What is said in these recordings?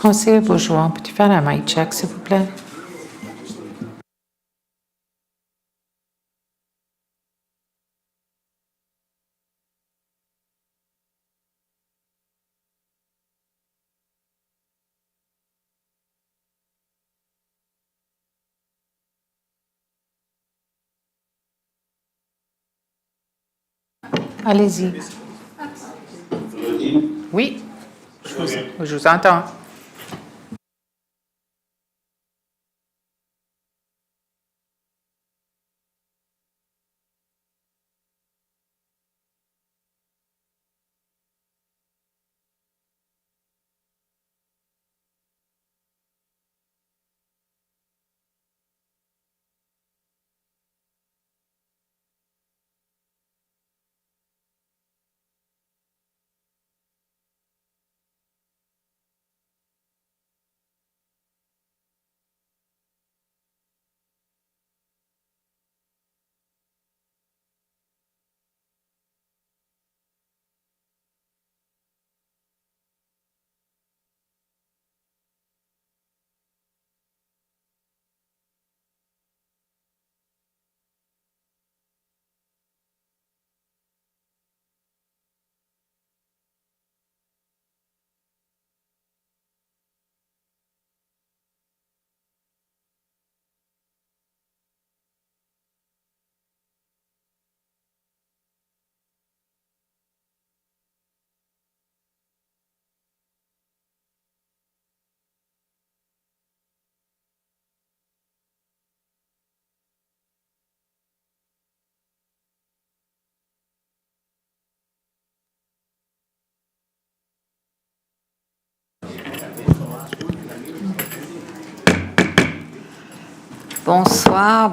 Conseiller Bourgeois, peux-tu faire un mic check, s'il vous plaît? Allez-y. Oui, je vous entends.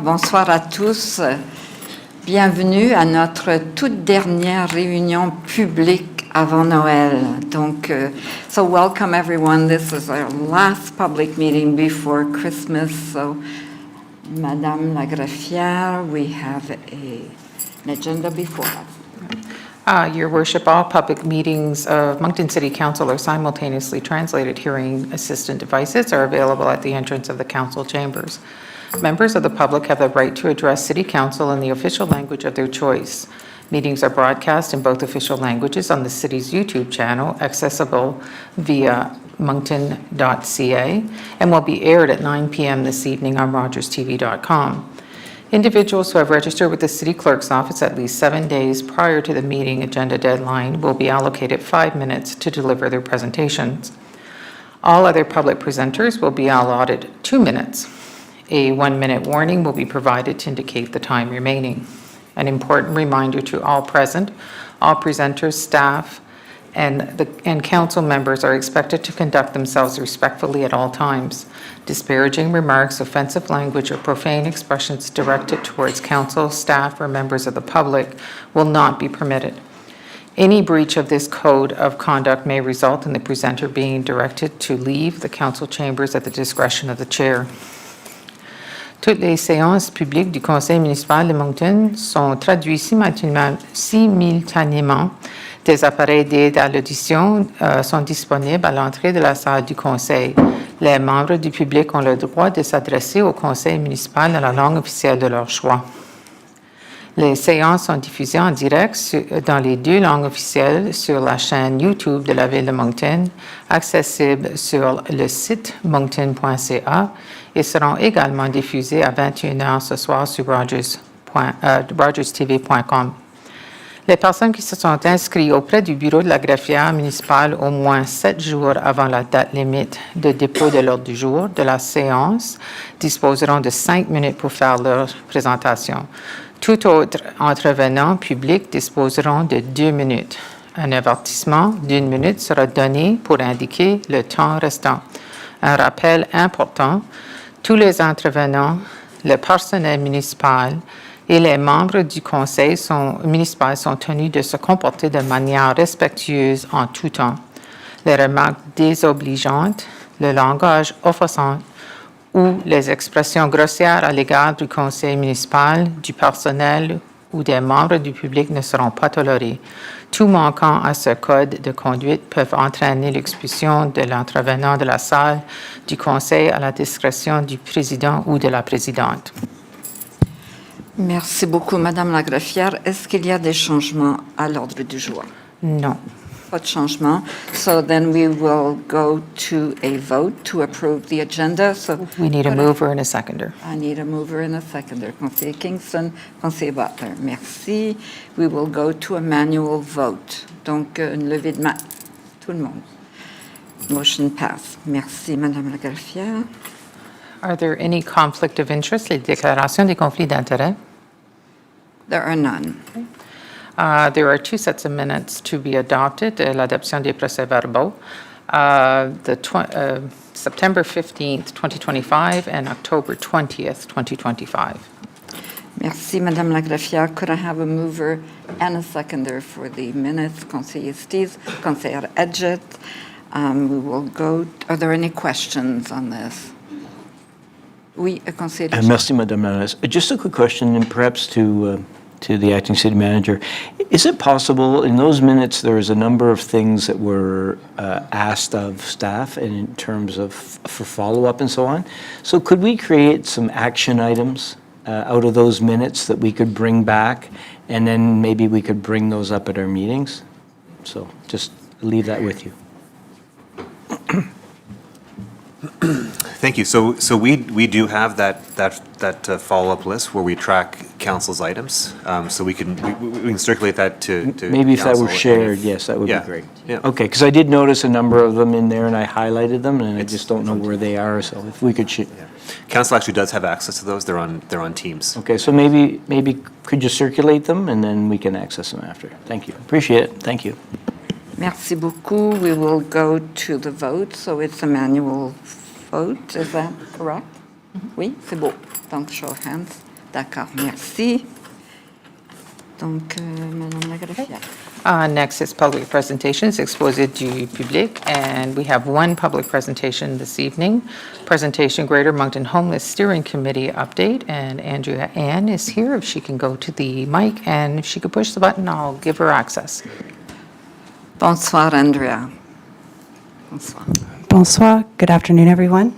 Bonsoir à tous. Bienvenue à notre toute dernière réunion publique avant Noël. Donc, so welcome everyone. This is our last public meeting before Christmas. So, Madame la Greffière, we have an agenda before us. Your Worship, all public meetings of Moncton City Council are simultaneously translated. Hearing assistant devices are available at the entrance of the council chambers. Members of the public have the right to address City Council in the official language of their choice. Meetings are broadcast in both official languages on the city's YouTube channel, accessible via moncton.ca, and will be aired at 9 p.m. this evening on rogerstv.com. Individuals who have registered with the City Clerk's office at least 7 days prior to the meeting agenda deadline will be allocated 5 minutes to deliver their presentations. All other public presenters will be allotted 2 minutes. A 1-minute warning will be provided to indicate the time remaining. An important reminder to all present, all presenters, staff, and council members are expected to conduct themselves respectfully at all times. Disparaging remarks, offensive language, or profane expressions directed towards council, staff, or members of the public will not be permitted. Any breach of this code of conduct may result in the presenter being directed to leave the council chambers at the discretion of the chair. Toutes les séances publiques du Conseil municipal de Moncton sont traduites simultanément. Des appareils d'aide à l'audition sont disponibles à l'entrée de la salle du Conseil. Les membres du public ont le droit de s'adresser au Conseil municipal dans la langue officielle de leur choix. Les séances sont diffusées en direct dans les 2 langues officielles sur la chaîne YouTube de la Ville de Moncton, accessible sur le site moncton.ca, et seront également diffusées à 21h ce soir sur rogerstv.com. Les personnes qui se sont inscrites auprès du bureau de la greffière municipale au moins 7 jours avant la date limite de dépôt de l'ordre du jour de la séance disposeront de 5 minutes pour faire leur présentation. Tout autre intervenant public disposeront de 2 minutes. Un avertissement d'1 minute sera donné pour indiquer le temps restant. Un rappel important, tous les intervenants, le personnel municipal et les membres du conseil municipal sont tenus de se comporter de manière respectueuse en tout temps. Les remarques désobligeantes, le langage offensant ou les expressions grossières à l'égard du conseil municipal, du personnel ou des membres du public ne seront pas tolérées. Tout manquant à ce code de conduite peuvent entraîner l'expulsion de l'intervenant de la salle du conseil à la discrétion du président ou de la présidente. Merci beaucoup, Madame la greffière. Est-ce qu'il y a des changements à l'ordre du jour? Non. Pas de changement. So then we will go to a vote to approve the agenda. So We need a mover and a seconder. I need a mover and a seconder. Conseiller Kingston, conseiller Butler. Merci. We will go to a manual vote. Donc, une levée de main. Tout le monde. Motion pass. Merci, Madame la greffière. Are there any conflict of interest, les déclarations des conflits d'intérêts? There are none. There are two sets of minutes to be adopted, l'adoption des procès-verbaux, September 15th, 2025, and October 20th, 2025. Merci, Madame la greffière. Could I have a mover and a seconder for the minutes? Conseiller Steeves, conseiller Edgett. We will go. Are there any questions on this? Oui, conseiller. Merci, Madame la Ministre. Just a quick question, and perhaps to the acting city manager. Is it possible, in those minutes, there is a number of things that were asked of staff and in terms of for follow-up and so on? So could we create some action items out of those minutes that we could bring back, and then maybe we could bring those up at our meetings? So just leave that with you. Thank you. So we do have that follow-up list where we track council's items. So we can circulate that to Maybe if that council, were and shared, if- yes, that would be Yeah, great. yeah. Okay, because I did notice a number of them in there, and I highlighted them, and I just don't know where they are, so if we could, Council actually does have access to those. They're on Teams. okay, so maybe could you circulate them, and then we can access them after? Thank you. Appreciate it. Thank you. Merci beaucoup. We will go to the vote. So it's a manual vote. Is that correct? Oui, c'est beau. Donc, show of hands. D'accord, merci. Donc, Madame la greffière. Next is public presentations, exposé du public, and we have one public presentation this evening. Presentation Greater Moncton Homeless Steering Committee update, and Andrea Ann is here. If she can go to the mic, and if she could push the button, I'll give her access. Bonsoir, Andrea. Bonsoir. Bonsoir. Good afternoon, everyone.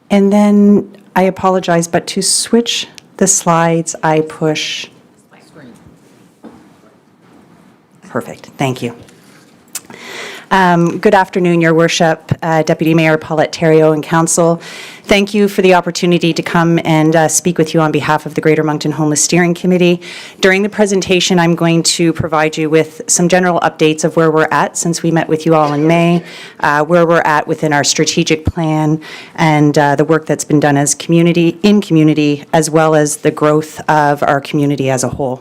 And then I apologize, but to switch the slides, I push. Perfect. Thank you. Good afternoon, Your Worship, Deputy Mayor Paulette Theriault and Council. Thank you for the opportunity to come and speak with you on behalf of the Greater Moncton Homeless Steering Committee. During the presentation, I'm going to provide you with some general updates of where we're at since we met with you all in May, where we're at within our strategic plan, and the work that's been done as community, as well as the growth of our community as a whole.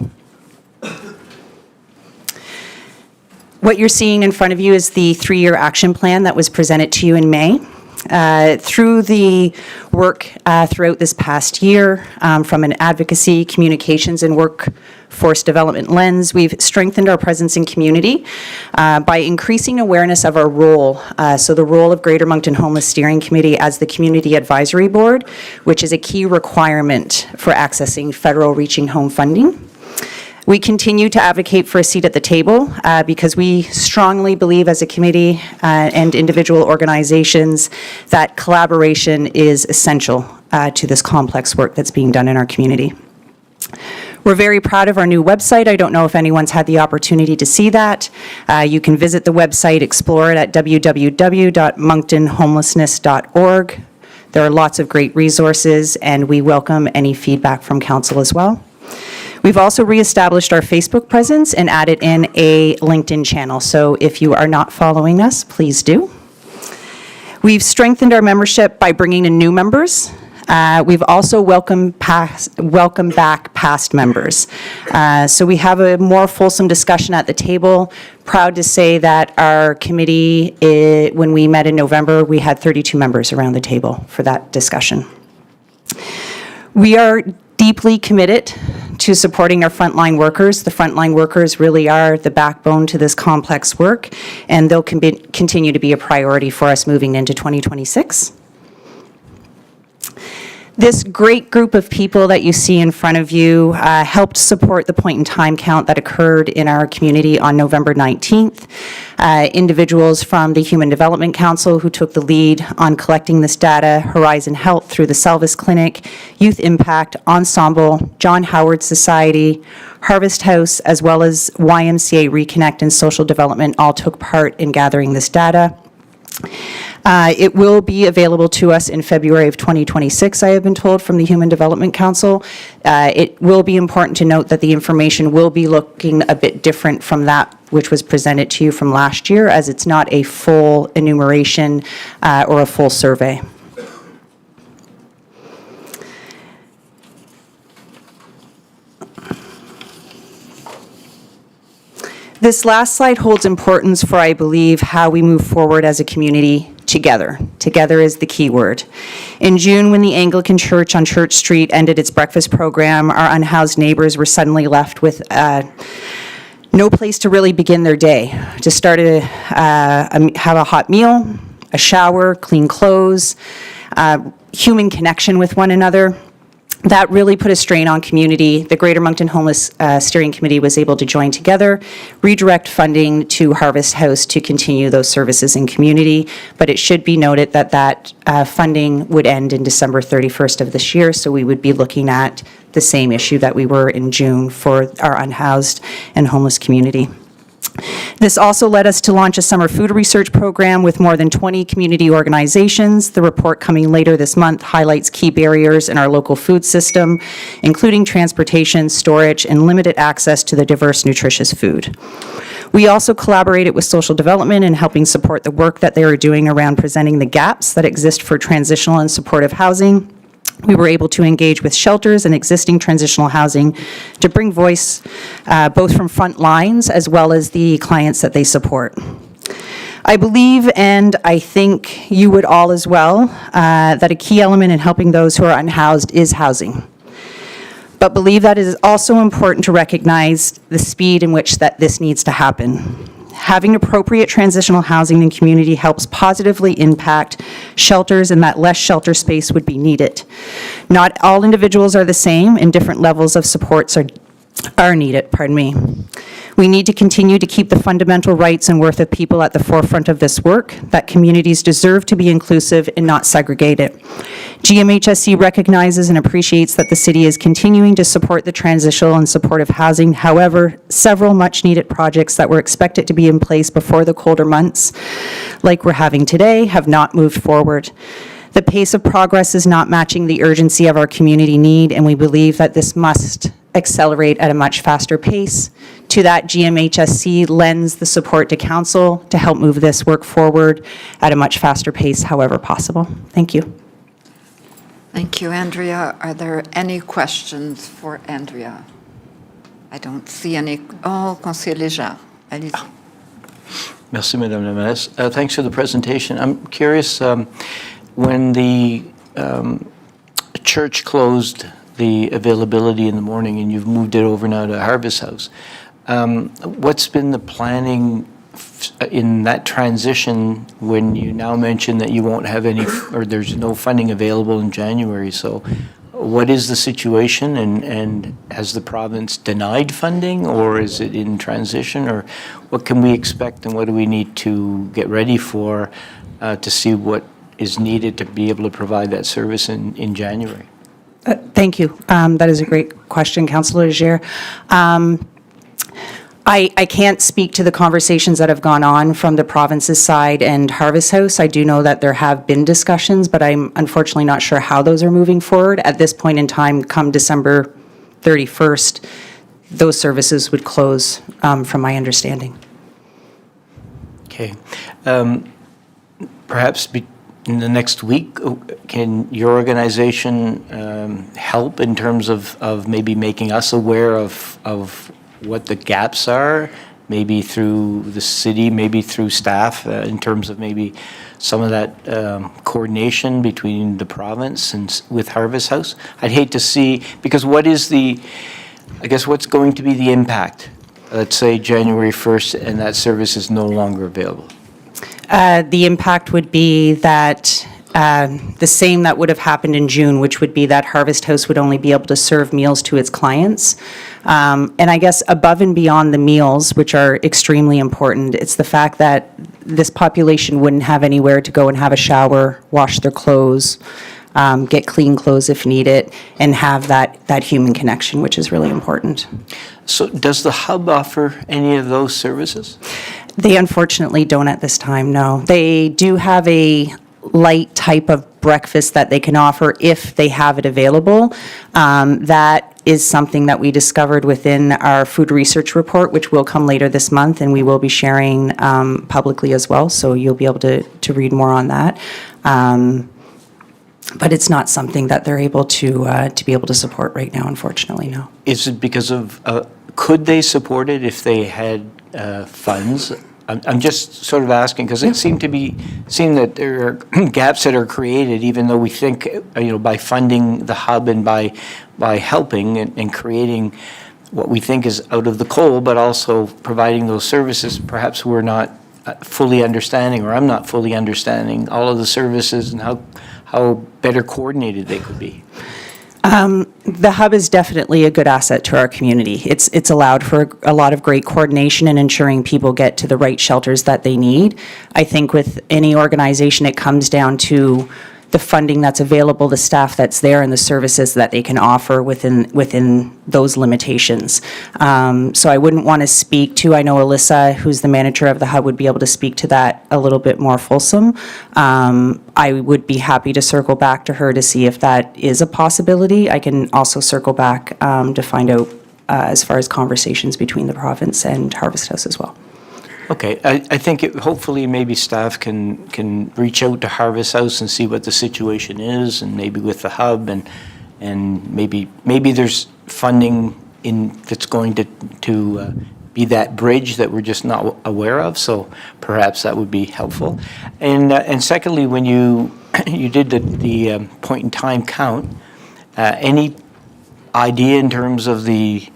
What you're seeing in front of you is the 3-year action plan that was presented to you in May. Through the work throughout this past year, from an advocacy, communications, and workforce development lens, we've strengthened our presence in community by increasing awareness of our role. So the role of Greater Moncton Homeless Steering Committee as the Community Advisory Board, which is a key requirement for accessing federal Reaching Home funding. We continue to advocate for a seat at the table because we strongly believe as a committee and individual organizations that collaboration is essential to this complex work that's being done in our community. We're very proud of our new website. I don't know if anyone's had the opportunity to see that. You can visit the website, explore it at www.monctonhomelessness.org. There are lots of great resources, and we welcome any feedback from council as well. We've also reestablished our Facebook presence and added in a LinkedIn channel. So if you are not following us, please do. We've strengthened our membership by bringing in new members. We've also welcomed back past members. So we have a more fulsome discussion at the table. Proud to say that our committee, when we met in November, we had 32 members around the table for that discussion. We are deeply committed to supporting our frontline workers. The frontline workers really are the backbone to this complex work, and they'll continue to be a priority for us moving into 2026. This great group of people that you see in front of you helped support the point-in-time count that occurred in our community on November 19th. Individuals from the Human Development Council who took the lead on collecting this data, Horizon Health through the Selvis Clinic, Youth Impact, Ensemble, John Howard Society, Harvest House, as well as YMCA Reconnect and Social Development all took part in gathering this data. It will be available to us in February of 2026, I have been told, from the Human Development Council. It will be important to note that the information will be looking a bit different from that which was presented to you from last year, as it's not a full enumeration or a full survey. This last slide holds importance for, I believe, how we move forward as a community together. Together is the key word. In June, when the Anglican Church on Church Street ended its breakfast program, our unhoused neighbors were suddenly left with no place to really begin their day, to start have a hot meal, a shower, clean clothes, human connection with one another. That really put a strain on community. The Greater Moncton Homeless Steering Committee was able to join together, redirect funding to Harvest House to continue those services in community. But it should be noted that that funding would end in December 31st of this year, so we would be looking at the same issue that we were in June for our unhoused and homeless community. This also led us to launch a summer food research program with more than 20 community organizations. The report coming later this month highlights key barriers in our local food system, including transportation, storage, and limited access to the diverse, nutritious food. We also collaborated with social development in helping support the work that they are doing around presenting the gaps that exist for transitional and supportive housing. We were able to engage with shelters and existing transitional housing to bring voice both from front lines as well as the clients that they support. I believe, and I think you would all as well, that a key element in helping those who are unhoused is housing. But believe that it is also important to recognize the speed in which that this needs to happen. Having appropriate transitional housing in community helps positively impact shelters, and that less shelter space would be needed. Not all individuals are the same, and different levels of supports are needed, pardon me. We need to continue to keep the fundamental rights and worth of people at the forefront of this work, that communities deserve to be inclusive and not segregated. GMHSC recognizes and appreciates that the city is continuing to support the transitional and supportive housing. However, several much-needed projects that were expected to be in place before the colder months, like we're having today, have not moved forward. The pace of progress is not matching the urgency of our community need, and we believe that this must accelerate at a much faster pace. To that, GMHSC lends the support to council to help move this work forward at a much faster pace, however possible. Thank you. Thank you, Andrea. Are there any questions for Andrea? I don't see any. Oh, Conseiller Léger, allez-y. Merci, Madame la Mairesse. Thanks for the presentation. I'm curious, when the church closed the availability in the morning and you've moved it over now to Harvest House, what's been the planning in that transition when you now mention that you won't have any, or there's no funding available in January? So what is the situation, and has the province denied funding, or is it in transition, or what can we expect, and what do we need to get ready for to see what is needed to be able to provide that service in January? Thank you. That is a great question, Councillor Léger. I can't speak to the conversations that have gone on from the province's side and Harvest House. I do know that there have been discussions, but I'm unfortunately not sure how those are moving forward. At this point in time, come December 31st, those services would close, from my understanding. Okay. Perhaps in the next week, can your organization help in terms of maybe making us aware of what the gaps are, maybe through the city, maybe through staff, in terms of maybe some of that coordination between the province and with Harvest House? I'd hate to see, because what's going to be the impact? Let's say January 1st and that service is no longer available. The impact would be that the same that would have happened in June, which would be that Harvest House would only be able to serve meals to its clients. And I guess above and beyond the meals, which are extremely important, it's the fact that this population wouldn't have anywhere to go and have a shower, wash their clothes, get clean clothes if needed, and have that human connection, which is really important. So does the hub offer any of those services? They unfortunately don't at this time, no. They do have a light type of breakfast that they can offer if they have it available. That is something that we discovered within our food research report, which will come later this month, and we will be sharing publicly as well, so you'll be able to read more on that. But it's not something that they're able to be able to support right now, unfortunately, no. Is it because of, could they support it if they had funds? I'm just sort of asking, because it seemed that there are gaps that are created, even though we think, by funding the hub and by helping and creating what we think is out of the cold, but also providing those services, perhaps we're not fully understanding, or I'm not fully understanding all of the services and how better coordinated they could be. The hub is definitely a good asset to our community. It's allowed for a lot of great coordination and ensuring people get to the right shelters that they need. I think with any organization, it comes down to the funding that's available, the staff that's there, and the services that they can offer within those limitations. So I wouldn't want to speak to, I know Alyssa, who's the manager of the hub, would be able to speak to that a little bit more fulsome. I would be happy to circle back to her to see if that is a possibility. I can also circle back to find out as far as conversations between the province and Harvest House as well. Okay, I think hopefully maybe staff can reach out to Harvest House and see what the situation is, and maybe with the hub, and maybe there's funding that's going to be that bridge that we're just not aware of. So perhaps that would be helpful. And secondly, when you did the point in time count, any idea in terms of the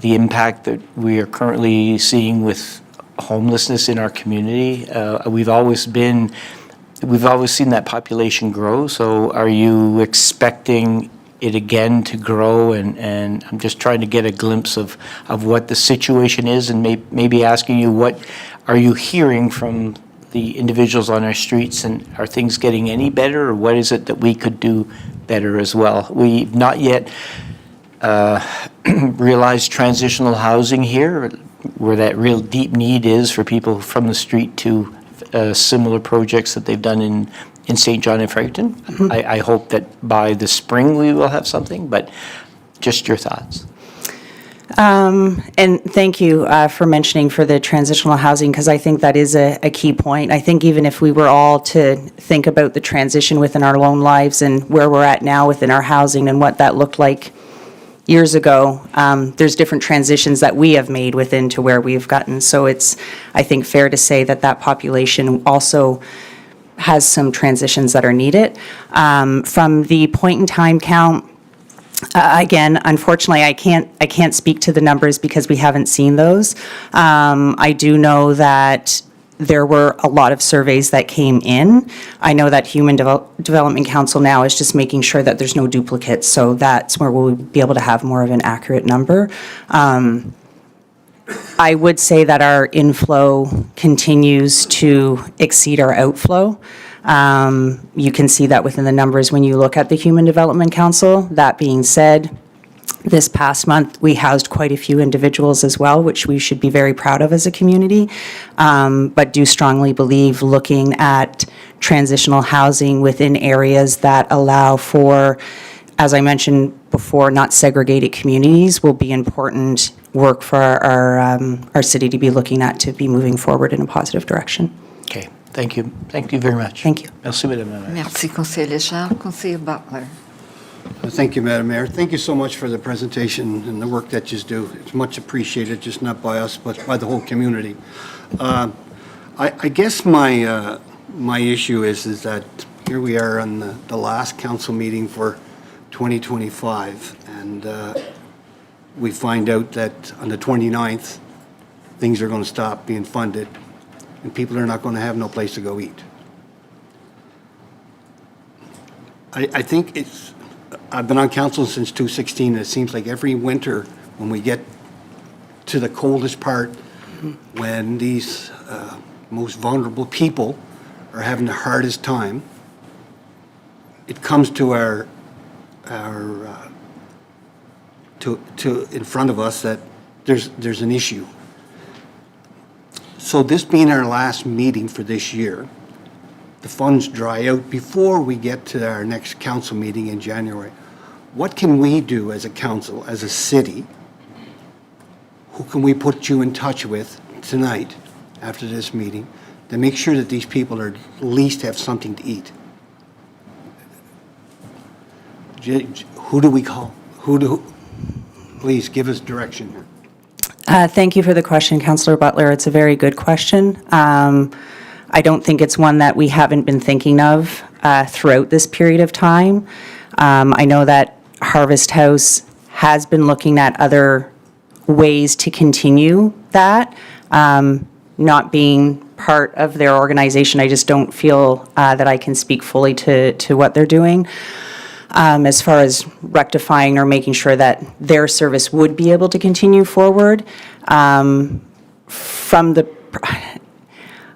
impact that we are currently seeing with homelessness in our community? We've always seen that population grow. So are you expecting it again to grow? And I'm just trying to get a glimpse of what the situation is, and maybe asking you, what are you hearing from the individuals on our streets, and are things getting any better, or what is it that we could do better as well? We've not yet realized transitional housing here, where that real deep need is for people from the street to similar projects that they've done in St. John and Fredericton. Mm-hmm. I hope that by the spring we will have something, but just your thoughts. And thank you for mentioning for the transitional housing, because I think that is a key point. I think even if we were all to think about the transition within our own lives and where we're at now within our housing and what that looked like years ago, there's different transitions that we have made within to where we've gotten. So it's, I think, fair to say that that population also has some transitions that are needed. From the point in time count, again, unfortunately, I can't speak to the numbers because we haven't seen those. I do know that there were a lot of surveys that came in. I know that Human Development Council now is just making sure that there's no duplicates, so that's where we'll be able to have more of an accurate number. I would say that our inflow continues to exceed our outflow. You can see that within the numbers when you look at the Human Development Council. That being said, this past month, we housed quite a few individuals as well, which we should be very proud of as a community, but do strongly believe looking at transitional housing within areas that allow for, as I mentioned before, not segregated communities will be important work for our city to be looking at, to be moving forward in a positive direction. Okay, thank you. Thank you very much. Thank you. Merci, Madame la Maire. Merci, Conseiller Léchard. Conseiller Butler. Thank you, Madam Mayor. Thank you so much for the presentation and the work that you do. It's much appreciated, just not by us, but by the whole community. I guess my issue is that here we are on the last council meeting for 2025, and we find out that on the 29th, things are going to stop being funded, and people are not going to have no place to go eat. I think it's, I've been on council since 2016, and it seems like every winter, when we get to the coldest part, when these most vulnerable people are having the hardest time, it comes to our to in front of us that there's an issue. So this being our last meeting for this year, the funds dry out before we get to our next council meeting in January. What can we do as a council, as a city? Who can we put you in touch with tonight, after this meeting, to make sure that these people are at least have something to eat? Who do we call? Please give us direction here. Thank you for the question, Councillor Butler. It's a very good question. I don't think it's one that we haven't been thinking of throughout this period of time. I know that Harvest House has been looking at other ways to continue that. Not being part of their organization, I just don't feel that I can speak fully to what they're doing. As far as rectifying or making sure that their service would be able to continue forward.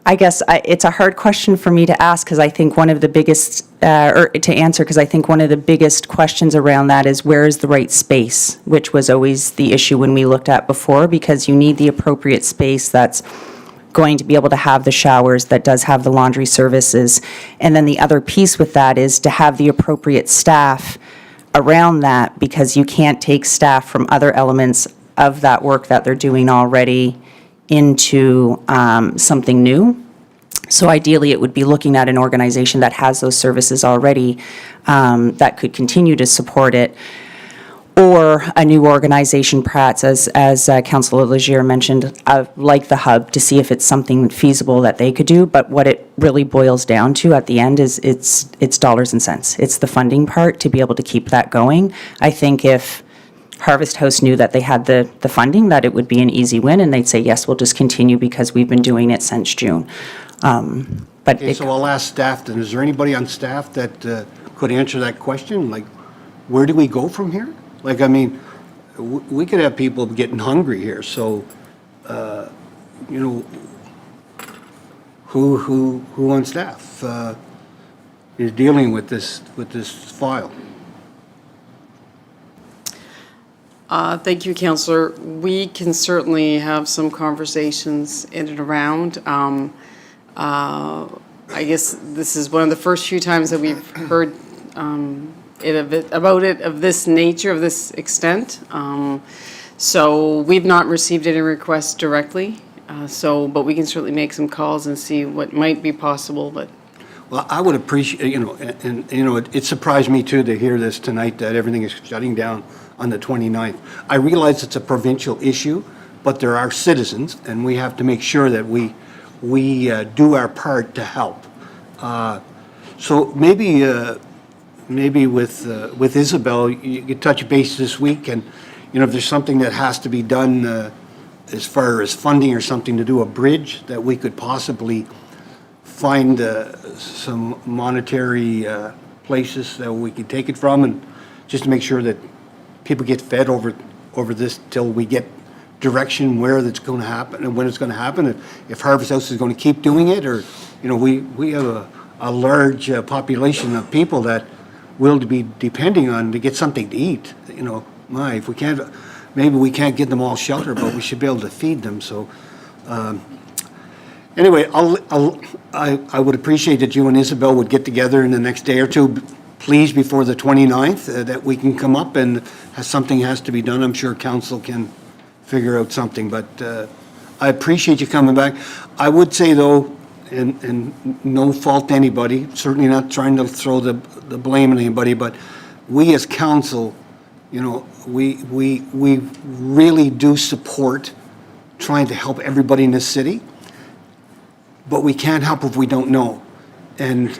I guess it's a hard question for me to ask, because I think one of the biggest, or to answer, because I think one of the biggest questions around that is where is the right space, which was always the issue when we looked at before, because you need the appropriate space that's going to be able to have the showers, that does have the laundry services. And then the other piece with that is to have the appropriate staff around that, because you can't take staff from other elements of that work that they're doing already into something new. So ideally, it would be looking at an organization that has those services already that could continue to support it, or a new organization, perhaps, as Councillor Legier mentioned, like the Hub, to see if it's something feasible that they could do. But what it really boils down to at the end is it's dollars and cents. It's the funding part to be able to keep that going. I think if Harvest House knew that they had the funding, that it would be an easy win, and they'd say, yes, we'll just continue because we've been doing it since June. But Okay, so I'll ask staff then, is there anybody on staff that could answer that question? Like, where do we go from here? Like, I mean, we could have people getting hungry here, so, you know, who on staff is dealing with this file? Thank you, Councillor. We can certainly have some conversations in and around. I guess this is one of the first few times that we've heard about it of this nature, of this extent. So we've not received any requests directly. But we can certainly make some calls and see what might be possible. But Well, I would appreciate, you know, and you know, it surprised me too to hear this tonight, that everything is shutting down on the 29th. I realize it's a provincial issue, but there are citizens, and we have to make sure that we do our part to help. So maybe with Isabel, you could touch base this week, and you know, if there's something that has to be done as far as funding or something to do a bridge, that we could possibly find some monetary places that we could take it from, and just to make sure that people get fed over this till we get direction where that's going to happen and when it's going to happen. If Harvest House is going to keep doing it, or, you know, we have a large population of people that will be depending on to get something to eat. You know, if we can't, maybe we can't get them all shelter, but we should be able to feed them. So anyway, I would appreciate that you and Isabel would get together in the next day or two, please, before the 29th, that we can come up, and something has to be done. I'm sure council can figure out something, but I appreciate you coming back. I would say, though, and no fault to anybody, certainly not trying to throw the blame on anybody, but we as council, you know, we really do support trying to help everybody in this city, but we can't help if we don't know. And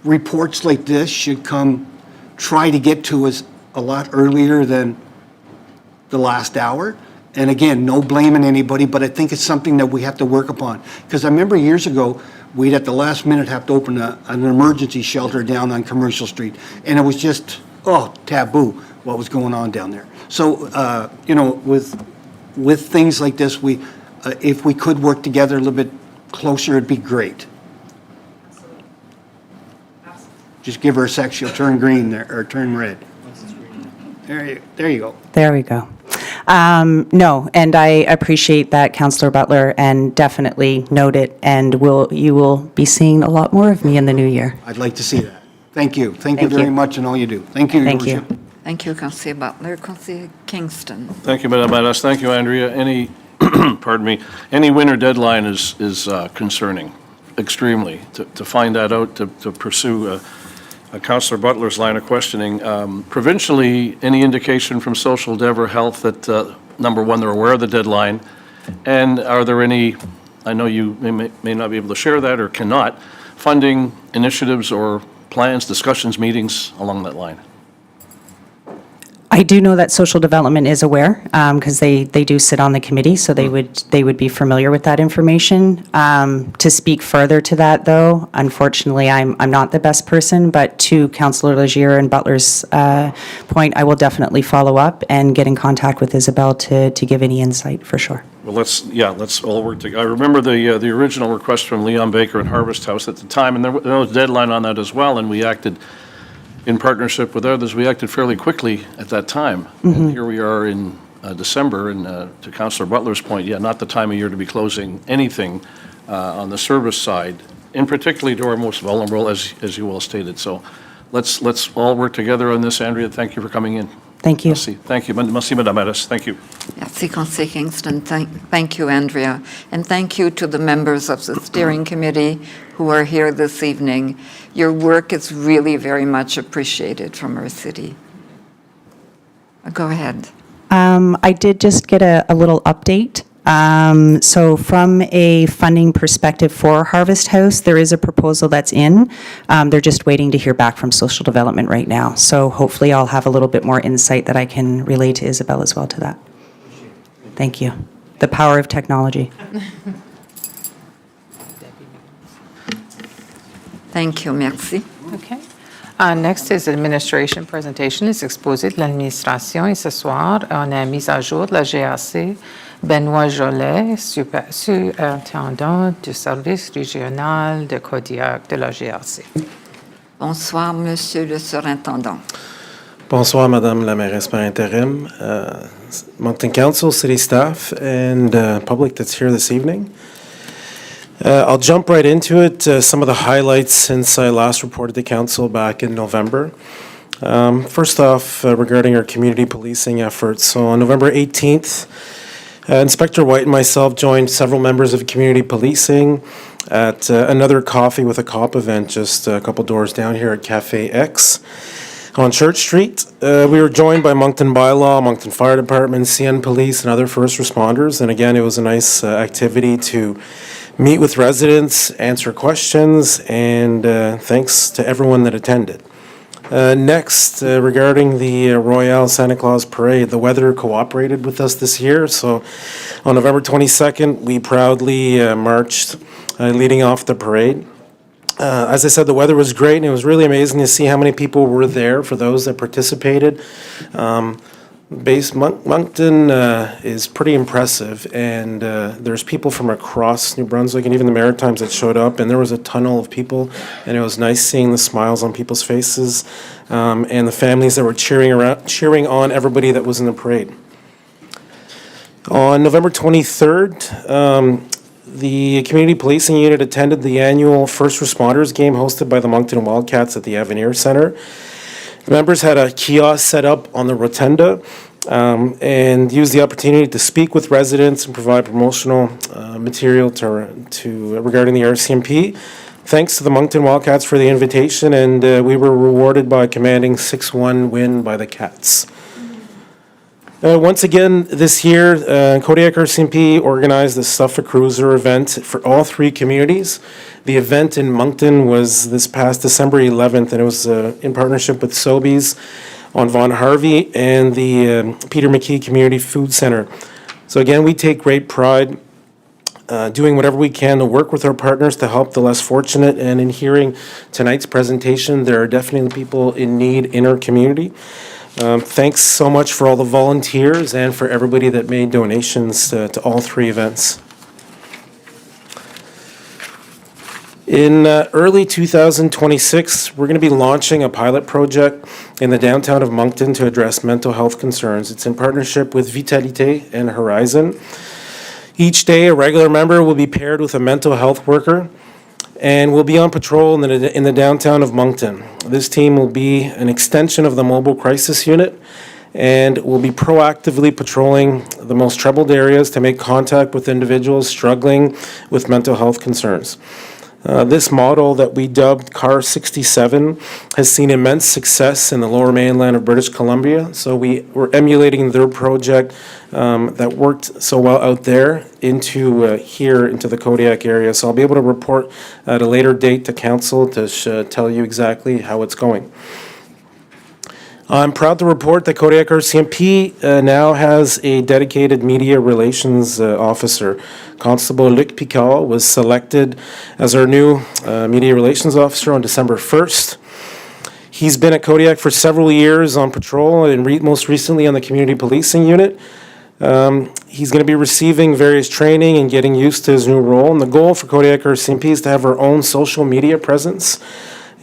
reports like this should try to get to us a lot earlier than the last hour. And again, no blaming anybody, but I think it's something that we have to work upon. Because I remember years ago, we'd at the last minute have to open an emergency shelter down on Commercial Street, and it was just, taboo what was going on down there. So, with things like this, if we could work together a little bit closer, it'd be great. Just give her a sec, she'll turn green there, or turn red. There you go. There we go. No, and I appreciate that, Councillor Butler, and definitely note it, and you will be seeing a lot more of me in the new year. I'd like to see that. Thank you. Thank you Thank you. very much in all you do. Thank you, Your Thank you. Worship. Thank you, Councillor Butler. Councillor Kingston. Thank you, Madam Madas. Thank you, Andrea. Pardon me, any winter deadline is concerning, extremely. To find that out, to pursue Councillor Butler's line of questioning. Provincially, any indication from Social Endeavour Health that, number one, they're aware of the deadline? And are there any, I know you may not be able to share that or cannot, funding initiatives or plans, discussions, meetings along that line? I do know that social development is aware, because they do sit on the committee, so they would be familiar with that information. To speak further to that, though, unfortunately, I'm not the best person, but to Councillor Legier and Butler's point, I will definitely follow up and get in contact with Isabel to give any insight, for sure. Well, let's all work together. I remember the original request from Leon Baker and Harvest House at the time, and there was a deadline on that as well, and we acted in partnership with others. We acted fairly quickly at that time. And here we are in December, and to Councillor Butler's point, not the time of year to be closing anything on the service side, and particularly to our most vulnerable, as you well stated. So let's all work together on this. Andrea, thank you for coming in. Thank you. Merci. Thank you. Merci, Madame Madas. Thank you. Merci, Councillor Kingston. Thank you, Andrea. And thank you to the members of the steering committee who are here this evening. Your work is really very much appreciated from our city. Go ahead. I did just get a little update. So from a funding perspective for Harvest House, there is a proposal that's in. They're just waiting to hear back from social development right now. So hopefully I'll have a little bit more insight that I can relay to Isabel as well to that. Thank you. The power of technology. Thank you, merci. Okay. Next is administration presentation, is exposé de l'administration. Et ce soir, on a mise à jour de la GRC. Benoît Jolet, superintendant du service régional de Kodiak de la GRC. Bonsoir, Monsieur le surintendant. Bonsoir, Madame la Mairesse par intérim, Moncton Council, city staff, and public that's here this evening. I'll jump right into it. Some of the highlights since I last reported to Council back in November. First off, regarding our community policing efforts. So on November 18th, Inspector White and myself joined several members of community policing at another Coffee with a Cop event just a couple doors down here at Cafe X on Church Street. We were joined by Moncton Bylaw, Moncton Fire Department, CN Police, and other first responders. And again, it was a nice activity to meet with residents, answer questions, and thanks to everyone that attended. Next, regarding the Royale Santa Claus Parade, the weather cooperated with us this year. So on November 22nd, we proudly marched leading off the parade. As I said, the weather was great, and it was really amazing to see how many people were there for those that participated. Moncton is pretty impressive, and there's people from across New Brunswick and even the Maritimes that showed up, and there was a tunnel of people, and it was nice seeing the smiles on people's faces and the families that were cheering on everybody that was in the parade. On November 23rd, the Community Policing Unit attended the annual First Responders Game hosted by the Moncton Wildcats at the Avenir Centre. The members had a kiosk set up on the rotunda and used the opportunity to speak with residents and provide promotional material regarding the RCMP. Thanks to the Moncton Wildcats for the invitation, and we were rewarded by a commanding 6-1 win by the Cats. Once again, this year, Kodiak RCMP organized the Suffolk Cruiser event for all three communities. The event in Moncton was this past December 11th, and it was in partnership with Sobeys on Vaughan Harvey and the Peter McKee Community Food Center. So again, we take great pride doing whatever we can to work with our partners to help the less fortunate. And in hearing tonight's presentation, there are definitely people in need in our community. Thanks so much for all the volunteers and for everybody that made donations to all three events. In early 2026, we're going to be launching a pilot project in the downtown of Moncton to address mental health concerns. It's in partnership with Vitalité and Horizon. Each day, a regular member will be paired with a mental health worker and will be on patrol in the downtown of Moncton. This team will be an extension of the mobile crisis unit and will be proactively patrolling the most troubled areas to make contact with individuals struggling with mental health concerns. This model that we dubbed CAR 67 has seen immense success in the Lower Mainland of British Columbia. So we're emulating their project that worked so well out there into here into the Kodiak area. So I'll be able to report at a later date to council to tell you exactly how it's going. I'm proud to report that Kodiak RCMP now has a dedicated media relations officer. Constable Luc Picard was selected as our new media relations officer on December 1st. He's been at Kodiak for several years on patrol and most recently on the community policing unit. He's going to be receiving various training and getting used to his new role. And the goal for Kodiak RCMP is to have our own social media presence,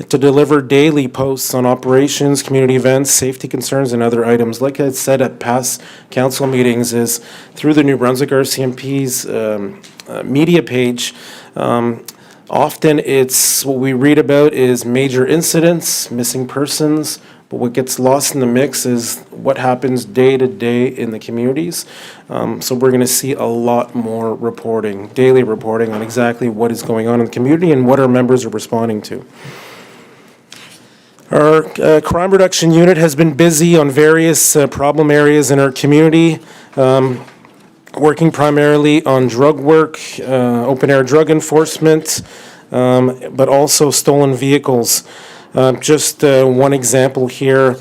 to deliver daily posts on operations, community events, safety concerns, and other items. Like I said at past council meetings, is through the New Brunswick RCMP's media page, often it's what we read about is major incidents, missing persons, but what gets lost in the mix is what happens day to day in the communities. So we're going to see a lot more reporting, daily reporting on exactly what is going on in the community and what our members are responding to. Our crime reduction unit has been busy on various problem areas in our community, working primarily on drug work, open-air drug enforcement, but also stolen vehicles. Just one example here,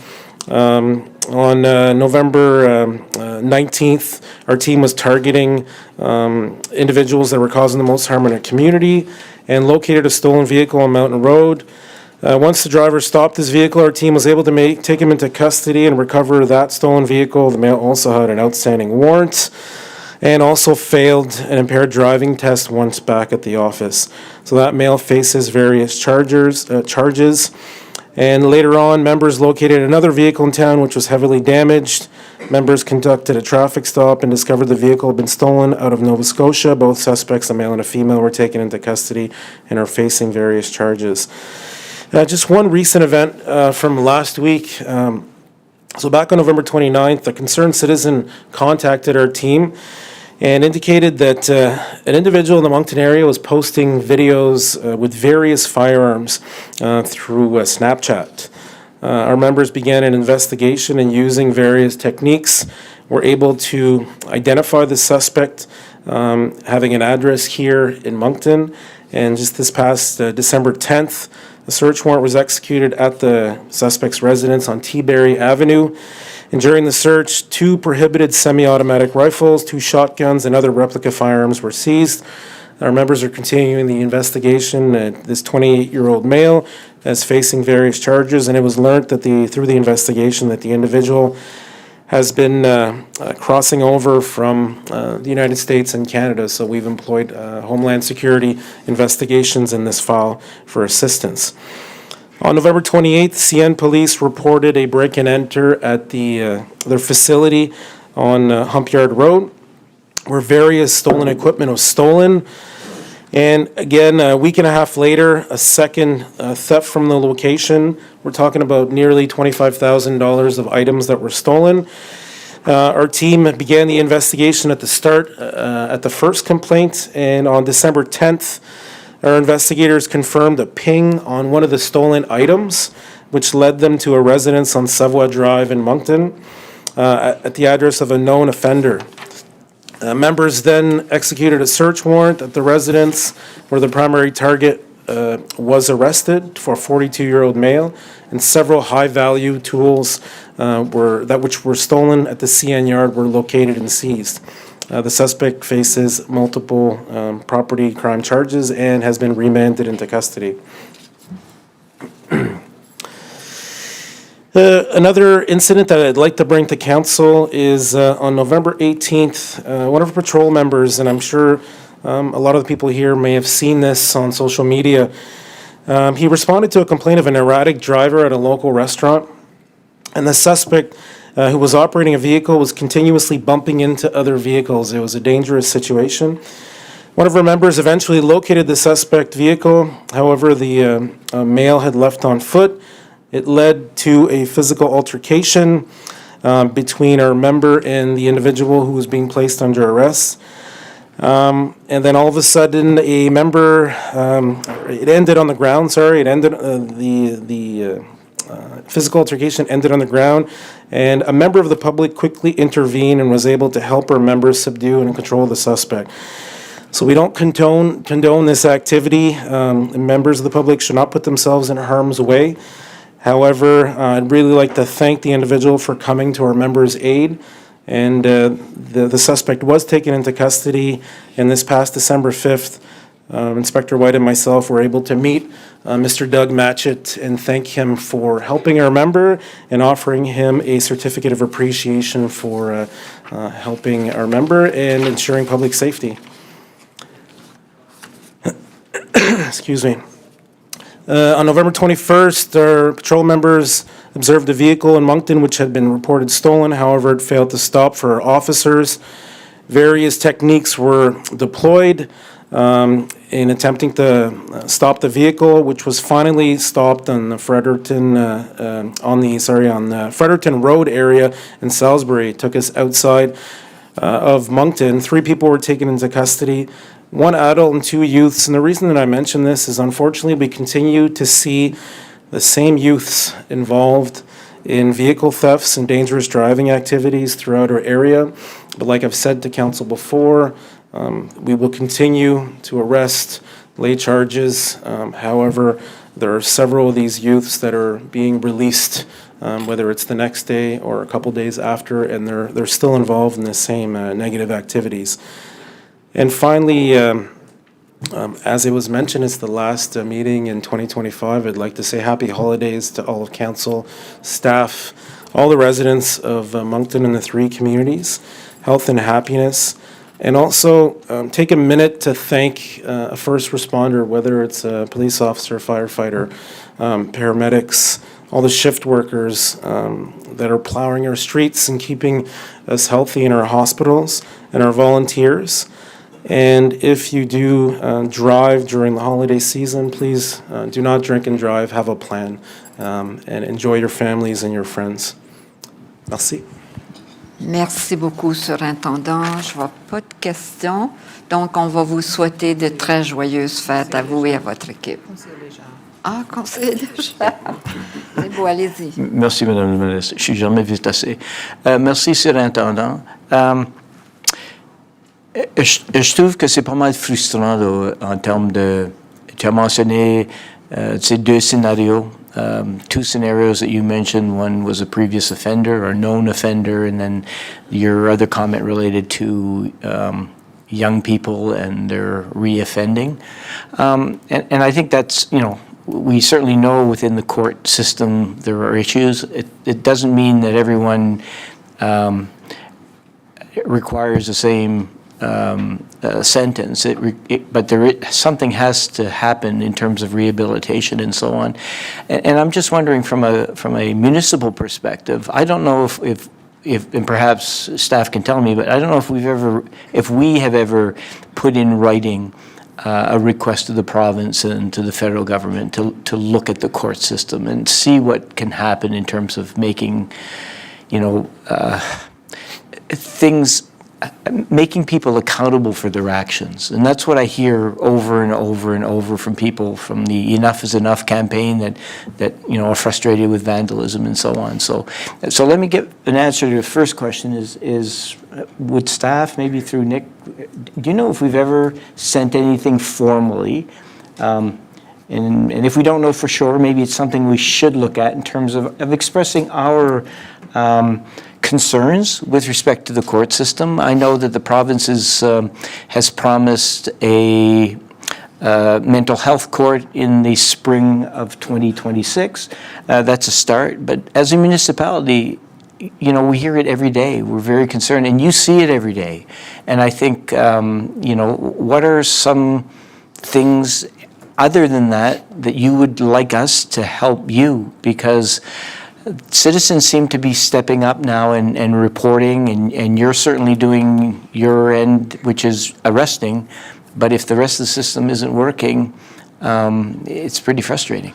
on November 19th, our team was targeting individuals that were causing the most harm in our community and located a stolen vehicle on Mountain Road. Once the driver stopped his vehicle, our team was able to take him into custody and recover that stolen vehicle. The male also had an outstanding warrant and also failed an impaired driving test once back at the office. So that male faces various charges. And later on, members located another vehicle in town which was heavily damaged. Members conducted a traffic stop and discovered the vehicle had been stolen out of Nova Scotia. Both suspects, a male and a female, were taken into custody and are facing various charges. Just one recent event from last week. So back on November 29th, a concerned citizen contacted our team and indicated that an individual in the Moncton area was posting videos with various firearms through Snapchat. Our members began an investigation and using various techniques were able to identify the suspect having an address here in Moncton. And just this past December 10th, a search warrant was executed at the suspect's residence on Teaberry Avenue. And during the search, 2 prohibited semi-automatic rifles, 2 shotguns, and other replica firearms were seized. Our members are continuing the investigation. This 28-year-old male is facing various charges, and it was learned that through the investigation that the individual has been crossing over from the United States and Canada. So we've employed Homeland Security investigations in this file for assistance. On November 28th, CN Police reported a break and enter at their facility on Hump Yard Road, where various stolen equipment was stolen. And again, a week and a half later, a second theft from the location. We're talking about nearly $25,000 of items that were stolen. Our team began the investigation at the start, at the first complaint, and on December 10th, our investigators confirmed a ping on one of the stolen items, which led them to a residence on Savoie Drive in Moncton, at the address of a known offender. Members then executed a search warrant at the residence where the primary target was arrested for a 42-year-old male, and several high-value tools which were stolen at the CN yard were located and seized. The suspect faces multiple property crime charges and has been remanded into custody. Another incident that I'd like to bring to council is on November 18th, one of our patrol members, and I'm sure a lot of the people here may have seen this on social media, he responded to a complaint of an erratic driver at a local restaurant, and the suspect who was operating a vehicle was continuously bumping into other vehicles. It was a dangerous situation. One of our members eventually located the suspect vehicle. However, the male had left on foot. It led to a physical altercation between our member and the individual who was being placed under arrest. And then all of a sudden, a member, it ended on the ground, sorry, it ended, the physical altercation ended on the ground, and a member of the public quickly intervened and was able to help our member subdue and control the suspect. So we don't condone this activity. Members of the public should not put themselves in harm's way. However, I'd really like to thank the individual for coming to our member's aid. And the suspect was taken into custody, and this past December 5th, Inspector White and myself were able to meet Mr. Doug Matchett and thank him for helping our member and offering him a certificate of appreciation for helping our member and ensuring public safety. Excuse me. On November 21st, our patrol members observed a vehicle in Moncton which had been reported stolen. However, it failed to stop for our officers. Various techniques were deployed in attempting to stop the vehicle, which was finally stopped on the Fredericton Fredericton Road area in Salisbury. It took us outside of Moncton. 3 people were taken into custody. 1 adult and 2 youths, and the reason that I mention this is unfortunately we continue to see the same youths involved in vehicle thefts and dangerous driving activities throughout our area. But like I've said to council before, we will continue to arrest, lay charges. However, there are several of these youths that are being released, whether it's the next day or a couple days after, and they're still involved in the same negative activities. And finally, as it was mentioned, it's the last meeting in 2025. I'd like to say happy holidays to all of council, staff, all the residents of Moncton and the 3 communities, health and happiness. And also take a minute to thank a first responder, whether it's a police officer, firefighter, paramedics, all the shift workers that are plowing our streets and keeping us healthy in our hospitals, and our volunteers. And if you do drive during the holiday season, please do not drink and drive, have a plan, and enjoy your families and your friends. Merci. Merci beaucoup, Surintendant. Je vois pas de questions. Donc, on va vous souhaiter de très joyeuses fêtes à vous et à votre équipe. Ah, conseiller déjà. C'est beau, allez-y. Merci, Madame la ministre. Je suis jamais vite assez. Merci, Surintendant. Je trouve que c'est pas mal frustrant là, en termes de... Tu as mentionné ces 2 scénarios. 2 scenarios that you mentioned. One was a previous offender or known offender, and then your other comment related to young people and their reoffending. And I think that's, you know, we certainly know within the court system there are issues. It doesn't mean that everyone requires the same sentence, but something has to happen in terms of rehabilitation and so on. And I'm just wondering from a municipal perspective, I don't know if and perhaps staff can tell me, but I don't know if we have ever put in writing a request to the province and to the federal government to look at the court system and see what can happen in terms of making, you know, things, making people accountable for their actions. And that's what I hear over and over and over from people from the Enough is Enough campaign that you know, are frustrated with vandalism and so on. So let me get an answer to the first question is would staff, maybe through Nick, do you know if we've ever sent anything formally? And if we don't know for sure, maybe it's something we should look at in terms of expressing our concerns with respect to the court system. I know that the province has promised a mental health court in the spring of 2026. That's a start, but as a municipality, you know, we hear it every day. We're very concerned, and you see it every day. And I think, you know, what are some things other than that you would like us to help you? Because citizens seem to be stepping up now and reporting, and you're certainly doing your end, which is arresting. But if the rest of the system isn't working, it's pretty frustrating.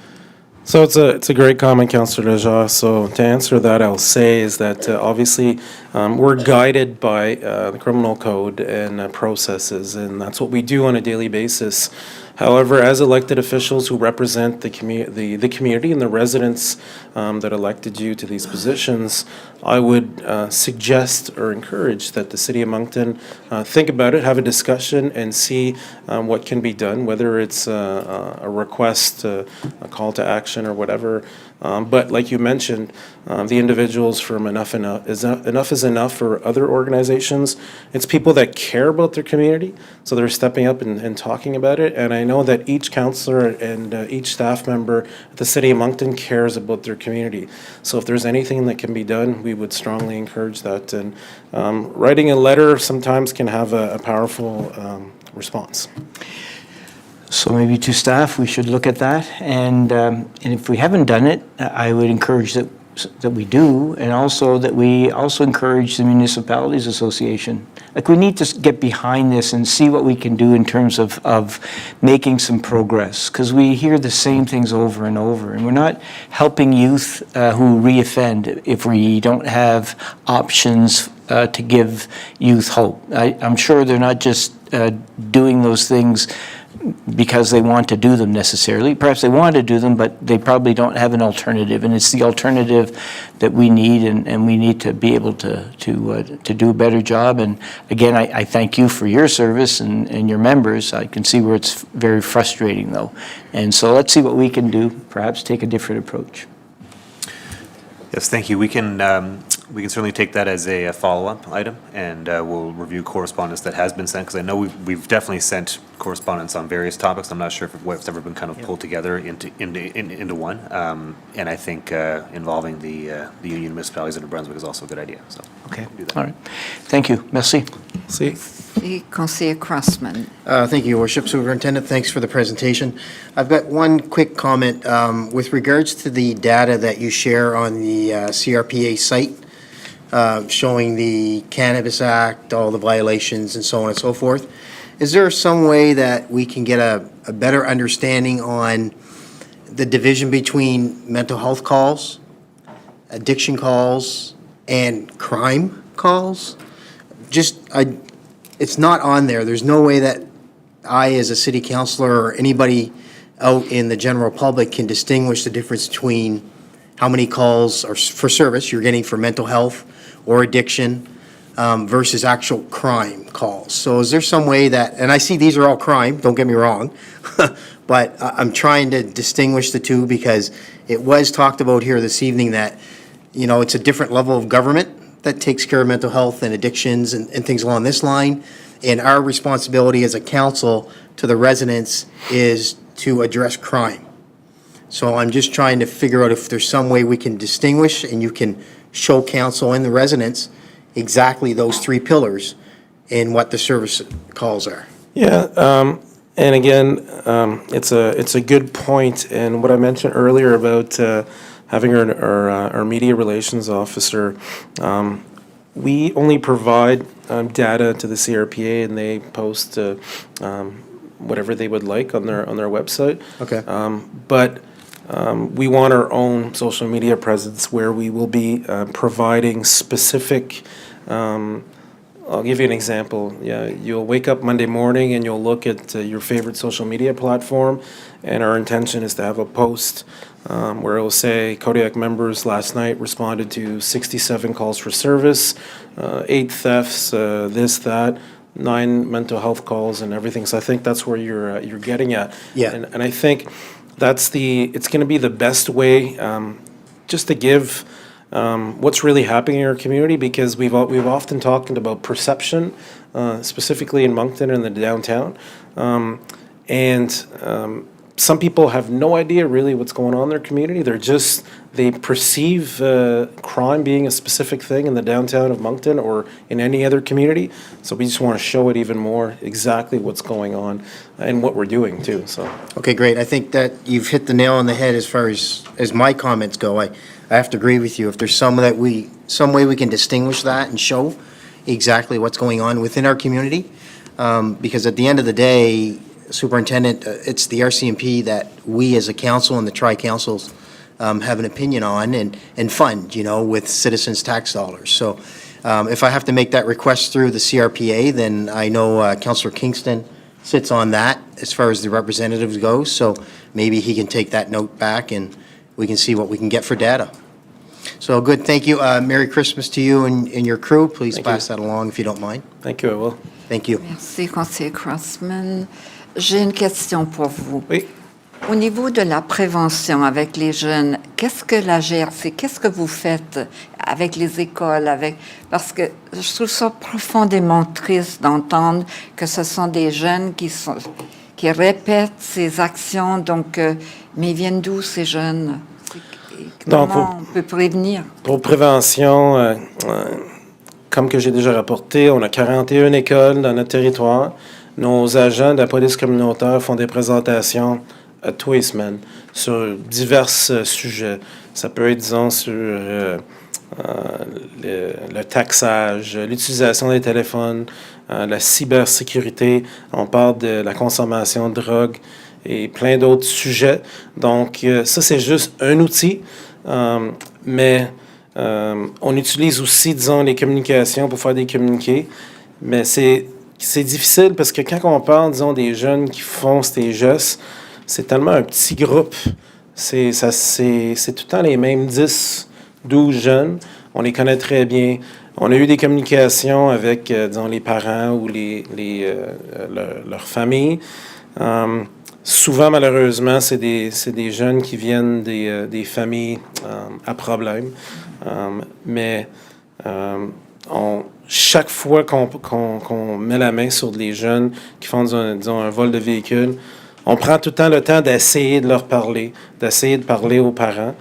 So it's a great comment, Councillor Lejeune. So to answer that, I'll say is that obviously we're guided by the criminal code and processes, and that's what we do on a daily basis. However, as elected officials who represent the community and the residents that elected you to these positions, I would suggest or encourage that the City of Moncton think about it, have a discussion, and see what can be done, whether it's a request, a call to action, or whatever. But like you mentioned, the individuals from Enough is Enough for other organizations, it's people that care about their community, so they're stepping up and talking about it. And I know that each councillor and each staff member at the City of Moncton cares about their community. So if there's anything that can be done, we would strongly encourage that. And writing a letter sometimes can have a powerful response. So maybe to staff, we should look at that, and if we haven't done it, I would encourage that we do, and also that we also encourage the Municipalities Association. Like, we need to get behind this and see what we can do in terms of making some progress, because we hear the same things over and over, and we're not helping youth who reoffend if we don't have options to give youth hope. I'm sure they're not just doing those things because they want to do them necessarily. Perhaps they want to do them, but they probably don't have an alternative, and it's the alternative that we need, and we need to be able to do a better job. And again, I thank you for your service and your members. I can see where it's very frustrating, though. And so let's see what we can do, perhaps take a different approach. Yes, thank you. We can certainly take that as a follow-up item, and we'll review correspondence that has been sent, because I know we've definitely sent correspondence on various topics. I'm not sure if it's ever been kind of pulled together into one. And I think involving the Union of Municipalities of New Brunswick is also a good idea. So Okay, we'll do that. all right. Thank you. Merci. See? Et Conseiller Crossman. Thank you, Your Worship. Superintendent, thanks for the presentation. I've got one quick comment with regards to the data that you share on the CRPA site, showing the Cannabis Act, all the violations, and so on and so forth. Is there some way that we can get a better understanding on the division between mental health calls, addiction calls, and crime calls? It's not on there. There's no way that I, as a city councillor, or anybody out in the general public can distinguish the difference between how many calls are for service you're getting for mental health or addiction versus actual crime calls. So is there some way that, and I see these are all crime, don't get me wrong, but I'm trying to distinguish the two, because it was talked about here this evening that, you know, it's a different level of government that takes care of mental health and addictions and things along this line. And our responsibility as a council to the residents is to address crime. So I'm just trying to figure out if there's some way we can distinguish, and you can show council and the residents exactly those three pillars and what the service calls are. Yeah, and again, it's a good point, and what I mentioned earlier about having our media relations officer, we only provide data to the CRPA, and they post whatever they would like on their website. Okay. But we want our own social media presence where we will be providing specific. I'll give you an example. Yeah, you'll wake up Monday morning and you'll look at your favorite social media platform, and our intention is to have a post where it will say Kodiak members last night responded to 67 calls for service, 8 thefts, this, that, 9 mental health calls, and everything. So I think that's where you're getting at. Yeah. And I think it's going to be the best way just to give what's really happening in our community, because we've often talked about perception, specifically in Moncton and the downtown. Some people have no idea really what's going on in their community. They perceive crime being a specific thing in the downtown of Moncton or in any other community. So we just want to show it even more exactly what's going on and what we're doing too, so. Okay, great. I think that you've hit the nail on the head as far as my comments go. I have to agree with you. If there's some way we can distinguish that and show exactly what's going on within our community, because at the end of the day, Superintendent, it's the RCMP that we as a council and the tri-councils have an opinion on and fund, with citizens' tax dollars. So if I have to make that request through the CRPA, then I know Councillor Kingston sits on that as far as the representatives go. So maybe he can take that note back and we can see what we can get for data. So good, thank you. Merry Christmas to you and your crew. Please Thank you. pass that along if you don't mind. Thank you, I will. Thank you. Merci, conseiller Crossman. J'ai une question pour vous. Oui. Au niveau de la prévention avec les jeunes, qu'est-ce que la GRC, qu'est-ce que vous faites avec les écoles, parce que je trouve ça profondément triste d'entendre que ce sont des jeunes qui répètent ces actions, donc, mais ils viennent d'où ces jeunes? Comment on peut prévenir? Pour prévention, comme que j'ai déjà rapporté, on a 41 écoles dans notre territoire. Nos agents de la police communautaire font des présentations tous les semaines sur divers sujets. Ça peut être, disons, sur le taxage, l'utilisation des téléphones, la cybersécurité. On parle de la consommation de drogue et plein d'autres sujets. Donc, ça, c'est juste un outil, mais on utilise aussi, disons, les communications pour faire des communiqués. Mais c'est difficile parce que quand on parle, disons, des jeunes qui font ces gestes, c'est tellement un petit groupe. C'est tout le temps les mêmes 10, 12 jeunes. On les connaît très bien. On a eu des communications avec, disons, les parents ou leur famille. Souvent, malheureusement, c'est des jeunes qui viennent des familles à problème. Mais chaque fois qu'on met la main sur des jeunes qui font, disons, un vol de véhicule, on prend tout le temps le temps d'essayer de leur parler, d'essayer de parler aux parents.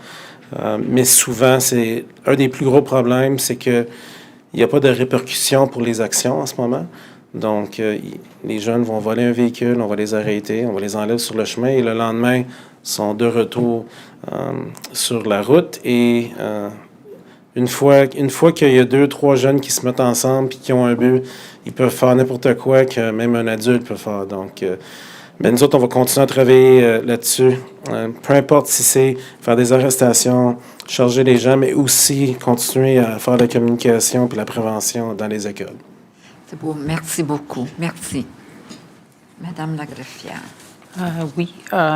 Mais souvent, c'est un des plus gros problèmes, c'est qu'il n'y a pas de répercussions pour les actions en ce moment. Donc, les jeunes vont voler un véhicule, on va les arrêter, on va les enlever sur le chemin et le lendemain, sont de retour sur la route. Et une fois qu'il y a 2, 3 jeunes qui se mettent ensemble et qui ont un but, ils peuvent faire n'importe quoi que même un adulte peut faire. Donc, nous autres, on va continuer à travailler là-dessus. Peu importe si c'est faire des arrestations, charger les gens, mais aussi continuer à faire la communication et la prévention dans les écoles. C'est beau, merci beaucoup. Merci. Madame la greffière.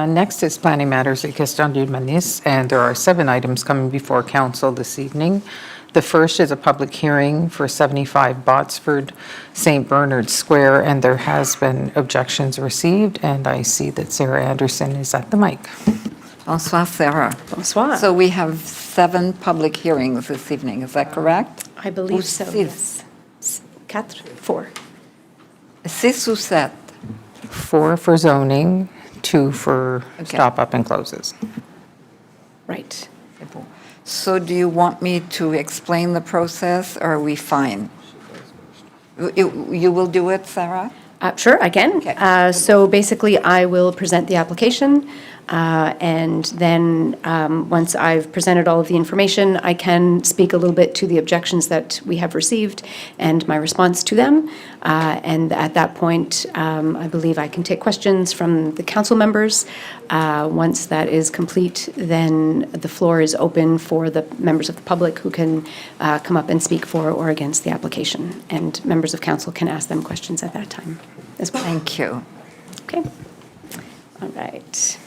Next is Planning Matters at Question d'Humanis, and there are 7 items coming before council this evening. The first is a public hearing for 75 Botsford St. Bernard Square, and there has been objections received, and I see that Sarah Anderson is at the mic. Bonsoir, Sarah. Bonsoir. So we have 7 public hearings this evening, is that correct? I believe Ou so, six? yes. 4. 6 ou 7? 4 for zoning, 2 for Okay. stop-up and closes. Right. C'est beau. So do you want me to explain the process, or are we fine? You will do it, Sarah? Sure, I can. Okay. So basically, I will present the application, and then once I've presented all of the information, I can speak a little bit to the objections that we have received and my response to them. And at that point, I believe I can take questions from the council members. Once that is complete, then the floor is open for the members of the public who can come up and speak for or against the application. And members of council can ask them questions at that time as well. Thank you. Okay. All right.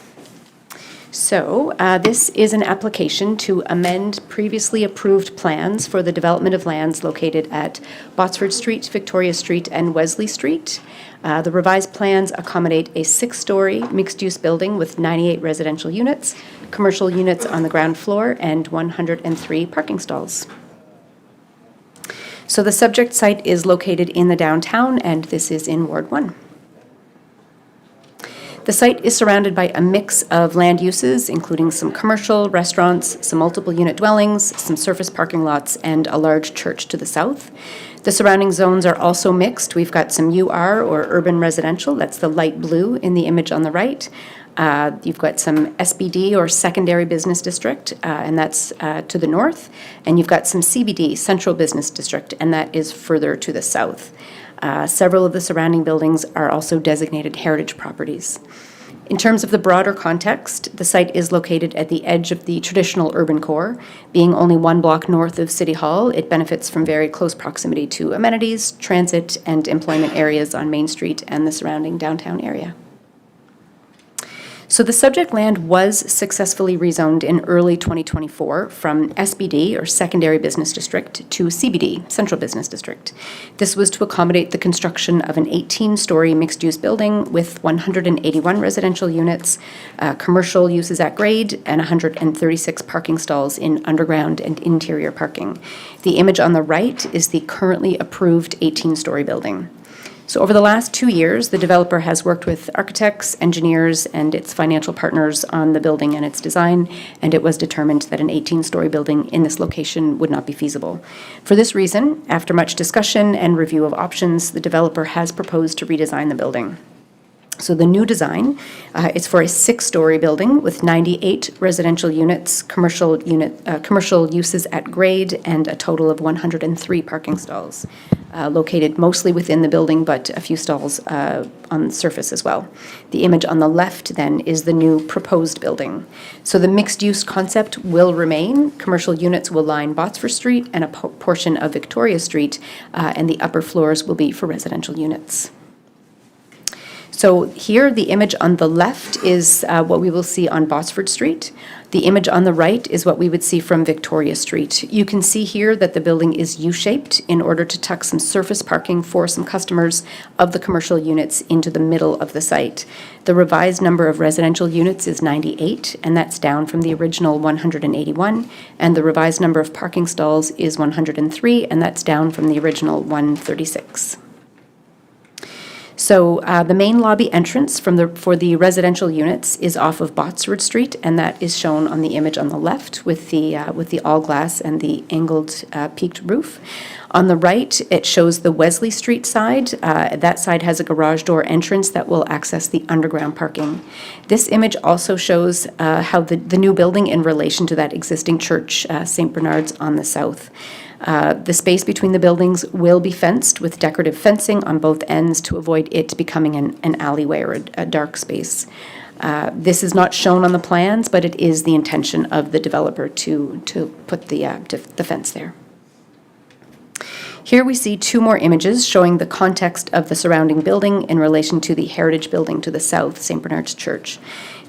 So this is an application to amend previously approved plans for the development of lands located at Botsford Street, Victoria Street, and Wesley Street. The revised plans accommodate a 6-story mixed-use building with 98 residential units, commercial units on the ground floor, and 103 parking stalls. So the subject site is located in the downtown, and this is in Ward 1. The site is surrounded by a mix of land uses, including some commercial, restaurants, some multiple unit dwellings, some surface parking lots, and a large church to the south. The surrounding zones are also mixed. We've got some UR, or urban residential, that's the light blue in the image on the right. You've got some SBD, or secondary business district, and that's to the north. And you've got some CBD, central business district, and that is further to the south. Several of the surrounding buildings are also designated heritage properties. In terms of the broader context, the site is located at the edge of the traditional urban core. Being only 1 block north of City Hall, it benefits from very close proximity to amenities, transit, and employment areas on Main Street and the surrounding downtown area. So the subject land was successfully rezoned in early 2024 from SBD, or Secondary Business District, to CBD, Central Business District. This was to accommodate the construction of an 18-story mixed-use building with 181 residential units, commercial uses at grade, and 136 parking stalls in underground and interior parking. The image on the right is the currently approved 18-story building. So over the last 2 years, the developer has worked with architects, engineers, and its financial partners on the building and its design, and it was determined that an 18-story building in this location would not be feasible. For this reason, after much discussion and review of options, the developer has proposed to redesign the building. So the new design is for a 6-story building with 98 residential units, commercial uses at grade, and a total of 103 parking stalls, located mostly within the building, but a few stalls on the surface as well. The image on the left then is the new proposed building. So the mixed-use concept will remain. Commercial units will line Botsford Street and a portion of Victoria Street, and the upper floors will be for residential units. So here, the image on the left is what we will see on Botsford Street. The image on the right is what we would see from Victoria Street. You can see here that the building is U-shaped in order to tuck some surface parking for some customers of the commercial units into the middle of the site. The revised number of residential units is 98, and that's down from the original 181, and the revised number of parking stalls is 103, and that's down from the original 136. So the main lobby entrance for the residential units is off of Botsford Street, and that is shown on the image on the left with the all glass and the angled peaked roof. On the right, it shows the Wesley Street side. That side has a garage door entrance that will access the underground parking. This image also shows how the new building in relation to that existing church, St. Bernard's, on the south. The space between the buildings will be fenced with decorative fencing on both ends to avoid it becoming an alleyway or a dark space. This is not shown on the plans, but it is the intention of the developer to put the fence there. Here we see 2 more images showing the context of the surrounding building in relation to the heritage building to the south, St. Bernard's Church.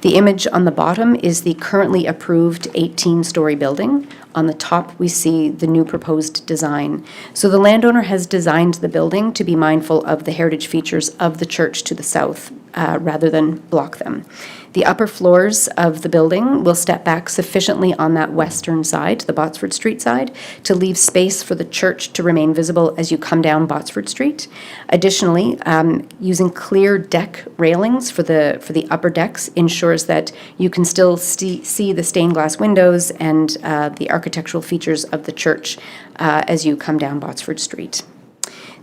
The image on the bottom is the currently approved 18-story building. On the top, we see the new proposed design. So the landowner has designed the building to be mindful of the heritage features of the church to the south, rather than block them. The upper floors of the building will step back sufficiently on that western side, the Botsford Street side, to leave space for the church to remain visible as you come down Botsford Street. Additionally, using clear deck railings for the upper decks ensures that you can still see the stained glass windows and the architectural features of the church as you come down Botsford Street.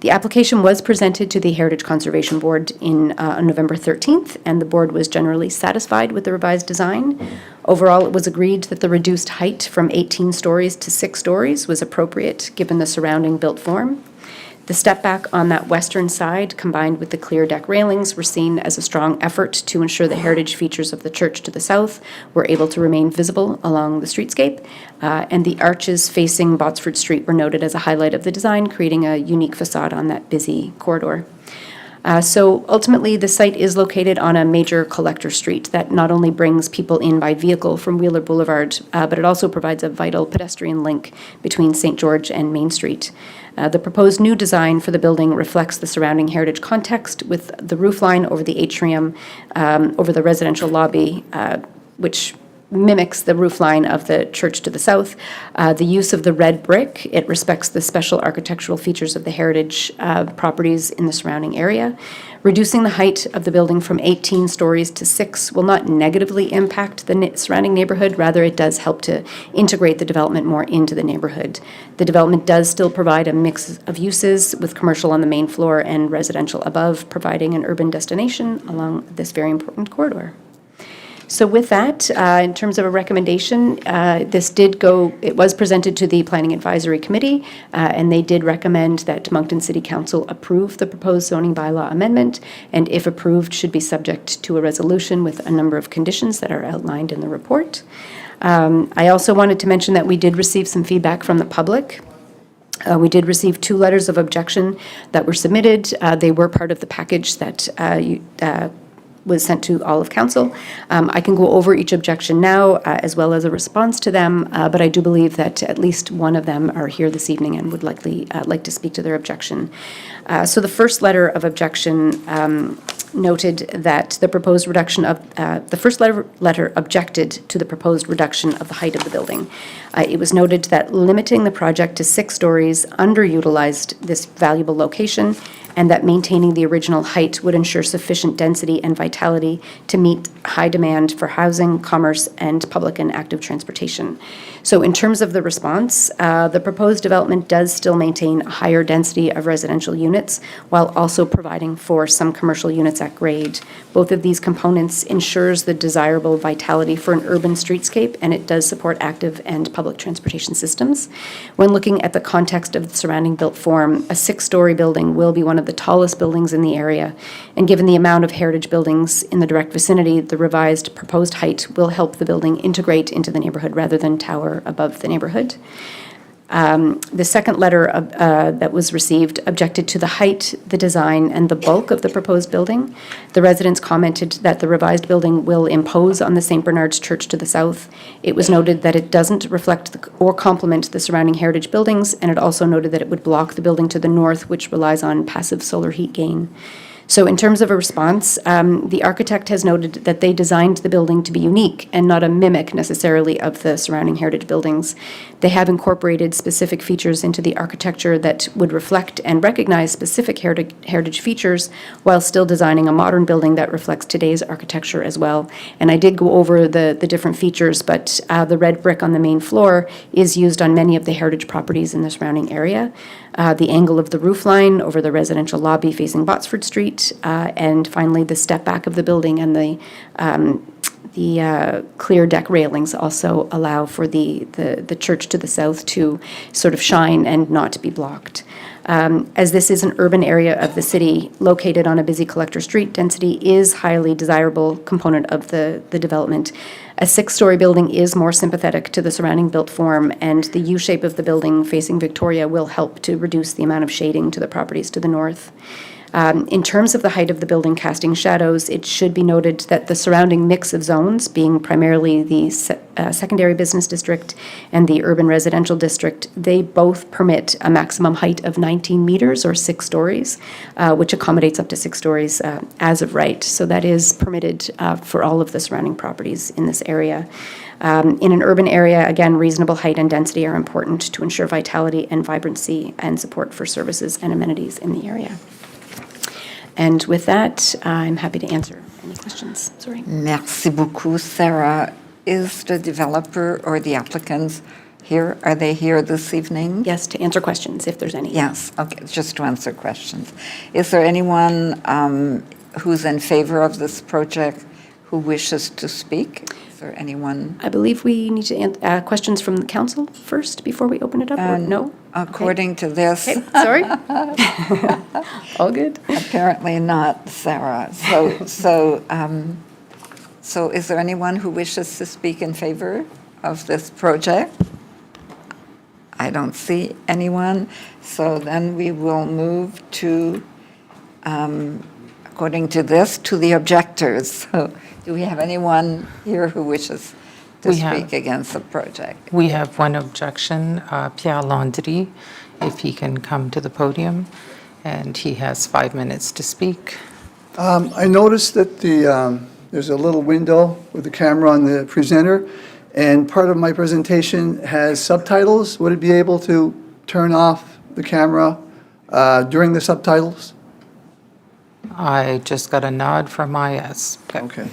The application was presented to the Heritage Conservation Board on November 13th, and the board was generally satisfied with the revised design. Overall, it was agreed that the reduced height from 18 stories to 6 stories was appropriate given the surrounding built form. The step back on that western side, combined with the clear deck railings, were seen as a strong effort to ensure the heritage features of the church to the south were able to remain visible along the streetscape, and the arches facing Botsford Street were noted as a highlight of the design, creating a unique facade on that busy corridor. So ultimately, the site is located on a major collector street that not only brings people in by vehicle from Wheeler Boulevard, but it also provides a vital pedestrian link between St. George and Main Street. The proposed new design for the building reflects the surrounding heritage context, with the roofline over the atrium, over the residential lobby, which mimics the roofline of the church to the south. The use of the red brick, it respects the special architectural features of the heritage properties in the surrounding area. Reducing the height of the building from 18 stories to 6 will not negatively impact the surrounding neighborhood. Rather, it does help to integrate the development more into the neighborhood. The development does still provide a mix of uses, with commercial on the main floor and residential above, providing an urban destination along this very important corridor. So with that, in terms of a recommendation, it was presented to the Planning Advisory Committee, and they did recommend that Moncton City Council approve the proposed zoning bylaw amendment, and if approved, should be subject to a resolution with a number of conditions that are outlined in the report. I also wanted to mention that we did receive some feedback from the public. We did receive 2 letters of objection that were submitted. They were part of the package that was sent to all of council. I can go over each objection now, as well as a response to them, but I do believe that at least one of them are here this evening and would likely like to speak to their objection. So the first letter of objection noted that the proposed reduction of, the first letter objected to the proposed reduction of the height of the building. It was noted that limiting the project to 6 stories underutilized this valuable location, and that maintaining the original height would ensure sufficient density and vitality to meet high demand for housing, commerce, and public and active transportation. So in terms of the response, the proposed development does still maintain a higher density of residential units while also providing for some commercial units at grade. Both of these components ensures the desirable vitality for an urban streetscape, and it does support active and public transportation systems. When looking at the context of the surrounding built form, a 6-story building will be one of the tallest buildings in the area, and given the amount of heritage buildings in the direct vicinity, the revised proposed height will help the building integrate into the neighborhood rather than tower above the neighborhood. The second letter that was received objected to the height, the design, and the bulk of the proposed building. The residents commented that the revised building will impose on the St. Bernard's Church to the south. It was noted that it doesn't reflect or complement the surrounding heritage buildings, and it also noted that it would block the building to the north, which relies on passive solar heat gain. So in terms of a response, the architect has noted that they designed the building to be unique and not a mimic necessarily of the surrounding heritage buildings. They have incorporated specific features into the architecture that would reflect and recognize specific heritage features while still designing a modern building that reflects today's architecture as well. And I did go over the different features, but the red brick on the main floor is used on many of the heritage properties in the surrounding area. The angle of the roof line over the residential lobby facing Botsford Street, and finally the step back of the building and the clear deck railings also allow for the church to the south to sort of shine and not be blocked. As this is an urban area of the city located on a busy collector street, density is highly desirable component of the development. A 6-story building is more sympathetic to the surrounding built form, and the U-shape of the building facing Victoria will help to reduce the amount of shading to the properties to the north. In terms of the height of the building casting shadows, it should be noted that the surrounding mix of zones, being primarily the secondary business district and the urban residential district, they both permit a maximum height of 19 meters or 6 stories, which accommodates up to 6 stories as of right. So that is permitted for all of the surrounding properties in this area. In an urban area, again, reasonable height and density are important to ensure vitality and vibrancy and support for services and amenities in the area. And with that, I'm happy to answer any questions. Sorry. Merci beaucoup, Sarah. Is the developer or the applicants here? Are they here this evening? Yes, to answer questions, if there's any. Yes, okay, just to answer questions. Is there anyone who's in favor of this project who wishes to speak? Is there anyone? I believe we need to answer questions from the council first before we open it up, or no? According to this. Okay, sorry. All good. Apparently not, Sarah. So is there anyone who wishes to speak in favor of this project? I don't see anyone. So then we will move to according to this, to the objectors. So do we have anyone here who wishes to We have- speak against the project? We have one objection, Pierre Landry, if he can come to the podium, and he has 5 minutes to speak. I noticed that there's a little window with the camera on the presenter, and part of my presentation has subtitles. Would it be able to turn off the camera during the subtitles? I just got a nod from my yes. Okay.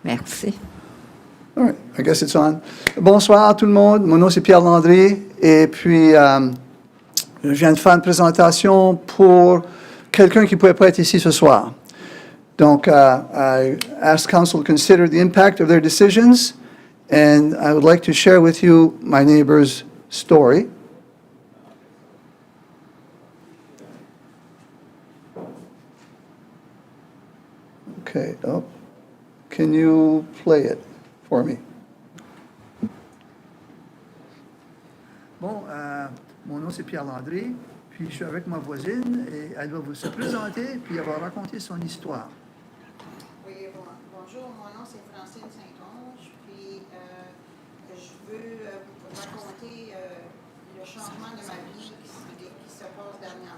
Merci. All right, I guess it's on. Bonsoir tout le monde, mon nom c'est Pierre Landry, et puis je viens de faire une présentation pour quelqu'un qui ne pouvait pas être ici ce soir. Donc, I asked council to consider the impact of their decisions, and I would like to share with you my neighbor's story. Okay, oh, can you play it for me? Bon, mon nom c'est Pierre Landry, puis je suis avec ma voisine et elle va vous se présenter puis elle va raconter son histoire. Oui, bonjour, mon nom c'est Francine Saint-Onge, puis je veux vous raconter le changement de ma vie qui se passe dernièrement.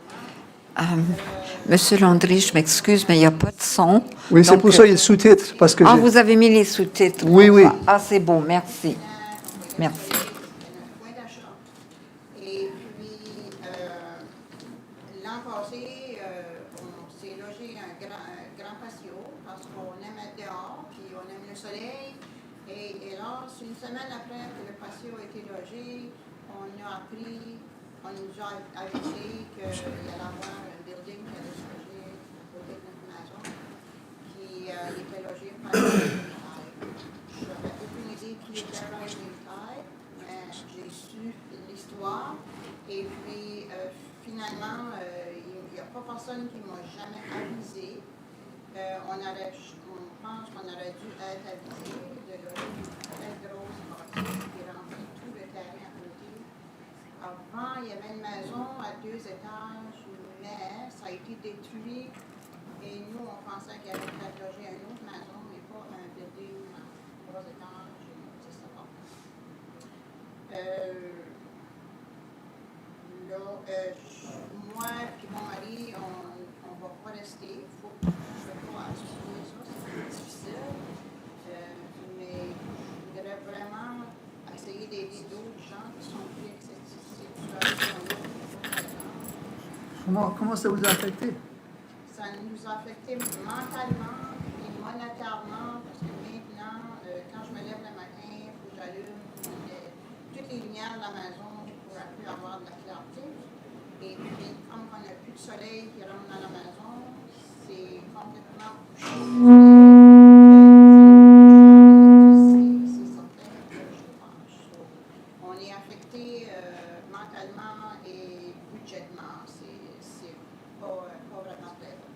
Monsieur Landry, je m'excuse, mais il n'y a pas de son. Oui, c'est Donc, pour ça qu'il y a le sous-titre, parce que Ah, j'ai- vous avez mis les sous-titres. Oui, oui. Ah, c'est bon, merci. Merci. Notre point d'achat. Et puis, l'an passé, on s'est logé un grand patio parce qu'on aime être dehors, puis on aime le soleil. Et là, une semaine après que le patio a été logé, on a appris, on nous a avisé qu'il y allait avoir un building qui allait se loger à côté de notre maison, qui était logé par Rising Tide. Je n'avais aucune idée qui était Rising Tide, mais j'ai su l'histoire. Et puis, finalement, il n'y a pas personne qui m'a jamais avisé. On pense qu'on aurait dû être avisé de loger une très grosse bâtisse qui remplit tout le terrain à côté. Avant, il y avait une maison à 2 étages, mais ça a été détruit. Et nous, on pensait qu'il y avait peut-être logé une autre maison, mais pas un building à 3 étages, je sais pas. Moi et mon mari, on va pas rester. Je ne peux pas assumer ça, c'est difficile. Mais je voudrais vraiment essayer d'aider d'autres gens qui sont pris avec cette situation-là. Comment ça vous a affecté? Ça nous a affecté mentalement et monétairement parce que maintenant, quand je me lève le matin, il faut que j'allume toutes les lumières de la maison pour plus avoir de la clarté. Et puis, comme on n'a plus de soleil qui rentre dans la maison, c'est complètement couché. C'est certain que je pense. On est affecté mentalement et budgétement. C'est pas vraiment plaisant.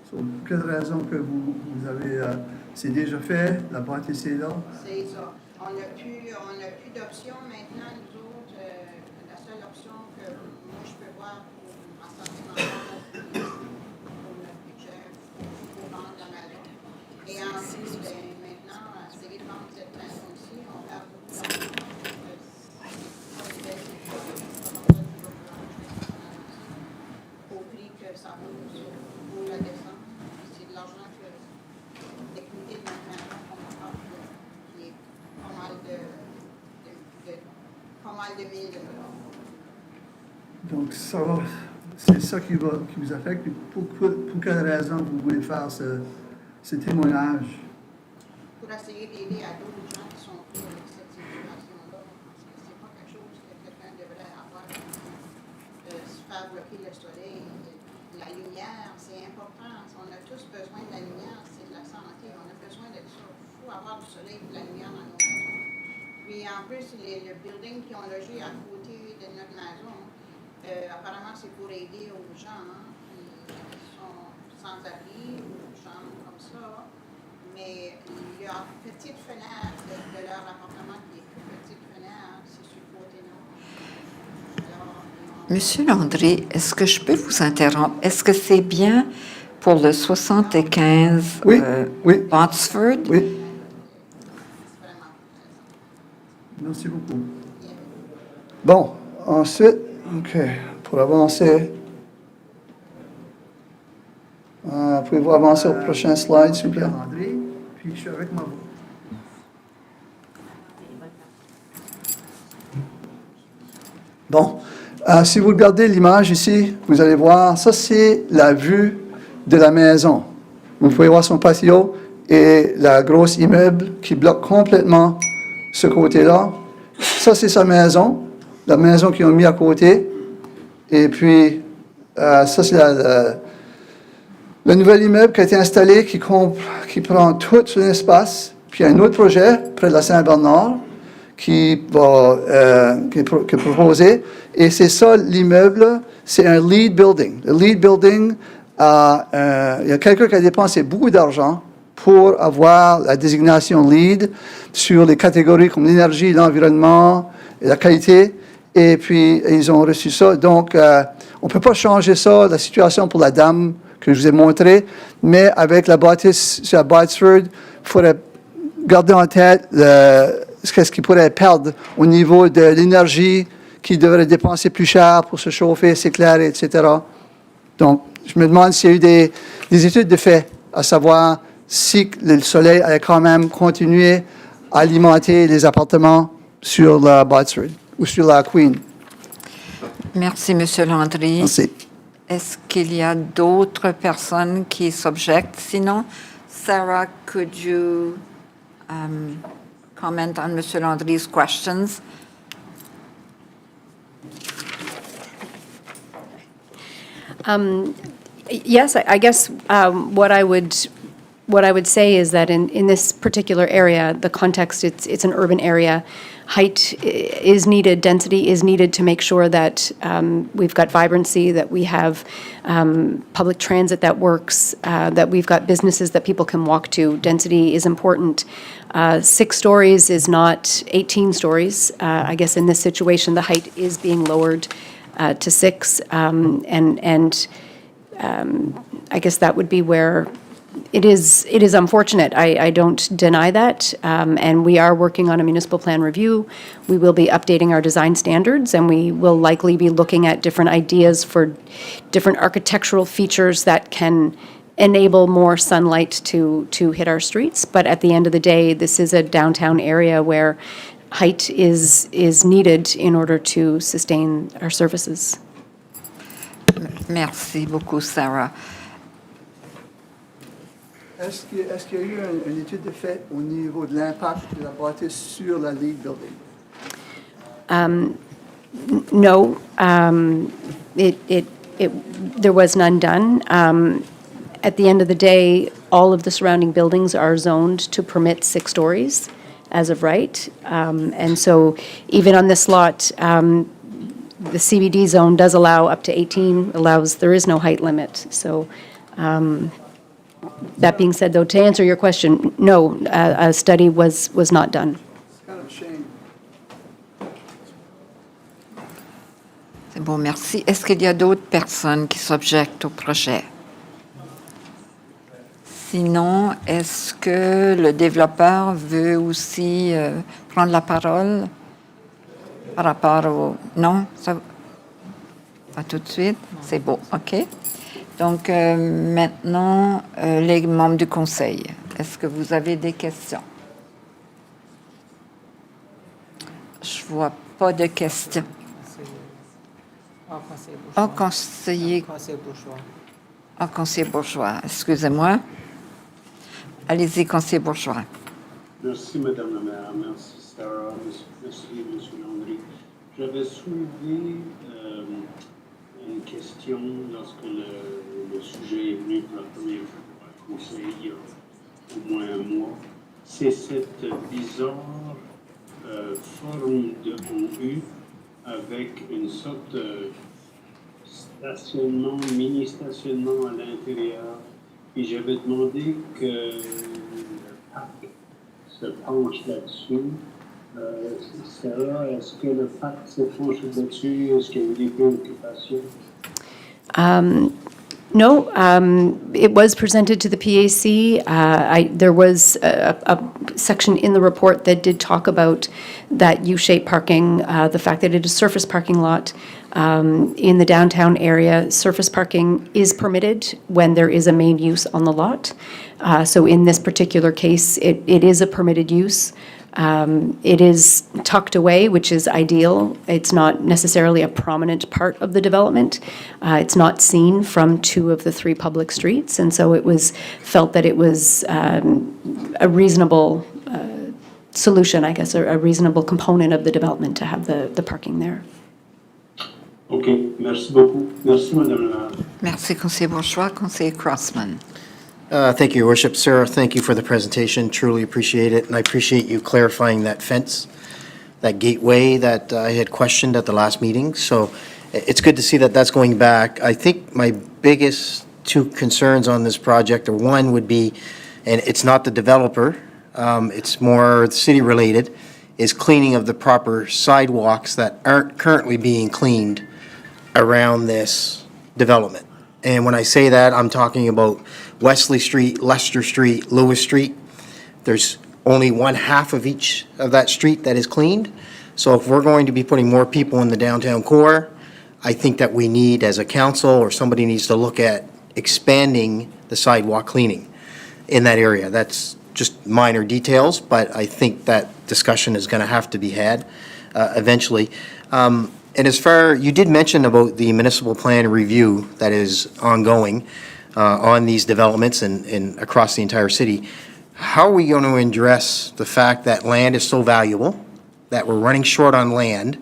Pour quelle raison que vous avez... c'est déjà fait, la bâtisse est là? C'est ça. On n'a plus d'options maintenant, nous autres. La seule option que moi je peux voir pour en sortir pour notre budget, pour vendre la maison. Et en plus, maintenant, essayer de vendre cette maison ici, on perd beaucoup d'argent. Au prix que ça vaut pour la descente. C'est de l'argent que l'équité de notre maison qu'on va faire, qui est pas mal de $1000. Donc, ça va, c'est ça qui vous affecte. Puis pour quelle raison vous voulez faire ce témoignage? Pour essayer d'aider à d'autres gens qui sont pris avec cette situation-là. Parce que c'est pas quelque chose que quelqu'un devrait avoir. Se faire bloquer le soleil. La lumière, c'est important. On a tous besoin de la lumière, c'est de la santé. On a besoin de ça. Il faut avoir du soleil et de la lumière dans nos maisons. Puis en plus, le building qui ont logé à côté de notre maison, apparemment c'est pour aider aux gens qui sont sans-abri ou gens comme ça. Mais il y a une petite fenêtre de leur appartement qui est une petite fenêtre, c'est sur le côté nord. Alors, ils ont Monsieur Landry, est-ce que je peux vous interrompre? Est-ce que c'est bien pour le 75 Oui, oui. Botsford? Oui. Merci beaucoup. Bon, ensuite, OK, pour avancer. Pouvez-vous avancer au prochain slide, s'il vous plaît? Puis je suis avec moi. Bon, si vous regardez l'image ici, vous allez voir, ça c'est la vue de la maison. Vous pouvez voir son patio et la grosse immeuble qui bloque complètement ce côté-là. Ça c'est sa maison, la maison qu'ils ont mis à côté. Et puis, ça c'est le nouvel immeuble qui a été installé qui prend tout son espace. Puis il y a un autre projet près de la Saint-Bernard qui est proposé. Et c'est ça, l'immeuble, c'est un LEED building. Le LEED building, il y a quelqu'un qui a dépensé beaucoup d'argent pour avoir la désignation LEED sur les catégories comme l'énergie, l'environnement et la qualité. Et puis, ils ont reçu ça. Donc, on ne peut pas changer ça, la situation pour la dame que je vous ai montrée, mais avec la bâtisse sur la Botsford, il faudrait garder en tête ce qu'il pourrait perdre au niveau de l'énergie qu'il devrait dépenser plus cher pour se chauffer, s'éclairer, etc. Donc, je me demande s'il y a eu des études de fait, à savoir si le soleil allait quand même continuer à alimenter les appartements sur la Botsford ou sur la Queen. Merci, Monsieur Landry. Merci. Est-ce qu'il y a d'autres personnes qui s'objectent? Sinon, Sarah, could you comment on Monsieur Landry's questions? Yes, I guess what I would say is that in this particular area, the context, it's an urban area. Height is needed, density is needed to make sure that we've got vibrancy, that we have public transit that works, that we've got businesses that people can walk to. Density is important. 6 stories is not 18 stories. I guess in this situation, the height is being lowered to 6, and I guess that would be where it is unfortunate. I don't deny that, and we are working on a municipal plan review. We will be updating our design standards, and we will likely be looking at different ideas for different architectural features that can enable more sunlight to hit our streets. But at the end of the day, this is a downtown area where height is needed in order to sustain our services. Merci beaucoup, Sarah. Est-ce qu'il y a eu une étude de fait au niveau de l'impact de la bâtisse sur la LEED building? No, there was none done. At the end of the day, all of the surrounding buildings are zoned to permit 6 stories as of right. And so even on this lot, the CBD zone does allow up to 18, there is no height limit. So that being said, though, to answer your question, no, a study was not done. It's kind of a shame. C'est bon, merci. Est-ce qu'il y a d'autres personnes qui s'objectent au projet? Sinon, est-ce que le développeur veut aussi prendre la parole par rapport au... Non? Ça... Pas tout de suite? C'est beau, OK. Donc, maintenant, les membres du conseil. Est-ce que vous avez des questions? Je vois pas de questions. Oh, conseiller Bourgeois, excusez-moi. Allez-y, conseiller Bourgeois. Merci, Madame la maire. Merci, Sarah. Merci, Monsieur Landry. J'avais soulevé une question lorsque le sujet est venu pour la première fois au conseil, il y a au moins un mois. C'est cette bizarre forme de OU avec une sorte de stationnement, mini-stationnement à l'intérieur. Et j'avais demandé que le parc se penche là-dessus Sarah, est-ce que le fait que s'est penché là-dessus, est-ce qu'il y a eu des préoccupations? No, it was presented to the PAC. There was a section in the report that did talk about that U-shaped parking, the fact that it is a surface parking lot in the downtown area. Surface parking is permitted when there is a main use on the lot. So in this particular case, it is a permitted use. It is tucked away, which is ideal. It's not necessarily a prominent part of the development. It's not seen from two of the three public streets, and so it was felt that it was a reasonable solution, I guess, a reasonable component of the development to have the parking there. OK, merci beaucoup. Merci, Madame la... Merci, Conseiller Bourgeois. Conseiller Crossman. Thank you, Your Worship. Sarah, thank you for the presentation. Truly appreciate it. And I appreciate you clarifying that fence, that gateway that I had questioned at the last meeting. So it's good to see that that's going back. I think my biggest two concerns on this project, or one would be, and it's not the developer, it's more city-related, is cleaning of the proper sidewalks that aren't currently being cleaned around this development. And when I say that, I'm talking about Wesley Street, Leicester Street, Lewis Street. There's only one half of each of that street that is cleaned. So if we're going to be putting more people in the downtown core, I think that we need, as a council, or somebody needs to look at expanding the sidewalk cleaning in that area. That's just minor details, but I think that discussion is going to have to be had eventually. And as far, you did mention about the municipal plan review that is ongoing on these developments and across the entire city. How are we going to address the fact that land is so valuable, that we're running short on land,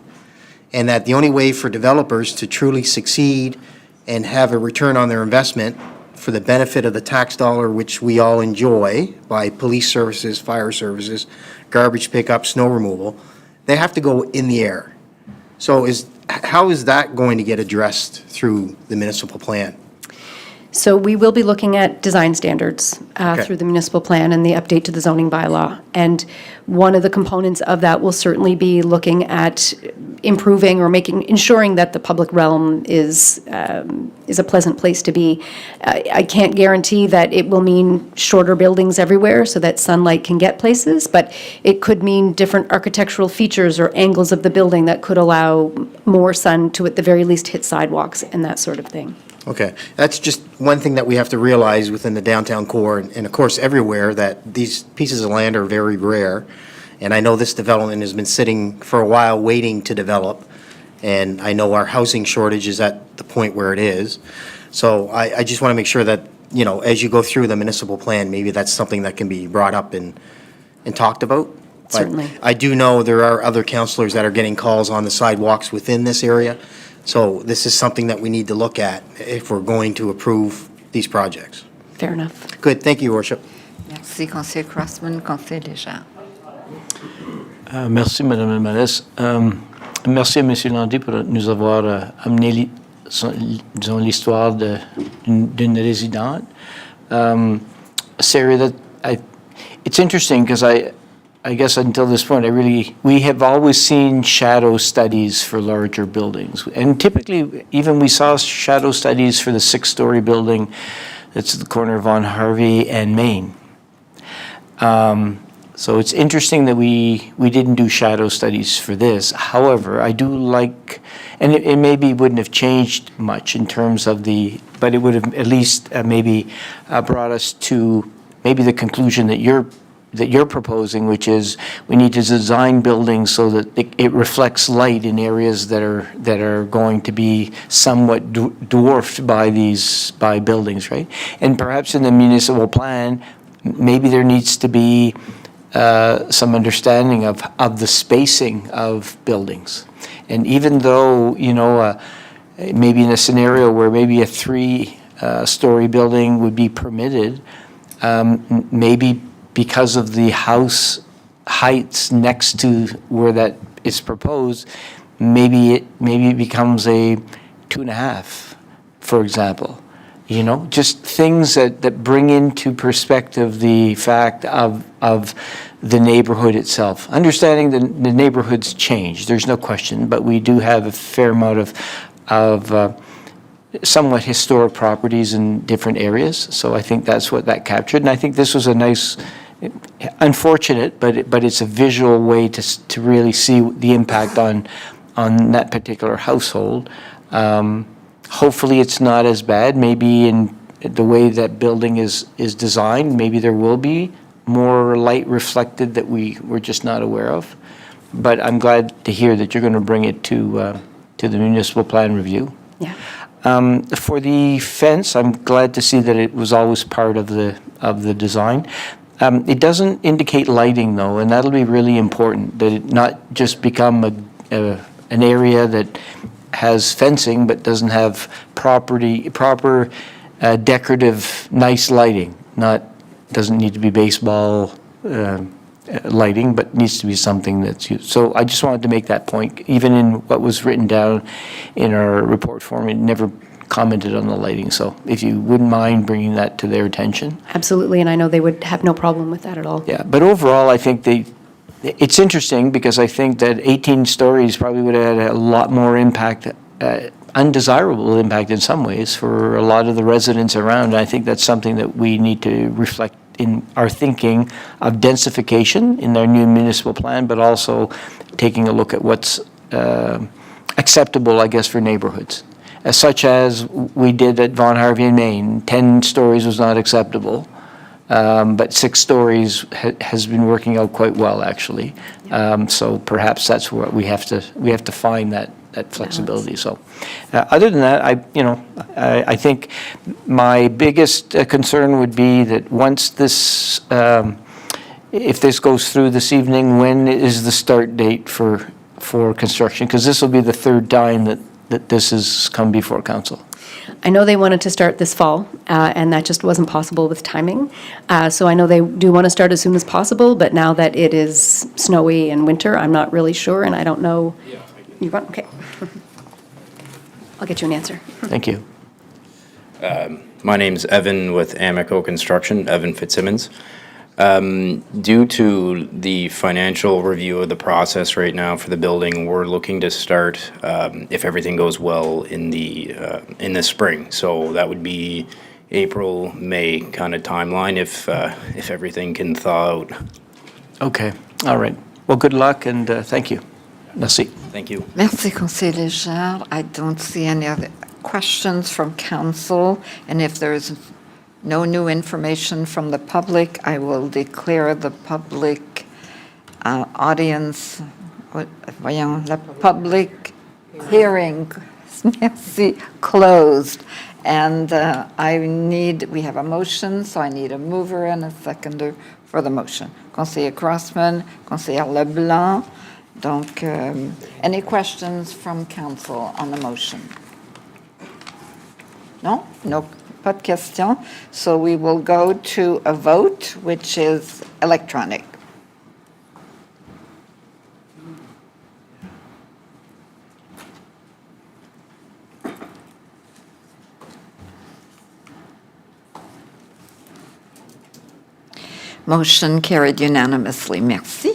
and that the only way for developers to truly succeed and have a return on their investment for the benefit of the tax dollar, which we all enjoy by police services, fire services, garbage pickup, snow removal, they have to go in the air. So how is that going to get addressed through the municipal plan? So we will be looking at design standards Okay. through the municipal plan and the update to the zoning bylaw. And one of the components of that will certainly be looking at improving or ensuring that the public realm is a pleasant place to be. I can't guarantee that it will mean shorter buildings everywhere so that sunlight can get places, but it could mean different architectural features or angles of the building that could allow more sun to, at the very least, hit sidewalks and that sort of thing. Okay, that's just one thing that we have to realize within the downtown core, and of course everywhere, that these pieces of land are very rare. And I know this development has been sitting for a while waiting to develop, and I know our housing shortage is at the point where it is. So I just want to make sure that, you know, as you go through the municipal plan, maybe that's something that can be brought up and talked about. But Certainly. I do know there are other councillors that are getting calls on the sidewalks within this area. So this is something that we need to look at if we're going to approve these projects. Fair enough. Good, thank you, Your Worship. Merci, Conseiller Crossman. Conseiller Deschamps. Merci, Madame la Mairesse. Merci à Monsieur Landry pour nous avoir amené, disons, l'histoire d'une résidente. Sarah, it's interesting because I guess until this point, we have always seen shadow studies for larger buildings. And typically, even we saw shadow studies for the 6-story building that's at the corner of Von Harvey and Main. So it's interesting that we didn't do shadow studies for this. However, I do like, and it maybe wouldn't have changed much in terms of but it would have at least maybe brought us to maybe the conclusion that you're proposing, which is we need to design buildings so that it reflects light in areas that are going to be somewhat dwarfed by buildings, right? And perhaps in the municipal plan, maybe there needs to be some understanding of the spacing of buildings. And even though, you know, maybe in a scenario where maybe a 3-story building would be permitted, maybe because of the house heights next to where that is proposed, maybe it becomes a 2.5, for example. You know, just things that bring into perspective the fact of the neighborhood itself. Understanding the neighborhood's changed, there's no question, but we do have a fair amount of somewhat historic properties in different areas. So I think that's what that captured. And I think this was a nice, unfortunate, but it's a visual way to really see the impact on that particular household. Hopefully it's not as bad. Maybe in the way that building is designed, maybe there will be more light reflected that we're just not aware of. But I'm glad to hear that you're going to bring it to the municipal plan review. Yeah. For the fence, I'm glad to see that it was always part of the design. It doesn't indicate lighting though, and that'll be really important, that it not just become an area that has fencing but doesn't have proper decorative, nice lighting. Doesn't need to be baseball lighting, but needs to be something that's used. So I just wanted to make that point. Even in what was written down in our report form, it never commented on the lighting. So if you wouldn't mind bringing that to their attention. Absolutely, and I know they would have no problem with that at all. Yeah, but overall, I think it's interesting because I think that 18 stories probably would have had a lot more impact, undesirable impact in some ways for a lot of the residents around. I think that's something that we need to reflect in our thinking of densification in their new municipal plan, but also taking a look at what's acceptable, I guess, for neighborhoods. Such as we did at Vaughan Harvey in Maine. 10 stories was not acceptable, but 6 stories has been working out quite well, actually. So perhaps that's where we have to find that flexibility. So, other than that, I think my biggest concern would be that once this, if this goes through this evening, when is the start date for construction? Because this will be the third time that this has come before council. I know they wanted to start this fall, and that just wasn't possible with timing. So I know they do want to start as soon as possible, but now that it is snowy and winter, I'm not really sure, and I don't know. You want, okay. I'll get you an answer. Thank you. My name's Evan with Amico Construction, Evan Fitzsimmons. Due to the financial review of the process right now for the building, we're looking to start, if everything goes well, in the spring. So that would be April, May kind of timeline if everything can thaw out. Okay, all right. Well, good luck and thank you. Merci. Thank you. Merci, Conseiller Légère. I don't see any other questions from council, and if there's no new information from the public, I will declare the public audience, la public hearing, merci, closed. And we have a motion, so I need a mover and a seconder for the motion. Conseiller Crossman, Conseiller Leblanc. Donc, any questions from council on the motion? No? No, pas de questions. So we will go to a vote, which is electronic. Motion carried unanimously. Merci.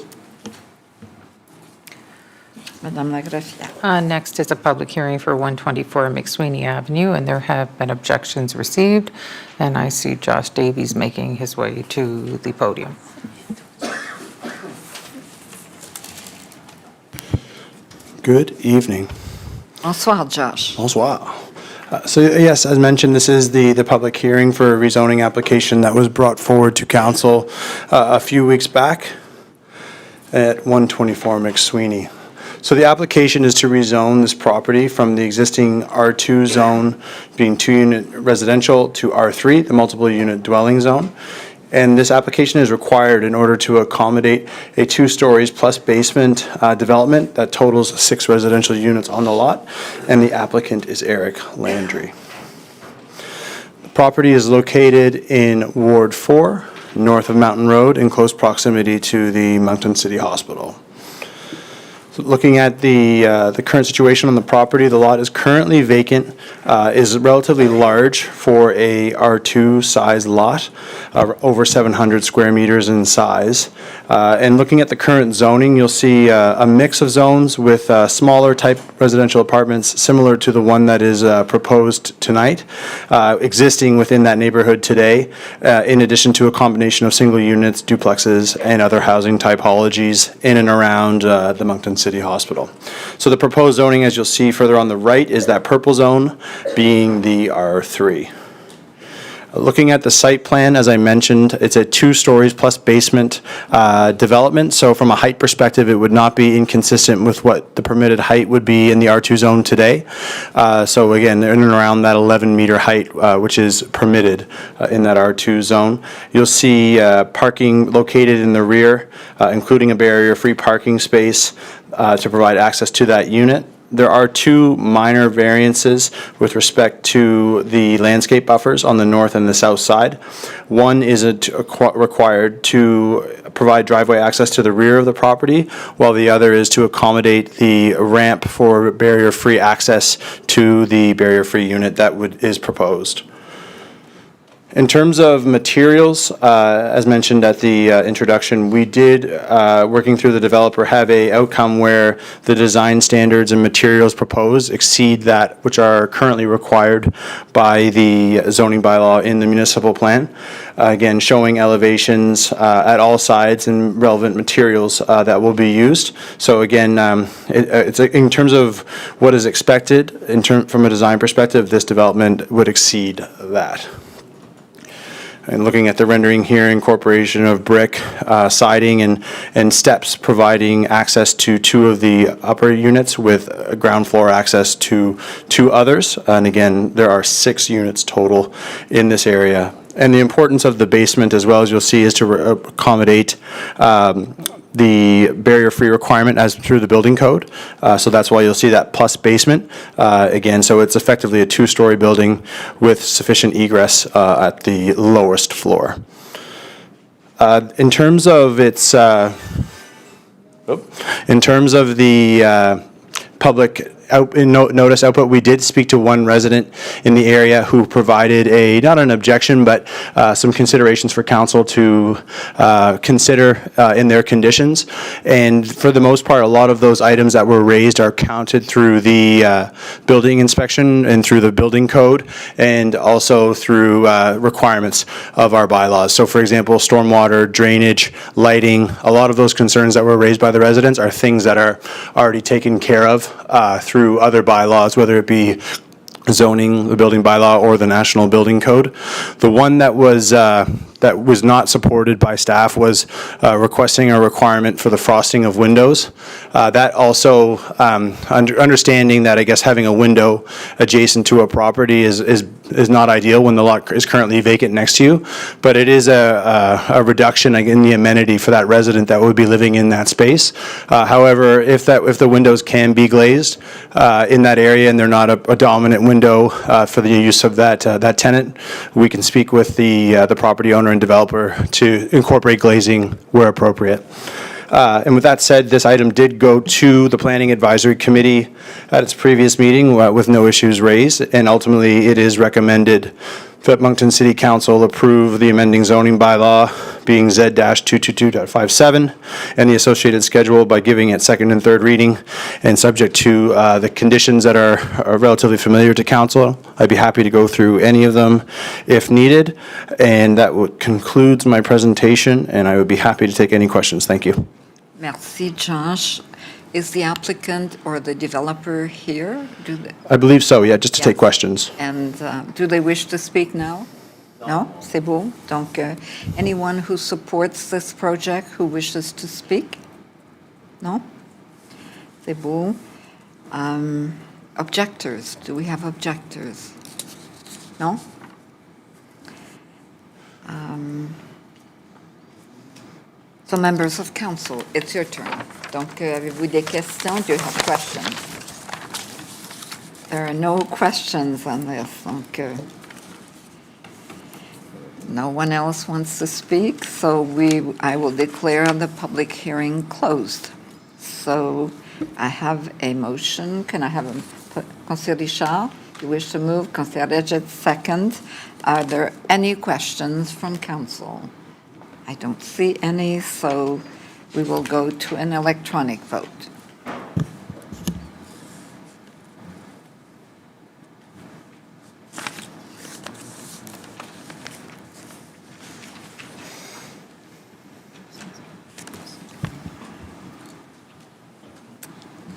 Madame la Greffière. Next is a public hearing for 124 McSweeney Avenue, and there have been objections received. And I see Josh Davies making his way to the podium. Good evening. Bonsoir, Josh. Bonsoir. So yes, as mentioned, this is the public hearing for a rezoning application that was brought forward to council a few weeks back at 124 McSweeney. So the application is to rezone this property from the existing R2 zone, being 2-unit residential, to R3, the multiple unit dwelling zone. And this application is required in order to accommodate a 2 stories plus basement development that totals 6 residential units on the lot, and the applicant is Eric Landry. The property is located in Ward 4, north of Mountain Road, in close proximity to the Moncton City Hospital. So looking at the current situation on the property, the lot is currently vacant, is relatively large for a R2 size lot, over 700 square meters in size. And looking at the current zoning, you'll see a mix of zones with smaller type residential apartments similar to the one that is proposed tonight, existing within that neighborhood today, in addition to a combination of single units, duplexes, and other housing typologies in and around the Moncton City Hospital. So the proposed zoning, as you'll see further on the right, is that purple zone being the R3. Looking at the site plan, as I mentioned, it's a 2 stories plus basement development. So from a height perspective, it would not be inconsistent with what the permitted height would be in the R2 zone today. So again, in and around that 11-meter height, which is permitted in that R2 zone. You'll see parking located in the rear, including a barrier-free parking space to provide access to that unit. There are 2 minor variances with respect to the landscape buffers on the north and the south side. One is required to provide driveway access to the rear of the property, while the other is to accommodate the ramp for barrier-free access to the barrier-free unit that is proposed. In terms of materials, as mentioned at the introduction, we did, working through the developer, have a outcome where the design standards and materials proposed exceed that which are currently required by the zoning bylaw in the municipal plan. Again, showing elevations at all sides and relevant materials that will be used. So again, it's in terms of what is expected, from a design perspective, this development would exceed that. And looking at the rendering here, incorporation of brick siding and steps providing access to 2 of the upper units with ground floor access to 2 others. And again, there are 6 units total in this area. And the importance of the basement, as well as you'll see, is to accommodate the barrier-free requirement as through the building code. So that's why you'll see that plus basement. Again, so it's effectively a 2-story building with sufficient egress at the lowest floor. In terms of its, in terms of the public notice output, we did speak to one resident in the area who provided not an objection, but some considerations for council to consider in their conditions. And for the most part, a lot of those items that were raised are counted through the building inspection and through the building code, and also through requirements of our bylaws. So for example, stormwater, drainage, lighting, a lot of those concerns that were raised by the residents are things that are already taken care of through other bylaws, whether it be zoning, the building bylaw, or the national building code. The one that was not supported by staff was requesting a requirement for the frosting of windows. That also, understanding that I guess having a window adjacent to a property is not ideal when the lot is currently vacant next to you, but it is a reduction in the amenity for that resident that would be living in that space. However, if the windows can be glazed in that area and they're not a dominant window for the use of that tenant, we can speak with the property owner and developer to incorporate glazing where appropriate. And with that said, this item did go to the Planning Advisory Committee at its previous meeting with no issues raised, and ultimately it is recommended that Moncton City Council approve the amending zoning bylaw being Z-222.57 and the associated schedule by giving it second and third reading, and subject to the conditions that are relatively familiar to council. I'd be happy to go through any of them if needed. And that concludes my presentation, and I would be happy to take any questions. Thank you. Merci, Josh. Is the applicant or the developer here? I believe so, yeah, just to take questions. And do they wish to speak now? No? C'est beau. Donc, anyone who supports this project who wishes to speak? No? C'est beau. Objectors, do we have objectors? No? So members of council, it's your turn. Donc, avez-vous des questions? Do you have questions? There are no questions on this. Donc, no one else wants to speak, so I will declare the public hearing closed. So I have a motion. Can I have a, Councillor Richard, you wish to move? Councillor Leggett, second. Are there any questions from council? I don't see any, so we will go to an electronic vote.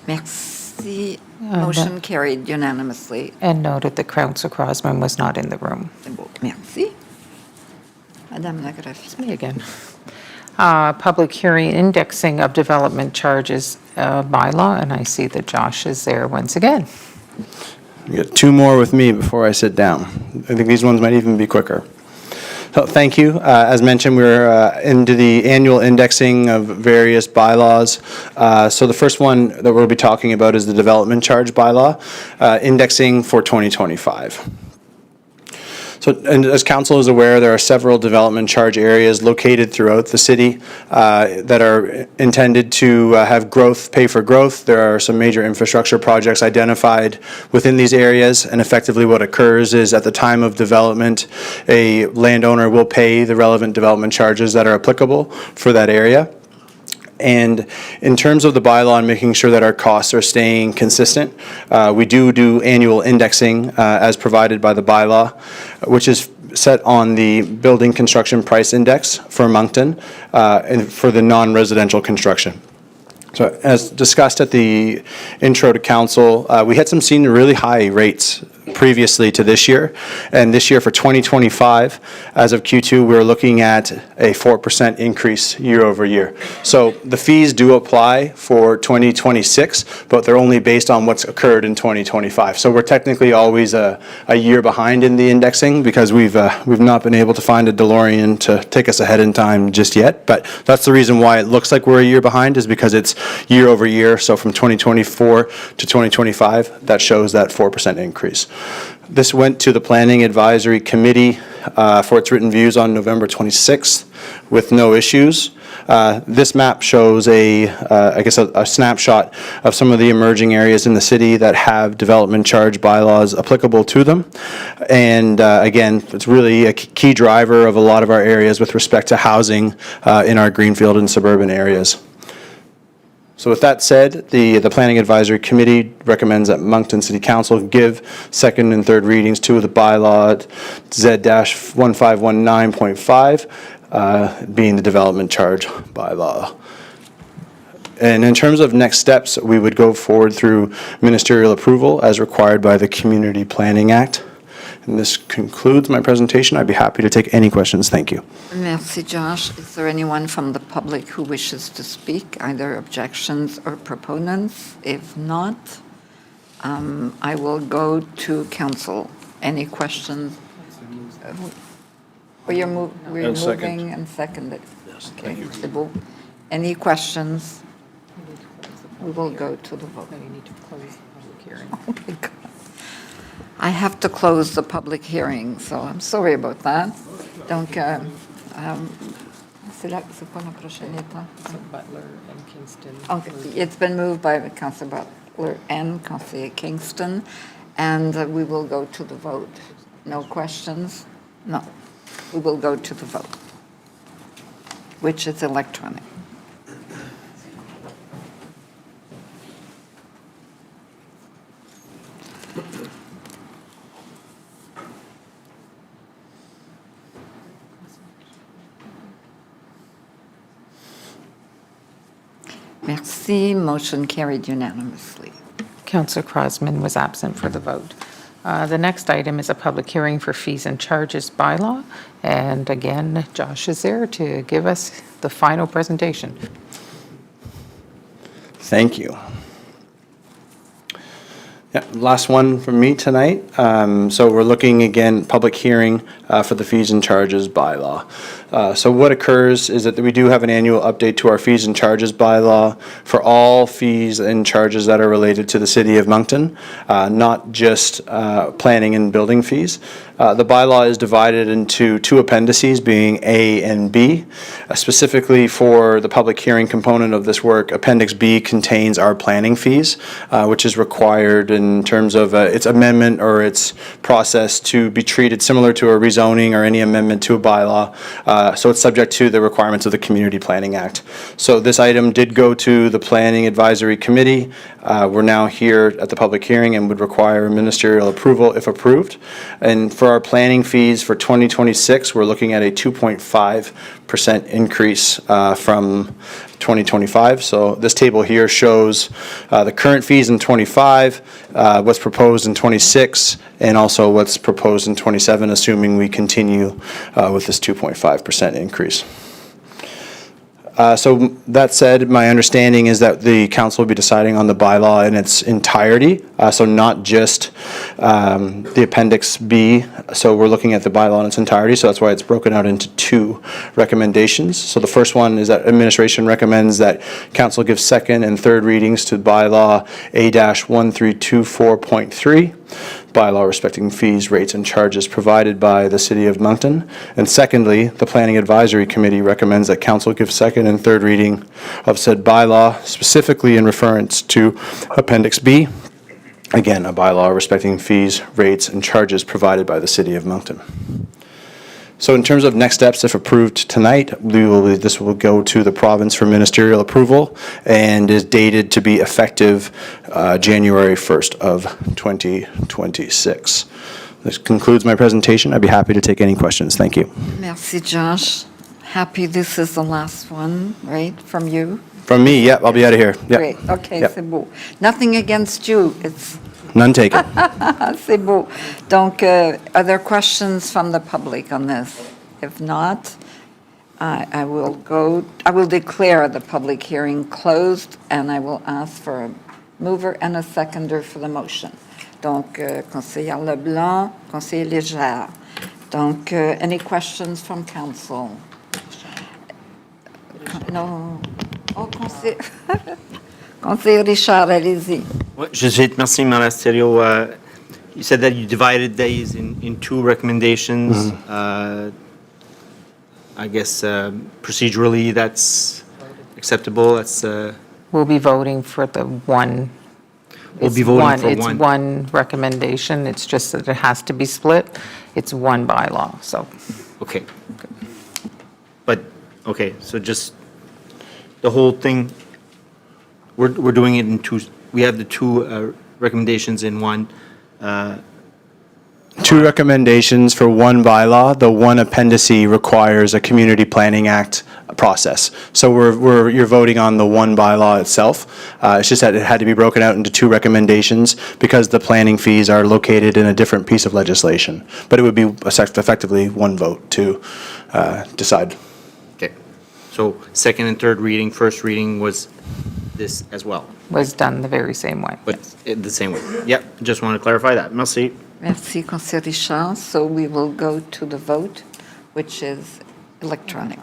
Merci. Motion carried unanimously. And noted that Councillor Crosman was not in the room. Merci. Madame la Greffier. Me again. Public hearing indexing of development charges bylaw, and I see that Josh is there once again. We got two more with me before I sit down. I think these ones might even be quicker. So thank you. As mentioned, we're into the annual indexing of various bylaws. So the first one that we'll be talking about is the development charge bylaw, indexing for 2025. So, and as council is aware, there are several development charge areas located throughout the city that are intended to have growth pay for growth. There are some major infrastructure projects identified within these areas, and effectively what occurs is at the time of development, a landowner will pay the relevant development charges that are applicable for that area. And in terms of the bylaw and making sure that our costs are staying consistent, we do annual indexing as provided by the bylaw, which is set on the building construction price index for Moncton and for the non-residential construction. So as discussed at the intro to council, we had seen really high rates previously to this year. And this year for 2025, as of Q2, we're looking at a 4% increase year over year. So the fees do apply for 2026, but they're only based on what's occurred in 2025. So we're technically always a year behind in the indexing because we've not been able to find a DeLorean to take us ahead in time just yet. But that's the reason why it looks like we're a year behind, is because it's year over year. So from 2024 to 2025, that shows that 4% increase. This went to the Planning Advisory Committee for its written views on November 26th with no issues. This map shows a snapshot of some of the emerging areas in the city that have development charge bylaws applicable to them. And again, it's really a key driver of a lot of our areas with respect to housing in our greenfield and suburban areas. So with that said, the Planning Advisory Committee recommends that Moncton City Council give second and third readings to the bylaw Z-1519.5, being the development charge bylaw. And in terms of next steps, we would go forward through ministerial approval as required by the Community Planning Act. And this concludes my presentation. I'd be happy to take any questions. Thank you. Merci, Josh. Is there anyone from the public who wishes to speak, either objections or proponents? If not, I will go to council. Any questions? We're moving and seconded. Yes, Okay, thank you. c'est beau. Any questions? We will go to the vote. You need to close the public hearing. Oh my God. I have to close the public hearing, so I'm sorry about that. Donc, c'est quoi la prochaine étape? Butler and Kingston. Okay, it's been moved by Councillor Butler and Councillor Kingston, and we will go to the vote. No questions? No. We will go to the vote, which is electronic. Merci. Motion carried unanimously. Councillor Crosman was absent for the vote. The next item is a public hearing for fees and charges bylaw. And again, Josh is there to give us the final presentation. Thank you. Yeah, last one from me tonight. So we're looking again, public hearing for the fees and charges bylaw. So what occurs is that we do have an annual update to our fees and charges bylaw for all fees and charges that are related to the city of Moncton, not just planning and building fees. The bylaw is divided into two appendices, being A and B. Specifically for the public hearing component of this work, Appendix B contains our planning fees, which is required in terms of its amendment or its process to be treated similar to a rezoning or any amendment to a bylaw. So it's subject to the requirements of the Community Planning Act. So this item did go to the Planning Advisory Committee. We're now here at the public hearing and would require ministerial approval if approved. And for our planning fees for 2026, we're looking at a 2.5% increase from 2025. So this table here shows the current fees in 25, what's proposed in 26, and also what's proposed in 27, assuming we continue with this 2.5% increase. So that said, my understanding is that the council will be deciding on the bylaw in its entirety, so not just the Appendix B. So we're looking at the bylaw in its entirety, so that's why it's broken out into two recommendations. So the first one is that administration recommends that council give second and third readings to bylaw A-1324.3. bylaw respecting fees, rates, and charges provided by the City of Moncton. And secondly, the Planning Advisory Committee recommends that council give second and third reading of said bylaw, specifically in reference to Appendix B, again, a bylaw respecting fees, rates, and charges provided by the City of Moncton. So in terms of next steps, if approved tonight, this will go to the province for ministerial approval and is dated to be effective January 1st of 2026. This concludes my presentation. I'd be happy to take any questions. Thank you. Merci, Josh. Happy this is the last one, right, from you? From me, yeah, I'll be out of here. Yep. Great, okay, Yep. c'est beau. Nothing against you, it's None taken. c'est beau. Donc, are there questions from the public on this? If not, I will declare the public hearing closed, and I will ask for a mover and a seconder for the motion. Donc, conseillère Leblanc, conseiller Légère. Donc, any questions from council? No. Oh, conseiller. Conseiller Richard, allez-y. Merci, Monasterio. You said that you divided these in two recommendations. I guess procedurally that's acceptable. That's We'll be voting for the one. We'll It's be voting for It's one. one recommendation. It's just that it has to be split. It's one bylaw, so. okay. But okay, so just the whole thing. We're doing it in two. We have the two recommendations in one. Two recommendations for one bylaw. The one appendix requires a Community Planning Act process. So you're voting on the one bylaw itself. It's just that it had to be broken out into two recommendations because the planning fees are located in a different piece of legislation. But it would be effectively one vote to decide. Okay. So second and third reading, first reading was this as well. Was done the very same way. But the same way. Yep. Just want to clarify that. Merci. Merci, conseiller Richard. So we will go to the vote, which is electronic.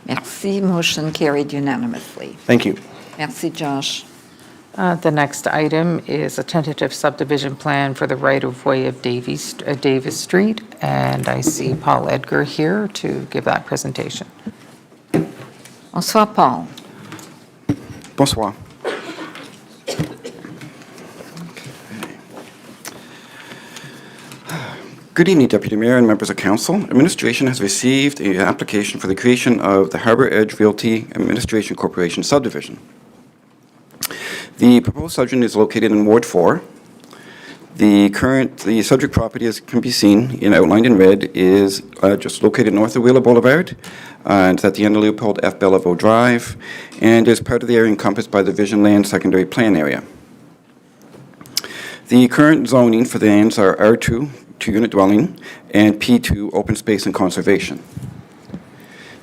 Merci, motion carried unanimously. Thank you. Merci, Josh. The next item is a tentative subdivision plan for the right-of-way of Davis Street, and I see Paul Edgar here to give that presentation. Bonsoir, Paul. Bonsoir. Good evening, Deputy Mayor and members of council. Administration has received an application for the creation of the Harbour Edge Realty Administration Corporation subdivision. The proposed subdivision is located in Ward 4. The subject property, as can be seen outlined in red, is just located north of Wheeler Boulevard, and it's at the end of Leopold F. Belleville Drive, and is part of the area encompassed by the Vision Land Secondary Plan area. The current zoning for the lands are R2, 2-unit dwelling, and P2, open space and conservation.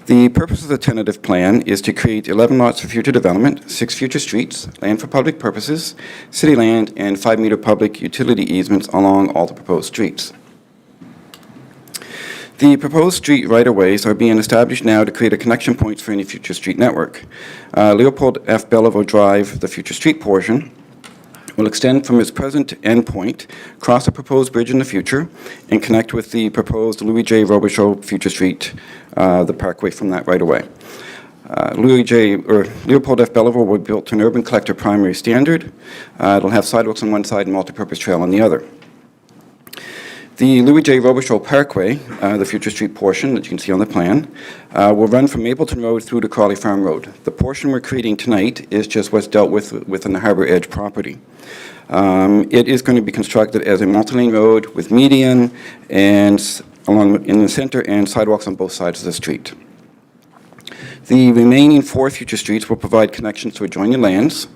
The purpose of the tentative plan is to create 11 lots for future development, 6 future streets, land for public purposes, city land, and 5-meter public utility easements along all the proposed streets. The proposed street right-of-ways are being established now to create a connection points for any future street network. Leopold F. Belleville Drive, the future street portion, will extend from its present endpoint, cross a proposed bridge in the future, and connect with the proposed Louis J. Robichaud future street, the parkway from that right-of-way. Leopold F. Belleville will be built to an urban collector primary standard. It'll have sidewalks on one side and multipurpose trail on the other. The Louis J. Robichaud Parkway, the future street portion that you can see on the plan, will run from Mapleton Road through to Crawley Farm Road. The portion we're creating tonight is just what's dealt with within the Harbour Edge property. It is going to be constructed as a multi-lane road with median and along in the center and sidewalks on both sides of the street. The remaining 4 future streets will provide connections to adjoining lands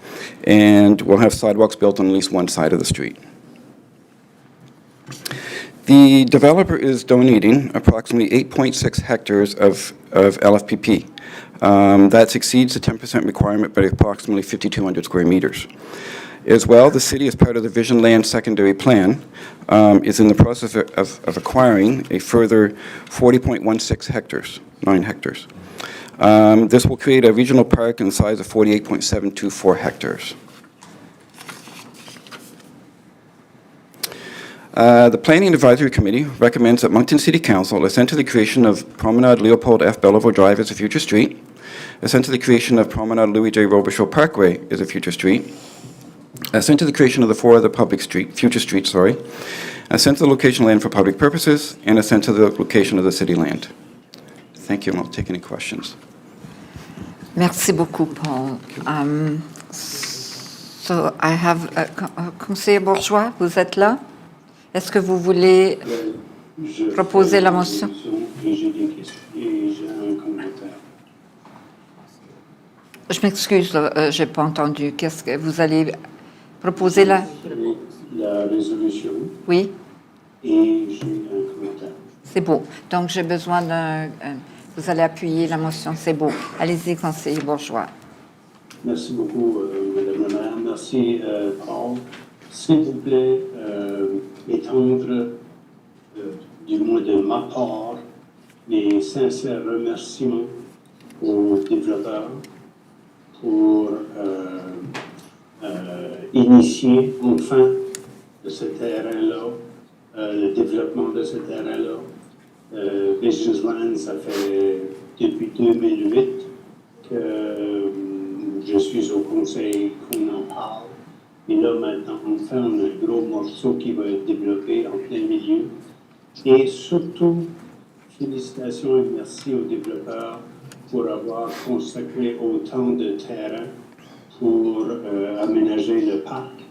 and will have sidewalks built on at least one side of the street. The developer is donating approximately 8.6 hectares of LFPP. That exceeds the 10% requirement by approximately 5,200 square meters. As well, the city, as part of the Vision Land Secondary Plan, is in the process of acquiring a further 40.16 hectares, 9 hectares. This will create a regional park in the size of 48.724 hectares. The Planning Advisory Committee recommends that Moncton City Council assent to the creation of Promenade Leopold F. Belleville Drive as a future street, assent to the creation of Promenade Louis J. Robichaud Parkway as a future street, assent to the creation of the 4 other future streets, assent to the location of land for public purposes, and assent to the location of the city land. Thank you, and I'll take any questions. Merci beaucoup, Paul. So I have Conseiller Bourgeois, vous êtes là? Est-ce que vous voulez proposer la motion? J'ai des questions et j'ai un commentaire. Je m'excuse, je n'ai pas entendu. Qu'est-ce que vous allez proposer là? La résolution. Oui. Et j'ai un commentaire. C'est beau. Donc j'ai besoin d'un... vous allez appuyer la motion, c'est beau. Allez-y, conseiller Bourgeois. Merci beaucoup, Madame la maire. Merci, Paul. S'il vous plaît, étendre, du moins de ma part, mes sincères remerciements aux développeurs pour initier enfin de ce terrain-là, le développement de ce terrain-là. Business Land, ça fait depuis 2008 que je suis au conseil qu'on en parle. Et là, maintenant, enfin, on a un gros morceau qui va être développé en plein milieu. Et surtout, félicitations et merci aux développeurs pour avoir consacré autant de terrain pour aménager le parc.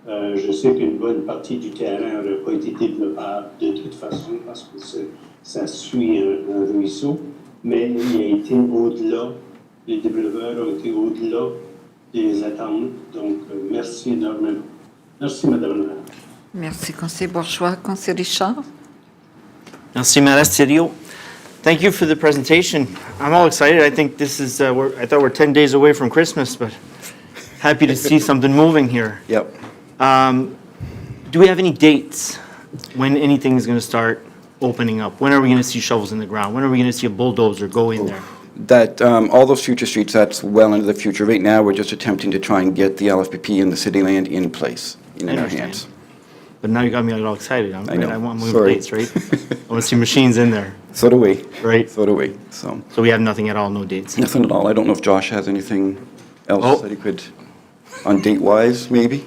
Je sais qu'une bonne partie du terrain n'aurait pas été développable de toute façon parce que ça suit un ruisseau, mais il a été au-delà, les développeurs ont été au-delà des attentes. Donc, merci énormément. Merci, Madame la maire. Merci, conseiller Bourgeois. Conseiller Richard? Merci, Maire Astirio. Thank you for the presentation. I'm all excited. I think this is, I thought we're 10 days away from Christmas, but happy to see something moving here. Yep. Do we have any dates when anything is going to start opening up? When are we going to see shovels in the ground? When are we going to see a bulldozer go in there? That, all those future streets, that's well into the future. Right now, we're just attempting to try and get the LFPP and the city land in place, in our hands. But now you got me all excited. I know. I want to move Sorry. dates, right? I want to see machines in there. So do we. Right. So do we, so. So we have nothing at all, no dates? Nothing at all. I don't know if Josh has anything Oh. else that he could, on date-wise, maybe?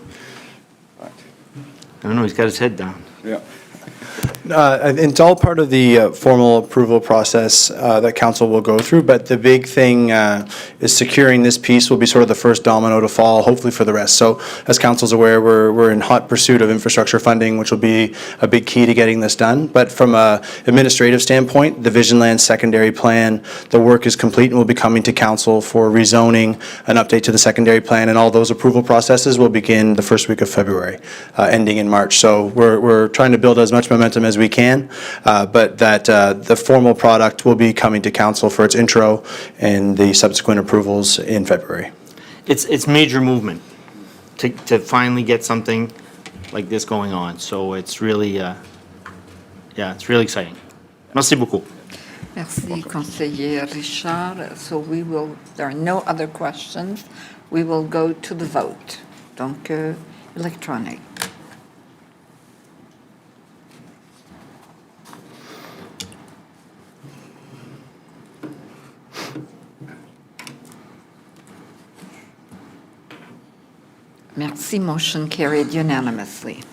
I don't know, he's got his head down. Yeah. It's all part of the formal approval process that council will go through, but the big thing is securing this piece will be sort of the first domino to fall, hopefully for the rest. So as council's aware, we're in hot pursuit of infrastructure funding, which will be a big key to getting this done. But from a administrative standpoint, the Vision Land Secondary Plan, the work is complete and will be coming to council for rezoning, an update to the secondary plan, and all those approval processes will begin the first week of February, ending in March. So we're trying to build as much momentum as we can, but that the formal product will be coming to council for its intro and the subsequent approvals in February. It's major movement to finally get something like this going on. So it's really, yeah, it's really exciting. Merci beaucoup. Merci, conseiller Richard. So there are no other questions. We will go to the vote. Donc, électronique. Merci, motion carried unanimously.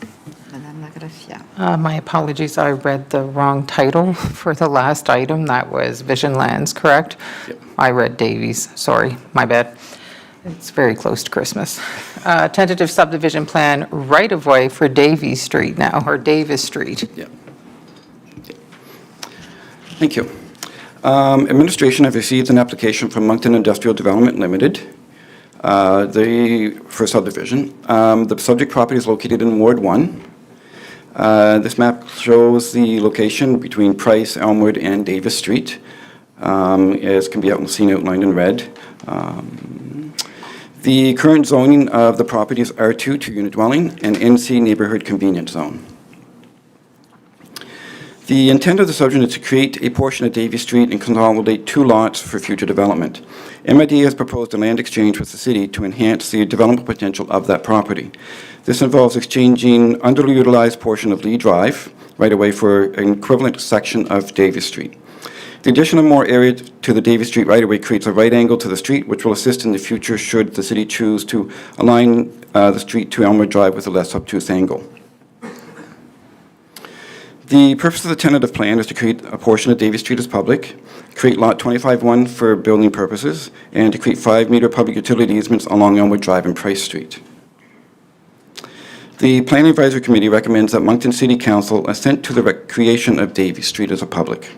Madame Lagrafia. My apologies, I read the wrong title for the last item. That was Vision Lands, correct? Yep. I read Davies, sorry, my bad. It's very close to Christmas. Tentative subdivision plan right-of-way for Davies Street now, or Davis Street. Yeah. Thank you. Administration have received an application from Moncton Industrial Development Limited for subdivision. The subject property is located in Ward 1. This map shows the location between Price, Elmwood, and Davis Street, as can be seen outlined in red. The current zoning of the property is R2, two-unit dwelling, and NC Neighborhood Convenience Zone. The intent of the subdivision is to create a portion of Davies Street and consolidate 2 lots for future development. MID has proposed a land exchange with the city to enhance the development potential of that property. This involves exchanging underutilized portion of Lee Drive right away for an equivalent section of Davies Street. The addition of more area to the Davies Street right-of-way creates a right angle to the street, which will assist in the future should the city choose to align the street to Elmwood Drive with a less obtuse angle. The purpose of the tentative plan is to create a portion of Davies Street as public, create Lot 25-1 for building purposes, and to create 5-meter public utility easements along Elmwood Drive and Price Street. The Planning Advisory Committee recommends that Moncton City Council assent to the creation of Davies Street as a public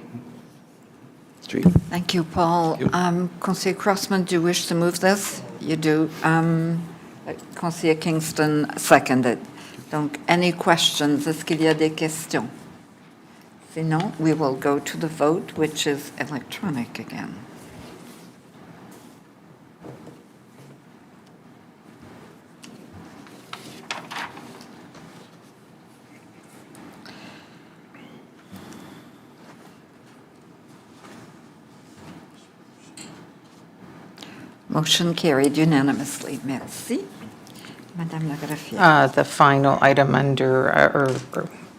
street. Thank you, Paul. Conseiller Crossman, do you wish to move this? You do. Conseiller Kingston seconded. Donc, any questions? Est-ce qu'il y a des questions? Sinon, we will go to the vote, which is electronic again. Motion carried unanimously. Merci. Madame Lagrafia. The final item under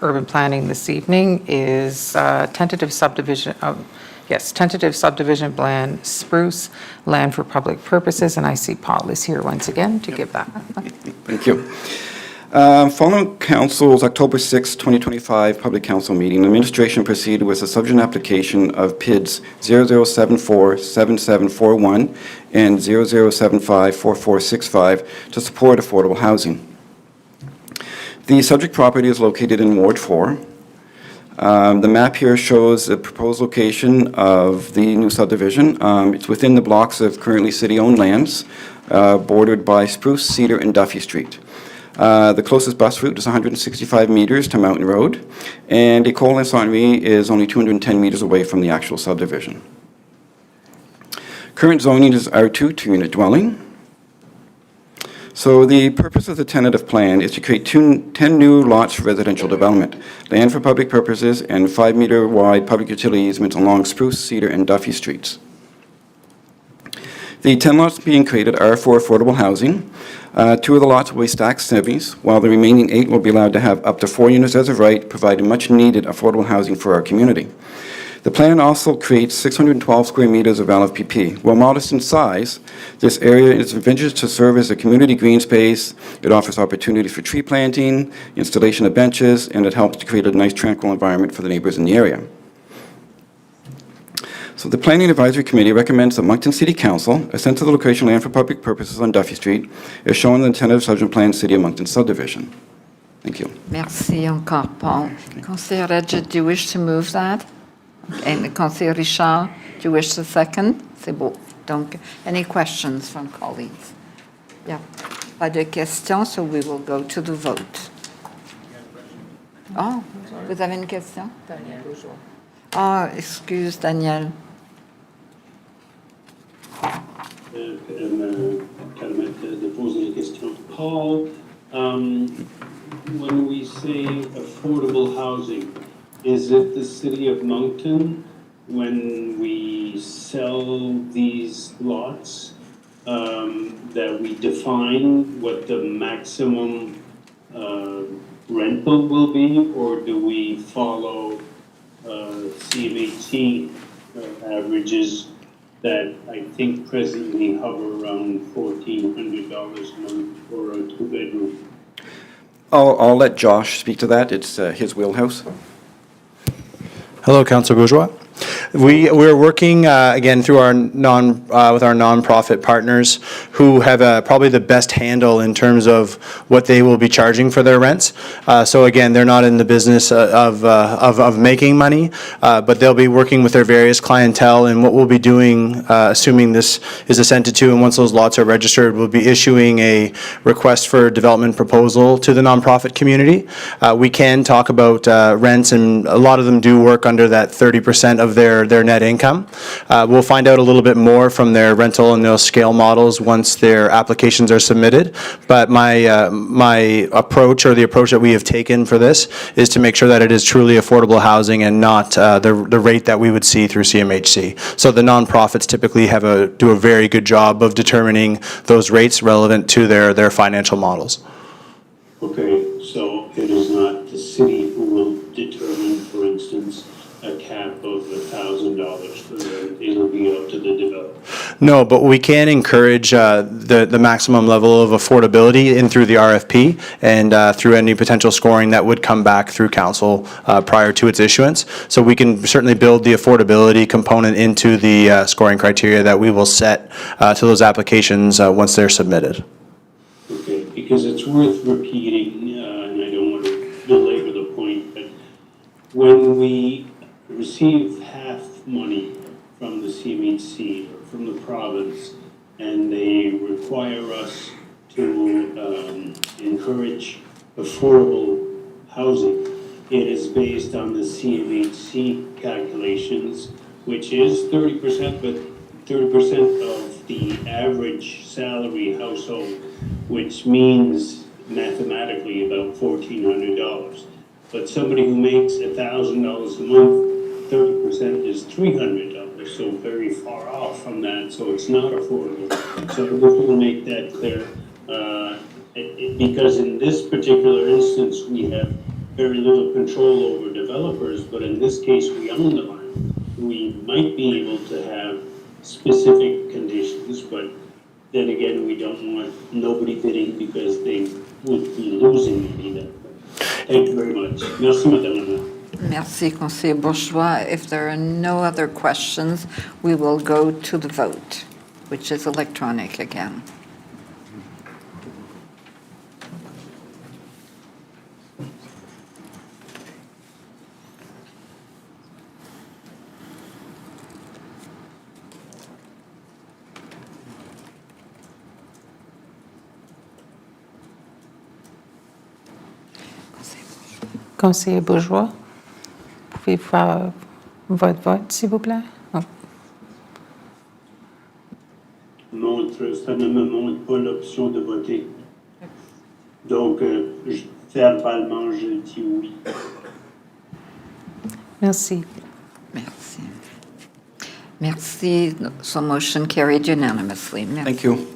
urban planning this evening is tentative subdivision, tentative subdivision plan, Spruce, land for public purposes, and I see Paul is here once again to give that. Thank you. Following Council's October 6, 2025 Public Council meeting, the administration proceeded with a subdivision application of PIDs 0074-7741 and 0075-4465 to support affordable housing. The subject property is located in Ward 4. The map here shows the proposed location of the new subdivision. It's within the blocks of currently city-owned lands, bordered by Spruce, Cedar, and Duffy Street. The closest bus route is 165 meters to Mountain Road, and École Saint-Henri is only 210 meters away from the actual subdivision. Current zoning is R2, two-unit dwelling. So the purpose of the tentative plan is to create 10 new lots for residential development, land for public purposes, and 5-meter wide public utility easements along Spruce, Cedar, and Duffy Streets. The 10 lots being created are for affordable housing. 2 of the lots will be stacked semis, while the remaining 8 will be allowed to have up to 4 units as of right, providing much-needed affordable housing for our community. The plan also creates 612 square meters of LFPP. While modest in size, this area is envisioned to serve as a community green space. It offers opportunities for tree planting, installation of benches, and it helps to create a nice tranquil environment for the neighbors in the area. So the Planning Advisory Committee recommends that Moncton City Council assent to the location land for public purposes on Duffy Street, as shown in the tentative subdivision plan City of Moncton subdivision. Thank you. Merci encore, Paul. Conseiller Redget, do you wish to move that? And Conseiller Richard, do you wish to second? C'est beau. Donc, any questions from colleagues? Yeah. Pas de questions, so we will go to the vote. Oh, vous avez une question? Daniel. Ah, excuse, Daniel. Permettre de poser une question. Paul, when we say affordable housing, is it the city of Moncton, when we sell these lots, that we define what the maximum rental will be, or do we follow CMHC averages that I think presently hover around $1,400 a month for a two-bedroom? I'll let Josh speak to that. It's his wheelhouse. Hello, Councillor Bourgeois. We're working, again, through our with our nonprofit partners who have probably the best handle in terms of what they will be charging for their rents. So again, they're not in the business of making money, but they'll be working with their various clientele, and what we'll be doing, assuming this is assented to, and once those lots are registered, we'll be issuing a request for development proposal to the nonprofit community. We can talk about rents, and a lot of them do work under that 30% of their net income. We'll find out a little bit more from their rental and those scale models once their applications are submitted. But my approach, or the approach that we have taken for this, is to make sure that it is truly affordable housing and not the rate that we would see through CMHC. So the nonprofits typically do a very good job of determining those rates relevant to their financial models. Okay, so it is not the city who will determine, for instance, a cap of $1,000 for rent. It'll be up to the developer. No, but we can encourage the maximum level of affordability in through the RFP and through any potential scoring that would come back through council prior to its issuance. So we can certainly build the affordability component into the scoring criteria that we will set to those applications once they're submitted. Okay, because it's worth repeating, and I don't want to belabor the point, but when we receive half money from the CMHC or from the province, and they require us to encourage affordable housing, it is based on the CMHC calculations, which is 30%, but 30% of the average salary household, which means mathematically about $1,400. But somebody who makes $1,000 a month, 30% is $300, so very far off from that, so it's not affordable. So I just want to make that clear, because in this particular instance, we have very little control over developers, but in this case, we own the land. We might be able to have specific conditions, but then again, we don't want nobody bidding because they would be losing money then. Thank you very much. Merci, Madame la Maire. Merci, Conseiller Bourgeois. If there are no other questions, we will go to the vote, which is electronic again. Conseiller Bourgeois, pouvez-vous faire votre vote, s'il vous plaît? Oh. Ça ne me montre pas l'option de voter. Donc, verbalement, je dis oui. Merci. Merci. Merci. So motion carried unanimously. Merci. Thank you.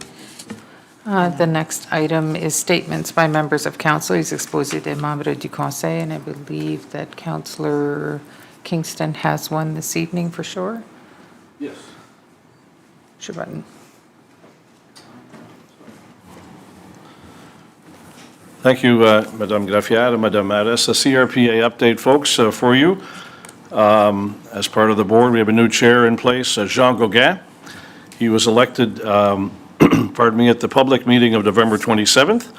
The next item is statements by members of council, les exposés des membres du conseil, and I believe that Councillor Kingston has one this evening for sure. Yes. Shabbat. Thank you, Madame Graffière and Madame Maris. A CRPA update, folks, for you. As part of the board, we have a new chair in place, Jean Gauguin. He was elected at the public meeting of November 27th.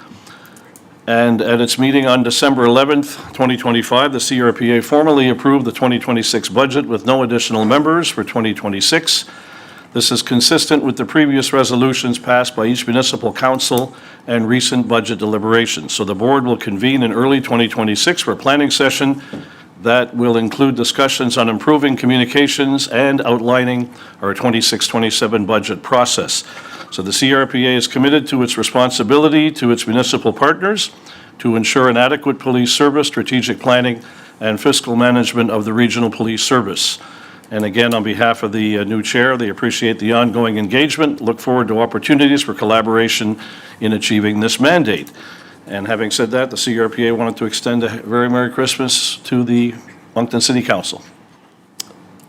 And at its meeting on December 11th, 2025, the CRPA formally approved the 2026 budget with no additional members for 2026. This is consistent with the previous resolutions passed by each municipal council and recent budget deliberations. So the board will convene in early 2026 for a planning session that will include discussions on improving communications and outlining our 26-27 budget process. So the CRPA is committed to its responsibility to its municipal partners to ensure an adequate police service, strategic planning, and fiscal management of the Regional Police Service. And again, on behalf of the new chair, they appreciate the ongoing engagement, look forward to opportunities for collaboration in achieving this mandate. And having said that, the CRPA wanted to extend a very Merry Christmas to the Moncton City Council.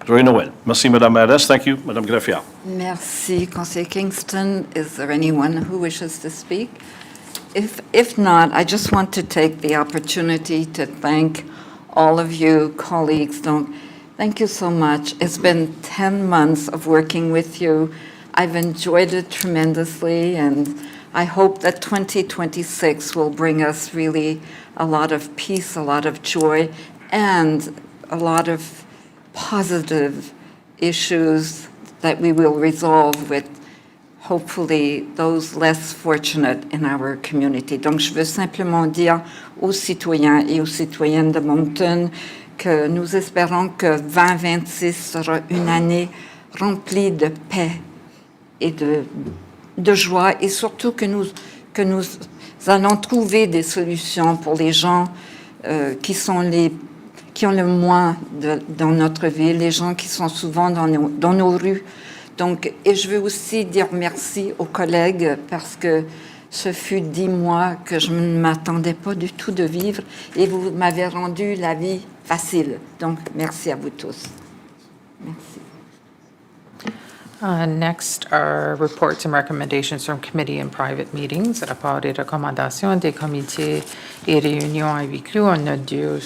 Joyeux Noël. Merci, Madame Mairesse. Thank you, Madame Graffiard. Merci, Conseiller Kingston. Is there anyone who wishes to speak? If not, I just want to take the opportunity to thank all of you colleagues. Thank you so much. It's been 10 months of working with you. I've enjoyed it tremendously, and I hope that 2026 will bring us really a lot of peace, a lot of joy, and a lot of positive issues that we will resolve with, hopefully, those less fortunate in our community. Donc, je veux simplement dire aux citoyens et aux citoyennes de Moncton que nous espérons que 2026 sera une année remplie de paix et de joie, et surtout que nous allons trouver des solutions pour les gens qui ont le moins dans notre ville, les gens qui sont souvent dans nos rues. Donc, et je veux aussi dire merci aux collègues parce que ce fut 10 mois que je ne m'attendais pas du tout de vivre et vous m'avez rendu la vie facile. Donc, merci à vous tous. Merci. Next are reports and recommendations from committee and private meetings. Rapport et recommandations des comités et réunions à huis clos. On a deux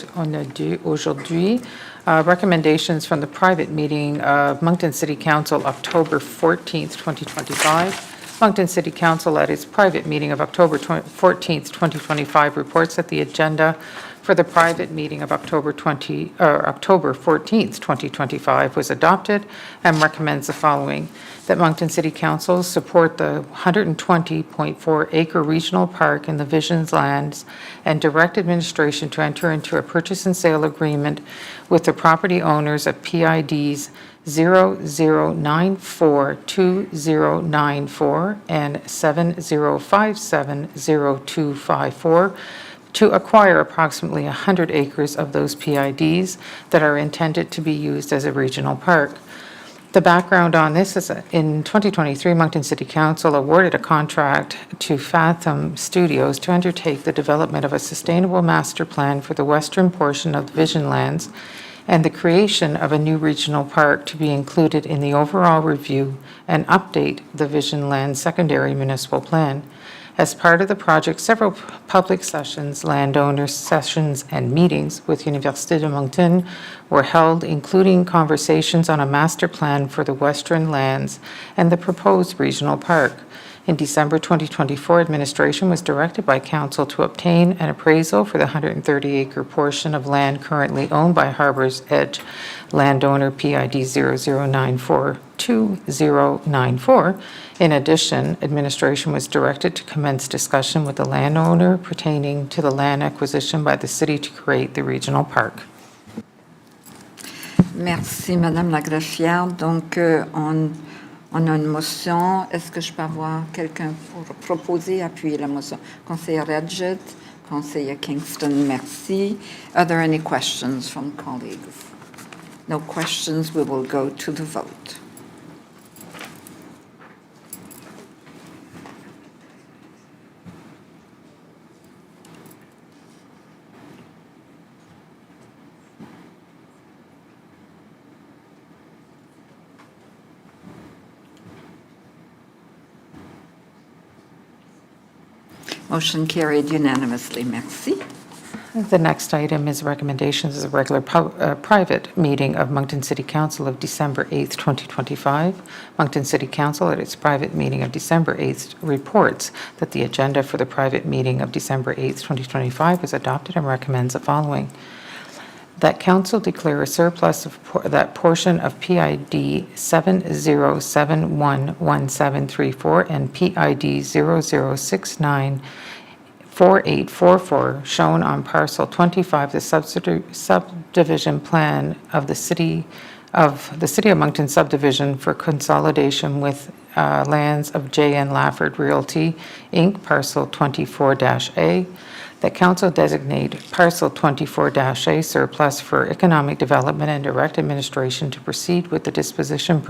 aujourd'hui. Recommendations from the private meeting of Moncton City Council, October 14th, 2025. Moncton City Council at its private meeting of October 14th, 2025 reports that the agenda for the private meeting of October 14th, 2025 was adopted and recommends the following: that Moncton City Council support the 120.4-acre regional park in the Visions lands and direct administration to enter into a purchase and sale agreement with the property owners of PIDs 00942094 and 70570254 to acquire approximately 100 acres of those PIDs that are intended to be used as a regional park. The background on this is that in 2023, Moncton City Council awarded a contract to Fathom Studios to undertake the development of a sustainable master plan for the western portion of the Vision Lands and the creation of a new regional park to be included in the overall review and update the Vision Lands secondary municipal plan. As part of the project, several public sessions, landowner sessions, and meetings with Université de Moncton were held, including conversations on a master plan for the Western Lands and the proposed regional park. In December 2024, administration was directed by council to obtain an appraisal for the 130-acre portion of land currently owned by Harbor's Edge landowner PID 00942094. In addition, administration was directed to commence discussion with the landowner pertaining to the land acquisition by the city to create the regional park. Merci, Madame la Greffière. Donc, on a une motion. Est-ce que je peux avoir quelqu'un pour proposer, appuyer la motion? Conseiller Redjet, Conseiller Kingston, merci. Are there any questions from colleagues? No questions. We will go to the vote. Motion carried unanimously. Merci. The next item is recommendations as a regular private meeting of Moncton City Council of December 8th, 2025. Moncton City Council at its private meeting of December 8th reports that the agenda for the private meeting of December 8th, 2025 was adopted and recommends the following: that council declare a surplus of that portion of PID 70711734 and PID 00694844 shown on parcel 25, the subdivision plan of the City of Moncton subdivision for consolidation with lands of J.N. Lafford Realty, Inc., parcel 24-A. that council designate parcel 24-A surplus for economic development and direct administration to proceed with the disposition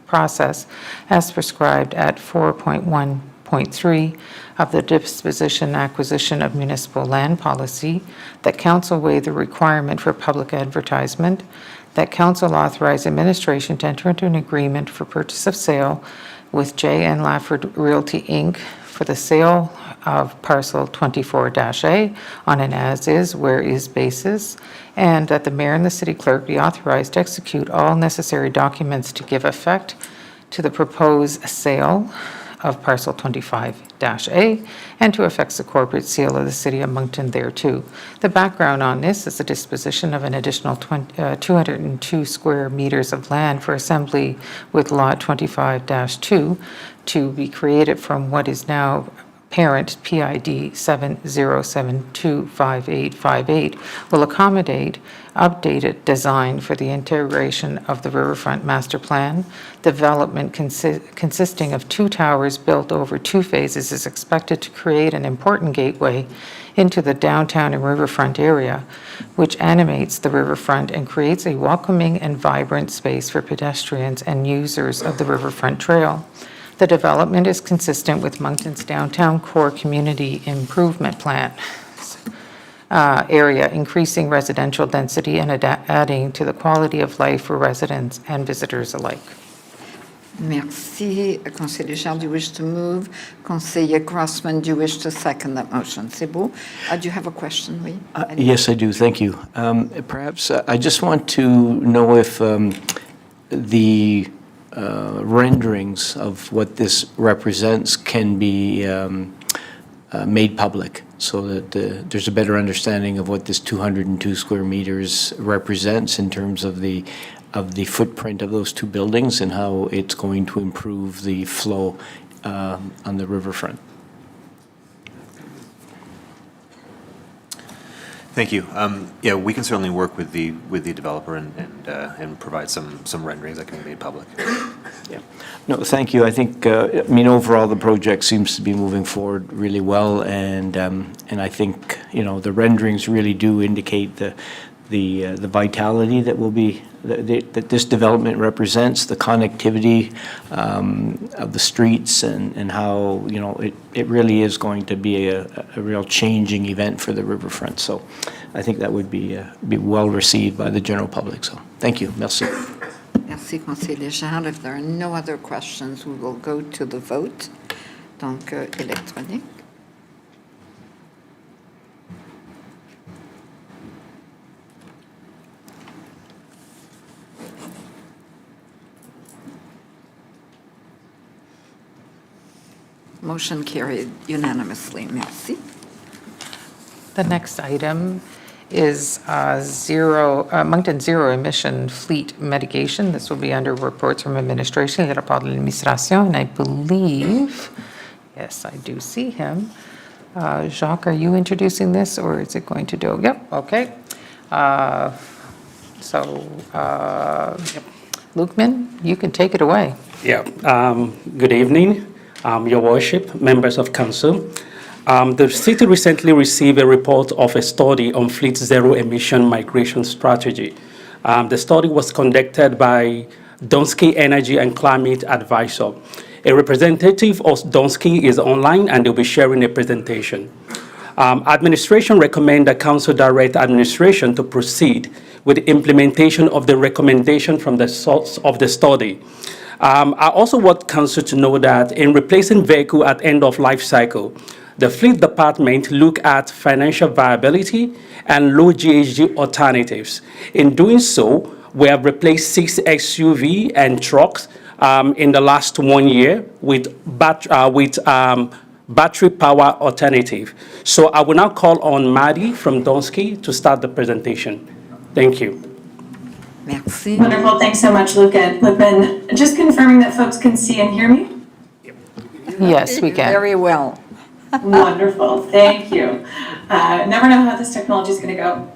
process as prescribed at 4.1.3 of the disposition acquisition of municipal land policy, that council waive the requirement for public advertisement, that council authorize administration to enter into an agreement for purchase of sale with J.N. Lafford Realty, Inc. for the sale of parcel 24-A on an as-is, where-is basis, and that the mayor and the city clerk be authorized to execute all necessary documents to give effect to the proposed sale of parcel 25-A and to affix the corporate seal of the city of Moncton thereto. The background on this is the disposition of an additional 202 square meters of land for assembly with lot 25-2 to be created from what is now parent PID 70725858 will accommodate updated design for the integration of the Riverfront Master Plan. Development consisting of 2 towers built over 2 phases is expected to create an important gateway into the downtown and riverfront area, which animates the riverfront and creates a welcoming and vibrant space for pedestrians and users of the Riverfront Trail. The development is consistent with Moncton's downtown core community improvement plan area, increasing residential density and adding to the quality of life for residents and visitors alike. Merci. Conseiller Charles, do you wish to move? Conseiller Grossman, do you wish to second that motion? C'est beau. Do you have a question, oui? Yes, I do. Thank you. Perhaps I just want to know if the renderings of what this represents can be made public so that there's a better understanding of what this 202 square meters represents in terms of the footprint of those 2 buildings and how it's going to improve the flow on the riverfront. Thank you. Yeah, we can certainly work with the developer and provide some renderings that can be made public. Yeah. No, thank you. I think, I mean, overall, the project seems to be moving forward really well, and I think, you know, the renderings really do indicate the vitality that will be that this development represents, the connectivity of the streets, and how, you know, it really is going to be a real changing event for the riverfront. So I think that would be well received by the general public. So thank you. Merci. Merci, Conseiller Charles. If there are no other questions, we will go to the vote. Donc, électronique. Motion carried unanimously. Merci. The next item is Moncton Zero Emission Fleet Mitigation. This will be under reports from administration, le rapport de l'administration, and I believe, yes, I do see him. Jacques, are you introducing this, or is it going to do? Yep, okay. Lukeman, you can take it away. Yeah, good evening, Your Worship, members of council. The city recently received a report of a study on fleet zero emission migration strategy. The study was conducted by Donsky Energy and Climate Advisor. A representative of Donsky is online and they'll be sharing a presentation. Administration recommend that council direct administration to proceed with the implementation of the recommendation from the source of the study. I also want council to know that in replacing vehicle at end of life cycle, the fleet department look at financial viability and low GHG alternatives. In doing so, we have replaced 6 SUV and trucks in the last 1 year with battery power alternative. So I will now call on Maddie from Donsky to start the presentation. Thank you. Merci. Wonderful. Thanks so much, Luca. Lupin, just confirming that folks can see and hear me? Yes, we can. Very well. Wonderful. Thank you. Never know how this technology is going to go.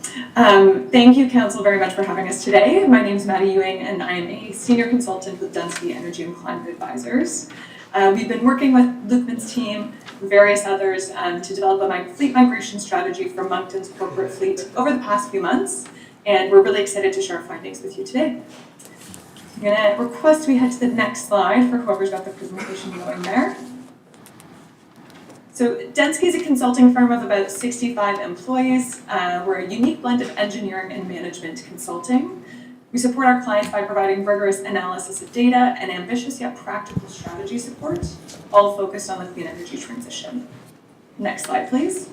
Thank you, Council, very much for having us today. My name is Maddie Ewing, and I am a senior consultant with Donsky Energy and Climate Advisors. We've been working with Lukeman's team, and various others, to develop a fleet migration strategy for Moncton's corporate fleet over the past few months, and we're really excited to share our findings with you today. I'm going to request we head to the next slide for whoever's got the presentation going there. So Densky is a consulting firm of about 65 employees. We're a unique blend of engineering and management consulting. We support our clients by providing rigorous analysis of data and ambitious yet practical strategy support, all focused on the clean energy transition. Next slide, please.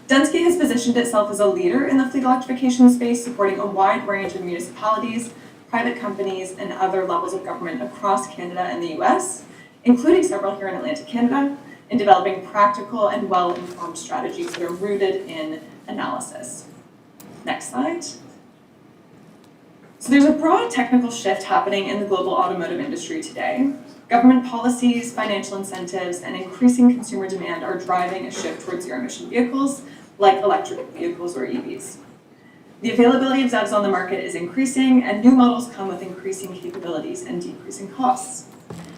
Densky has positioned itself as a leader in the fleet electrification space, supporting a wide range of municipalities, private companies, and other levels of government across Canada and the US, including several here in Atlantic Canada, in developing practical and well-informed strategies that are rooted in analysis. Next slide. So there's a broad technical shift happening in the global automotive industry today. Government policies, financial incentives, and increasing consumer demand are driving a shift towards zero-emission vehicles, like electric vehicles or EVs. The availability of ZEVs on the market is increasing, and new models come with increasing capabilities and decreasing costs.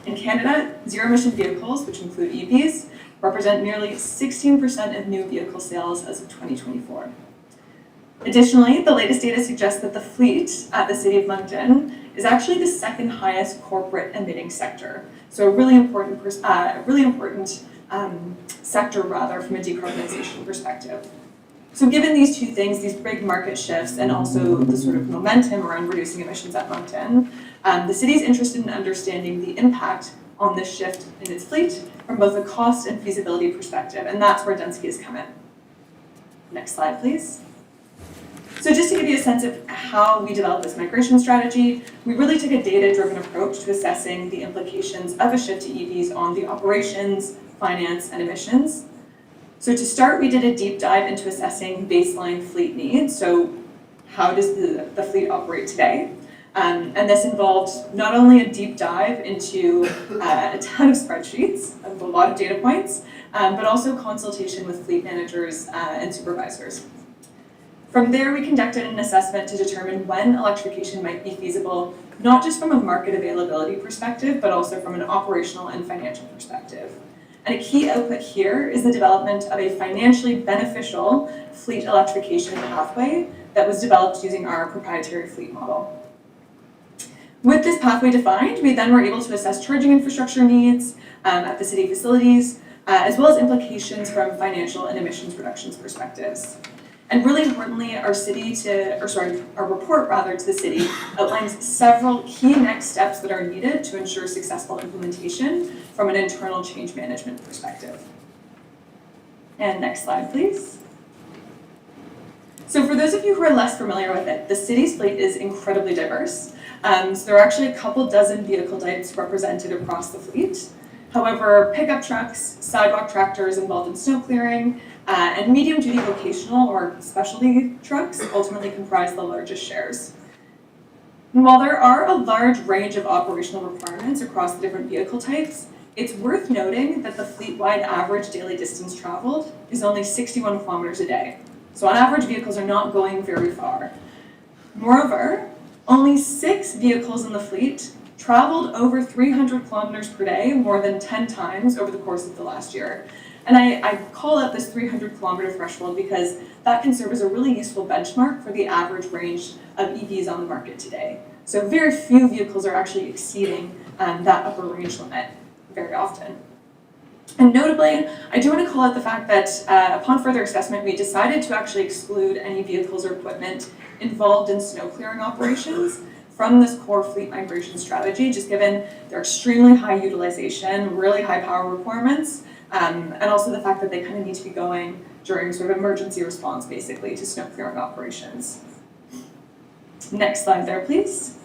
In Canada, zero-emission vehicles, which include EVs, represent nearly 16% of new vehicle sales as of 2024. Additionally, the latest data suggests that the fleet at the City of Moncton is actually the second highest corporate emitting sector. So a really important sector from a decarbonization perspective. So given these two things, these big market shifts, and also the sort of momentum around reducing emissions at Moncton, the city is interested in understanding the impact on this shift in its fleet from both a cost and feasibility perspective, and that's where Densky has come in. Next slide, please. So just to give you a sense of how we developed this migration strategy, we really took a data-driven approach to assessing the implications of a shift to EVs on the operations, finance, and emissions. So to start, we did a deep dive into assessing baseline fleet needs. So how does the fleet operate today? And this involved not only a deep dive into a ton of spreadsheets, of a lot of data points, but also consultation with fleet managers and supervisors. From there, we conducted an assessment to determine when electrification might be feasible, not just from a market availability perspective, but also from an operational and financial perspective. And a key output here is the development of a financially beneficial fleet electrification pathway that was developed using our proprietary fleet model. With this pathway defined, we then were able to assess charging infrastructure needs at the city facilities, as well as implications from financial and emissions reductions perspectives. And really importantly, our report to the city outlines several key next steps that are needed to ensure successful implementation from an internal change management perspective. And next slide, please. So for those of you who are less familiar with it, the city's fleet is incredibly diverse. So there are actually a couple dozen vehicle types represented across the fleet. However, pickup trucks, sidewalk tractors involved in snow clearing, and medium-duty vocational or specialty trucks ultimately comprise the largest shares. And while there are a large range of operational requirements across the different vehicle types, it's worth noting that the fleet-wide average daily distance traveled is only 61 kilometers a day. So on average, vehicles are not going very far. Moreover, only 6 vehicles in the fleet traveled over 300 kilometers per day more than 10 times over the course of the last year. And I call out this 300 kilometer threshold because that can serve as a really useful benchmark for the average range of EVs on the market today. So very few vehicles are actually exceeding that upper range limit very often. And notably, I do want to call out the fact that upon further assessment, we decided to actually exclude any vehicles or equipment involved in snow clearing operations from this core fleet migration strategy, just given their extremely high utilization, really high power requirements, and also the fact that they kind of need to be going during sort of emergency response, basically, to snow clearing operations. Next slide there, please.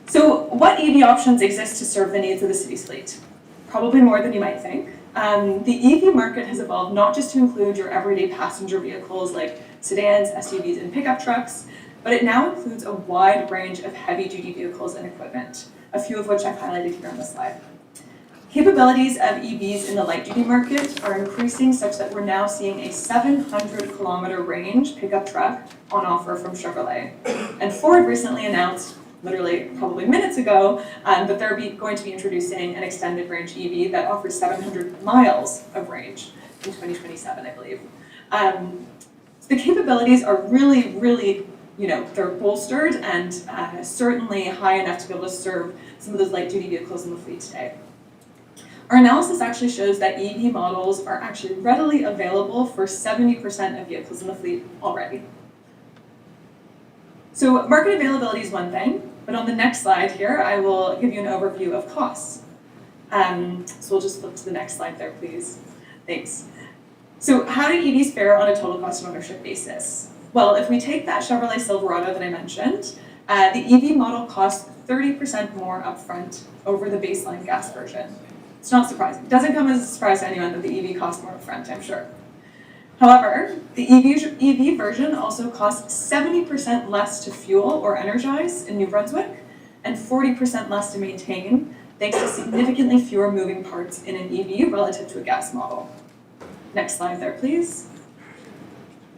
So what EV options exist to serve the needs of the city's fleet? Probably more than you might think. The EV market has evolved not just to include your everyday passenger vehicles like sedans, SUVs, and pickup trucks, but it now includes a wide range of heavy-duty vehicles and equipment, a few of which I've highlighted here on the slide. Capabilities of EVs in the light-duty market are increasing such that we're now seeing a 700-kilometer range pickup truck on offer from Chevrolet. And Ford recently announced literally probably minutes ago, but they're going to be introducing an extended range EV that offers 700 miles of range in 2027, I believe. So the capabilities are really, really, they're bolstered and certainly high enough to be able to serve some of those light-duty vehicles in the fleet today. Our analysis actually shows that EV models are actually readily available for 70% of vehicles in the fleet already. So market availability is one thing, but on the next slide here, I will give you an overview of costs. So we'll just flip to the next slide there, please. Thanks. So how do EVs fare on a total cost of ownership basis? Well, if we take that Chevrolet Silverado that I mentioned, the EV model costs 30% more upfront over the baseline gas version. It's not surprising. It doesn't come as a surprise to anyone that the EV costs more upfront, I'm sure. However, the EV version also costs 70% less to fuel or energize in New Brunswick and 40% less to maintain, thanks to significantly fewer moving parts in an EV relative to a gas model. Next slide there, please.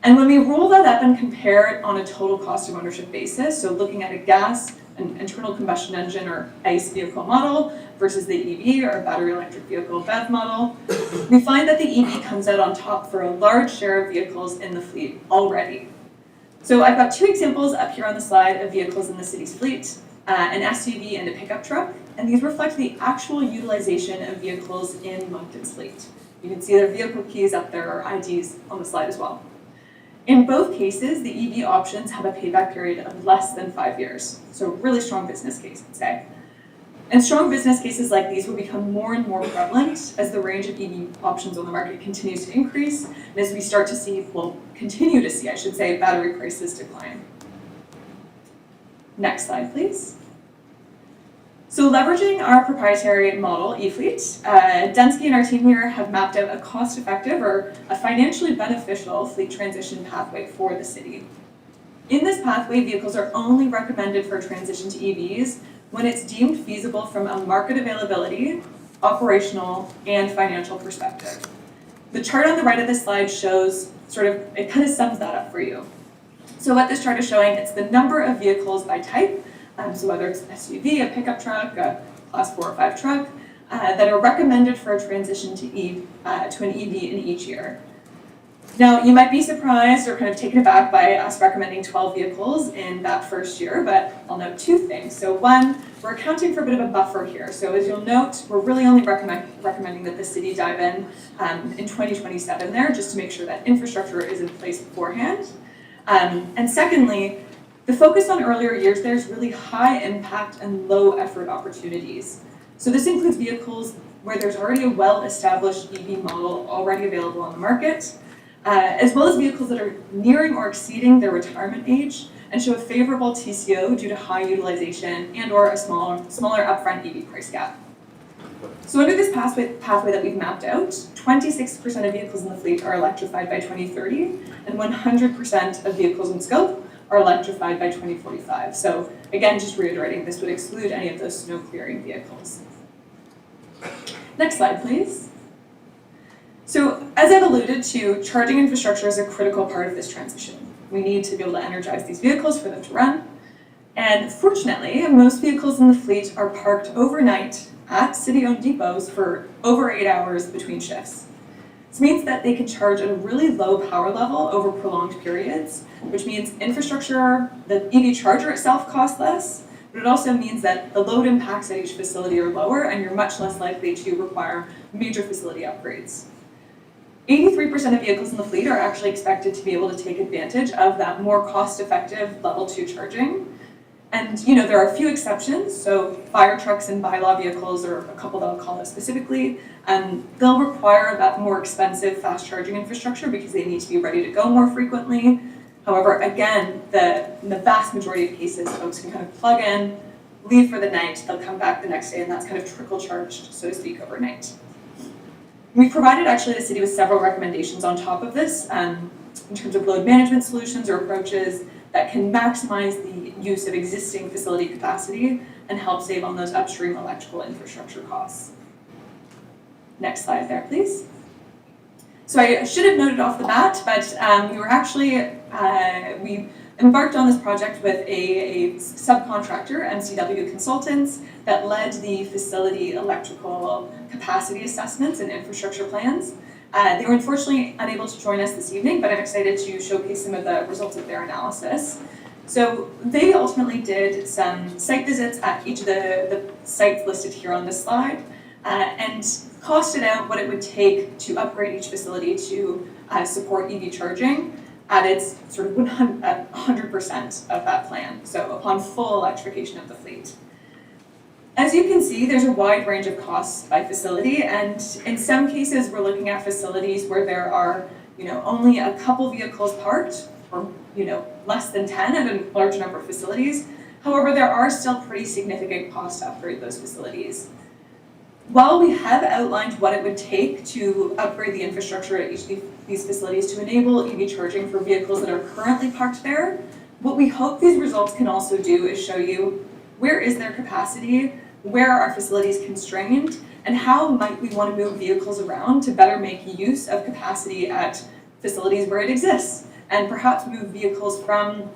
And when we roll that up and compare it on a total cost of ownership basis, so looking at a gas, an internal combustion engine or ICE vehicle model versus the EV or battery electric vehicle BEV model, we find that the EV comes out on top for a large share of vehicles in the fleet already. So I've got two examples up here on the slide of vehicles in the city's fleet, an SUV and a pickup truck, and these reflect the actual utilization of vehicles in Moncton's fleet. You can see their vehicle keys up there or IDs on the slide as well. In both cases, the EV options have a payback period of less than 5 years. So really strong business case, I'd say. And strong business cases like these will become more and more prevalent as the range of EV options on the market continues to increase, and as we start to see, continue to see, I should say, battery prices decline. Next slide, please. So leveraging our proprietary model, eFleet, Densky and our team here have mapped out a cost-effective or a financially beneficial fleet transition pathway for the city. In this pathway, vehicles are only recommended for transition to EVs when it's deemed feasible from a market availability, operational, and financial perspective. The chart on the right of this slide shows it kind of sums that up for you. So what this chart is showing, it's the number of vehicles by type, so whether it's an SUV, a pickup truck, a class 4 or 5 truck, that are recommended for a transition to an EV in each year. Now, you might be surprised or kind of taken aback by us recommending 12 vehicles in that first year, but I'll note two things. So one, we're accounting for a bit of a buffer here. So as you'll note, we're really only recommending that the city dive in 2027 there, just to make sure that infrastructure is in place beforehand. And secondly, the focus on earlier years there is really high impact and low effort opportunities. So this includes vehicles where there's already a well-established EV model already available on the market, as well as vehicles that are nearing or exceeding their retirement age and show a favorable TCO due to high utilization and or a smaller upfront EV price gap. So under this pathway that we've mapped out, 26% of vehicles in the fleet are electrified by 2030, and 100% of vehicles in scope are electrified by 2045. So again, just reiterating, this would exclude any of those snow clearing vehicles. Next slide, please. So as I've alluded to, charging infrastructure is a critical part of this transition. We need to be able to energize these vehicles for them to run. And fortunately, most vehicles in the fleet are parked overnight at city-owned depots for over 8 hours between shifts. This means that they can charge at a really low power level over prolonged periods, which means infrastructure, the EV charger itself costs less, but it also means that the load impacts at each facility are lower and you're much less likely to require major facility upgrades. 83% of vehicles in the fleet are actually expected to be able to take advantage of that more cost-effective level 2 charging. And there are a few exceptions, so fire trucks and bylaw vehicles, or a couple that I'll call out specifically, they'll require that more expensive fast charging infrastructure because they need to be ready to go more frequently. However, again, in the vast majority of cases, folks can kind of plug in, leave for the night, they'll come back the next day, and that's kind of trickle charged, so to speak, overnight. We provided actually the city with several recommendations on top of this in terms of load management solutions or approaches that can maximize the use of existing facility capacity and help save on those upstream electrical infrastructure costs. Next slide there, please. So I should have noted off the bat, but we embarked on this project with a subcontractor, MCW Consultants, that led the facility electrical capacity assessments and infrastructure plans. They were unfortunately unable to join us this evening, but I'm excited to showcase some of the results of their analysis. So they ultimately did some site visits at each of the sites listed here on this slide, and costed out what it would take to upgrade each facility to support EV charging at its sort of 100% of that plan, so upon full electrification of the fleet. As you can see, there's a wide range of costs by facility, and in some cases, we're looking at facilities where there are, only a couple vehicles parked, or, less than 10 at a large number of facilities. However, there are still pretty significant costs to upgrade those facilities. While we have outlined what it would take to upgrade the infrastructure at each of these facilities to enable EV charging for vehicles that are currently parked there, what we hope these results can also do is show you where is there capacity, where are our facilities constrained, and how might we want to move vehicles around to better make use of capacity at facilities where it exists, and perhaps move vehicles from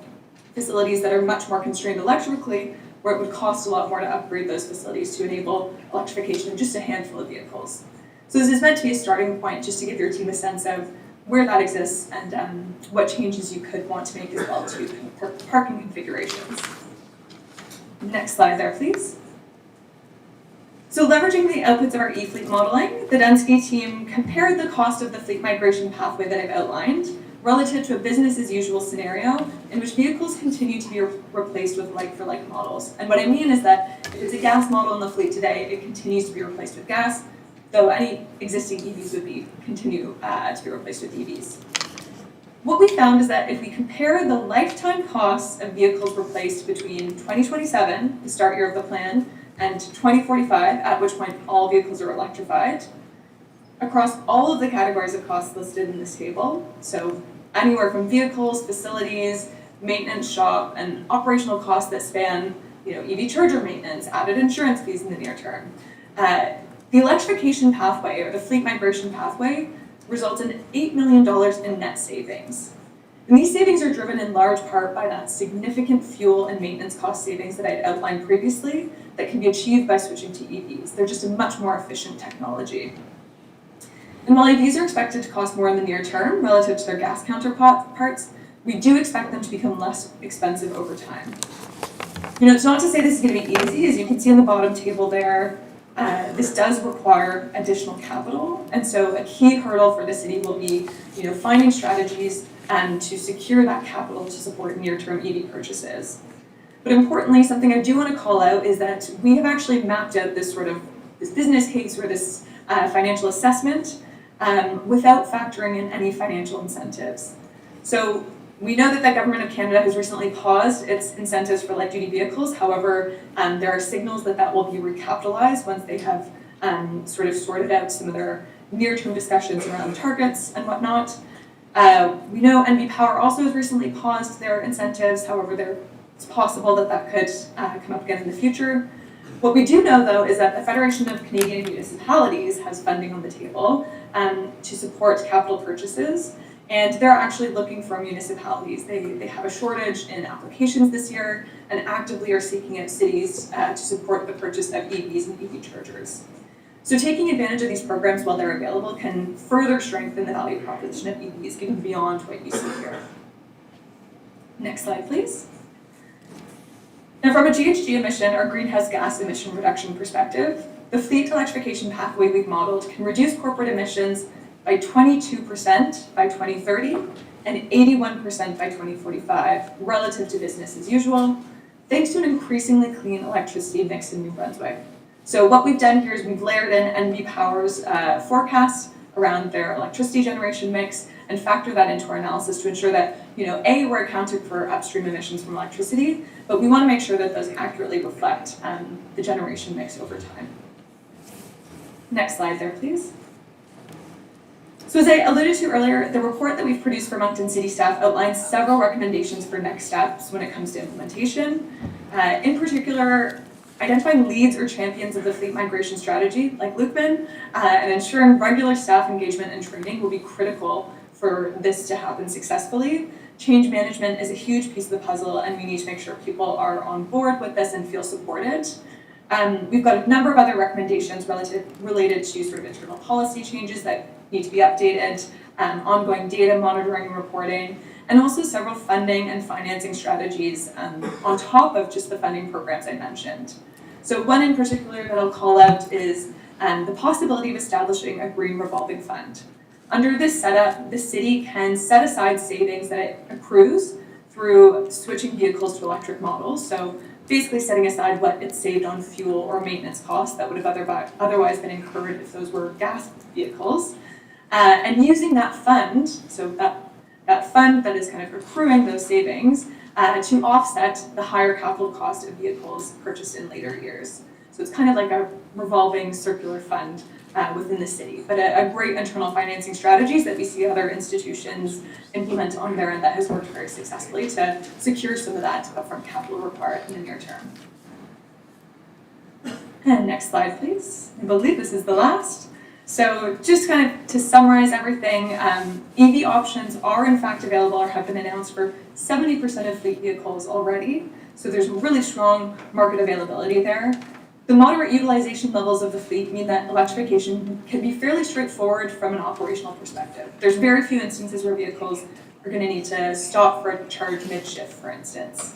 facilities that are much more constrained electrically, where it would cost a lot more to upgrade those facilities to enable electrification of just a handful of vehicles. So this is meant to be a starting point just to give your team a sense of where that exists and what changes you could want to make as well to parking configurations. Next slide there, please. So leveraging the outputs of our e-fleet modeling, the Densky team compared the cost of the fleet migration pathway that I've outlined relative to a business-as-usual scenario in which vehicles continue to be replaced with like-for-like models. And what I mean is that if it's a gas model in the fleet today, it continues to be replaced with gas, though any existing EVs would continue to be replaced with EVs. What we found is that if we compare the lifetime costs of vehicles replaced between 2027, the start year of the plan, and 2045, at which point all vehicles are electrified, across all of the categories of costs listed in this table, so anywhere from vehicles, facilities, maintenance shop, and operational costs that span, EV charger maintenance, added insurance fees in the near term. The electrification pathway, or the fleet migration pathway, results in $8 million in net savings. And these savings are driven in large part by that significant fuel and maintenance cost savings that I had outlined previously that can be achieved by switching to EVs. They're just a much more efficient technology. And while EVs are expected to cost more in the near term relative to their gas counterparts, we do expect them to become less expensive over time. It's not to say this is going to be easy. As you can see in the bottom table there, this does require additional capital. And so a key hurdle for the city will be, finding strategies and to secure that capital to support near-term EV purchases. But importantly, something I do want to call out is that we have actually mapped out this business case or this financial assessment without factoring in any financial incentives. So we know that the Government of Canada has recently paused its incentives for light-duty vehicles. However, there are signals that will be recapitalized once they have sorted out some of their near-term discussions around targets and whatnot. We know NB Power also has recently paused their incentives. However, it's possible that could come up again in the future. What we do know, though, is that the Federation of Canadian Municipalities has funding on the table to support capital purchases, and they're actually looking for municipalities. They have a shortage in applications this year and actively are seeking out cities to support the purchase of EVs and EV chargers. So taking advantage of these programs while they're available can further strengthen the value proposition of EVs, even beyond what you see here. Next slide, please. Now, from a GHG emission or greenhouse gas emission reduction perspective, the fleet electrification pathway we've modeled can reduce corporate emissions by 22% by 2030 and 81% by 2045 relative to business as usual, thanks to an increasingly clean electricity mix in New Brunswick. So what we've done here is we've layered in NB Power's forecasts around their electricity generation mix and factor that into our analysis to ensure that, A, we're accounting for upstream emissions from electricity, but we want to make sure that those accurately reflect the generation mix over time. Next slide there, please. So as I alluded to earlier, the report that we've produced for Moncton City staff outlines several recommendations for next steps when it comes to implementation. In particular, identifying leads or champions of the fleet migration strategy, like Lukeman, and ensuring regular staff engagement and training will be critical for this to happen successfully. change management is a huge piece of the puzzle, and we need to make sure people are on board with this and feel supported. We've got a number of other recommendations related to sort of internal policy changes that need to be updated, ongoing data monitoring and reporting, and also several funding and financing strategies on top of just the funding programs I mentioned. So one in particular that I'll call out is the possibility of establishing a green revolving fund. Under this setup, the city can set aside savings that it accrues through switching vehicles to electric models. So basically setting aside what it saved on fuel or maintenance costs that would have otherwise been incurred if those were gas vehicles. And using that fund, so that fund that is kind of accruing those savings to offset the higher capital cost of vehicles purchased in later years. So it's kind of like a revolving circular fund within the city, but a great internal financing strategies that we see other institutions implement on their end that has worked very successfully to secure some of that upfront capital required in the near term. And next slide, please. I believe this is the last. So just kind of to summarize everything, EV options are in fact available or have been announced for 70% of fleet vehicles already. So there's really strong market availability there. The moderate utilization levels of the fleet mean that electrification can be fairly straightforward from an operational perspective. There's very few instances where vehicles are going to need to stop for a charge mid-shift, for instance.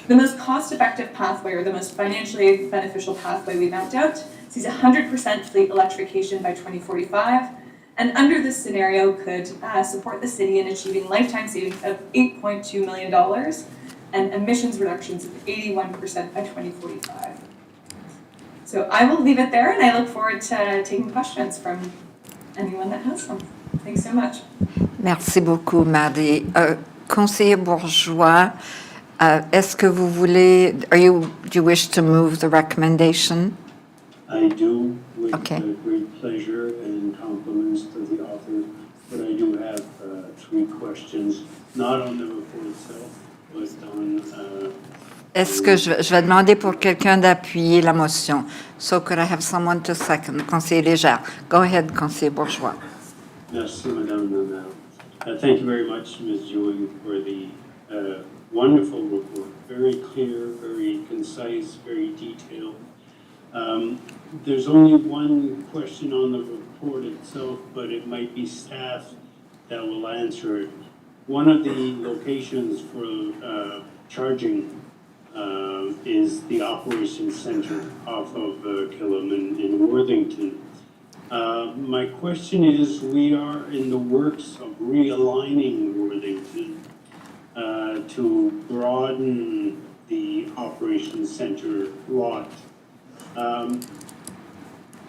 The most cost-effective pathway, or the most financially beneficial pathway we mapped out, sees 100% fleet electrification by 2045, and under this scenario could support the city in achieving lifetime savings of $8.2 million and emissions reductions of 81% by 2045. So I will leave it there, and I look forward to taking questions from anyone that has some. Thanks so much. Merci beaucoup, Maddie. Conseiller Bourgeois, est-ce que vous voulez, do you wish to move the recommendation? I do, with Okay. great pleasure and compliments to the author, but I do have 3 questions, not on the report itself, but on... Est-ce que je vais demander pour quelqu'un d'appuyer la motion? So could I have someone to second? Conseiller Légère. Go ahead, Conseiller Bourgeois. Merci, Madame la Maire. Thank you very much, Ms. Joey, for the wonderful report. Very clear, very concise, very detailed. There's only one question on the report itself, but it might be staff that will answer it. One of the locations for charging is the operations center off of Killam in Worthington. My question is, we are in the works of realigning Worthington to broaden the operations center lot.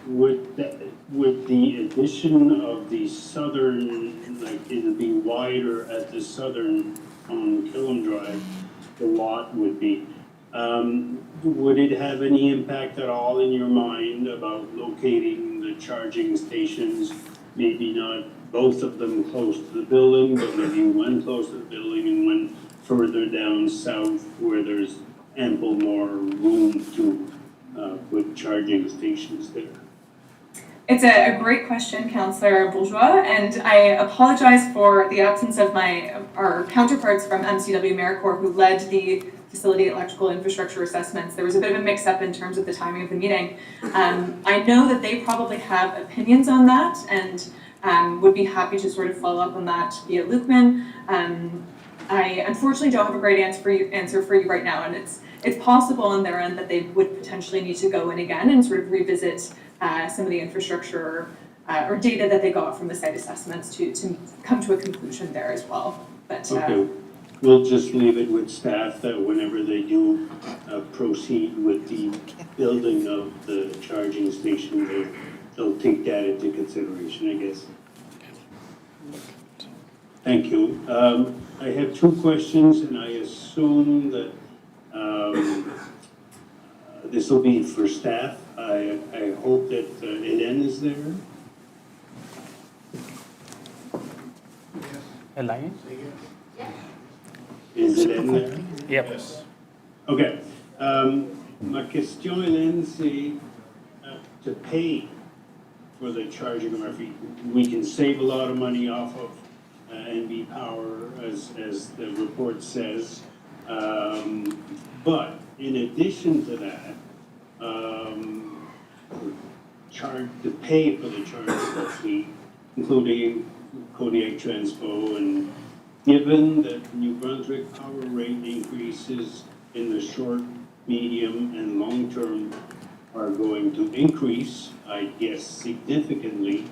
Would the addition of the southern, like it'll be wider at the southern on Killam Drive, the lot would be. Would it have any impact at all in your mind about locating the charging stations, maybe not both of them close to the building, but maybe one close to the building and one further down south where there's ample more room to put charging stations there? It's a great question, Councillor Bourgeois, and I apologize for the absence of our counterparts from MCW AmeriCorps who led the facility electrical infrastructure assessments. There was a bit of a mix-up in terms of the timing of the meeting. I know that they probably have opinions on that and would be happy to sort of follow up on that via Lukeman. I unfortunately don't have a great answer for you right now, and it's possible on their end that they would potentially need to go in again and sort of revisit some of the infrastructure or data that they got from the site assessments to come to a conclusion there as well. But Okay, we'll just leave it with staff that whenever they do proceed with the building of the charging station, they'll take that into consideration, I guess. Thank you. I have 2 questions, and I assume that this will be for staff. I hope that Hélène is there. Elaine? Is Hélène there? Yep. Yes. Okay. Ma question, Hélène, c'est to pay for the charging of our feet. We can save a lot of money off of NB Power, as the report says. But in addition to that, to pay for the charge that fee, including Kodiak Transpo, and given that New Brunswick power rate increases in the short, medium, and long term are going to increase, I guess significantly,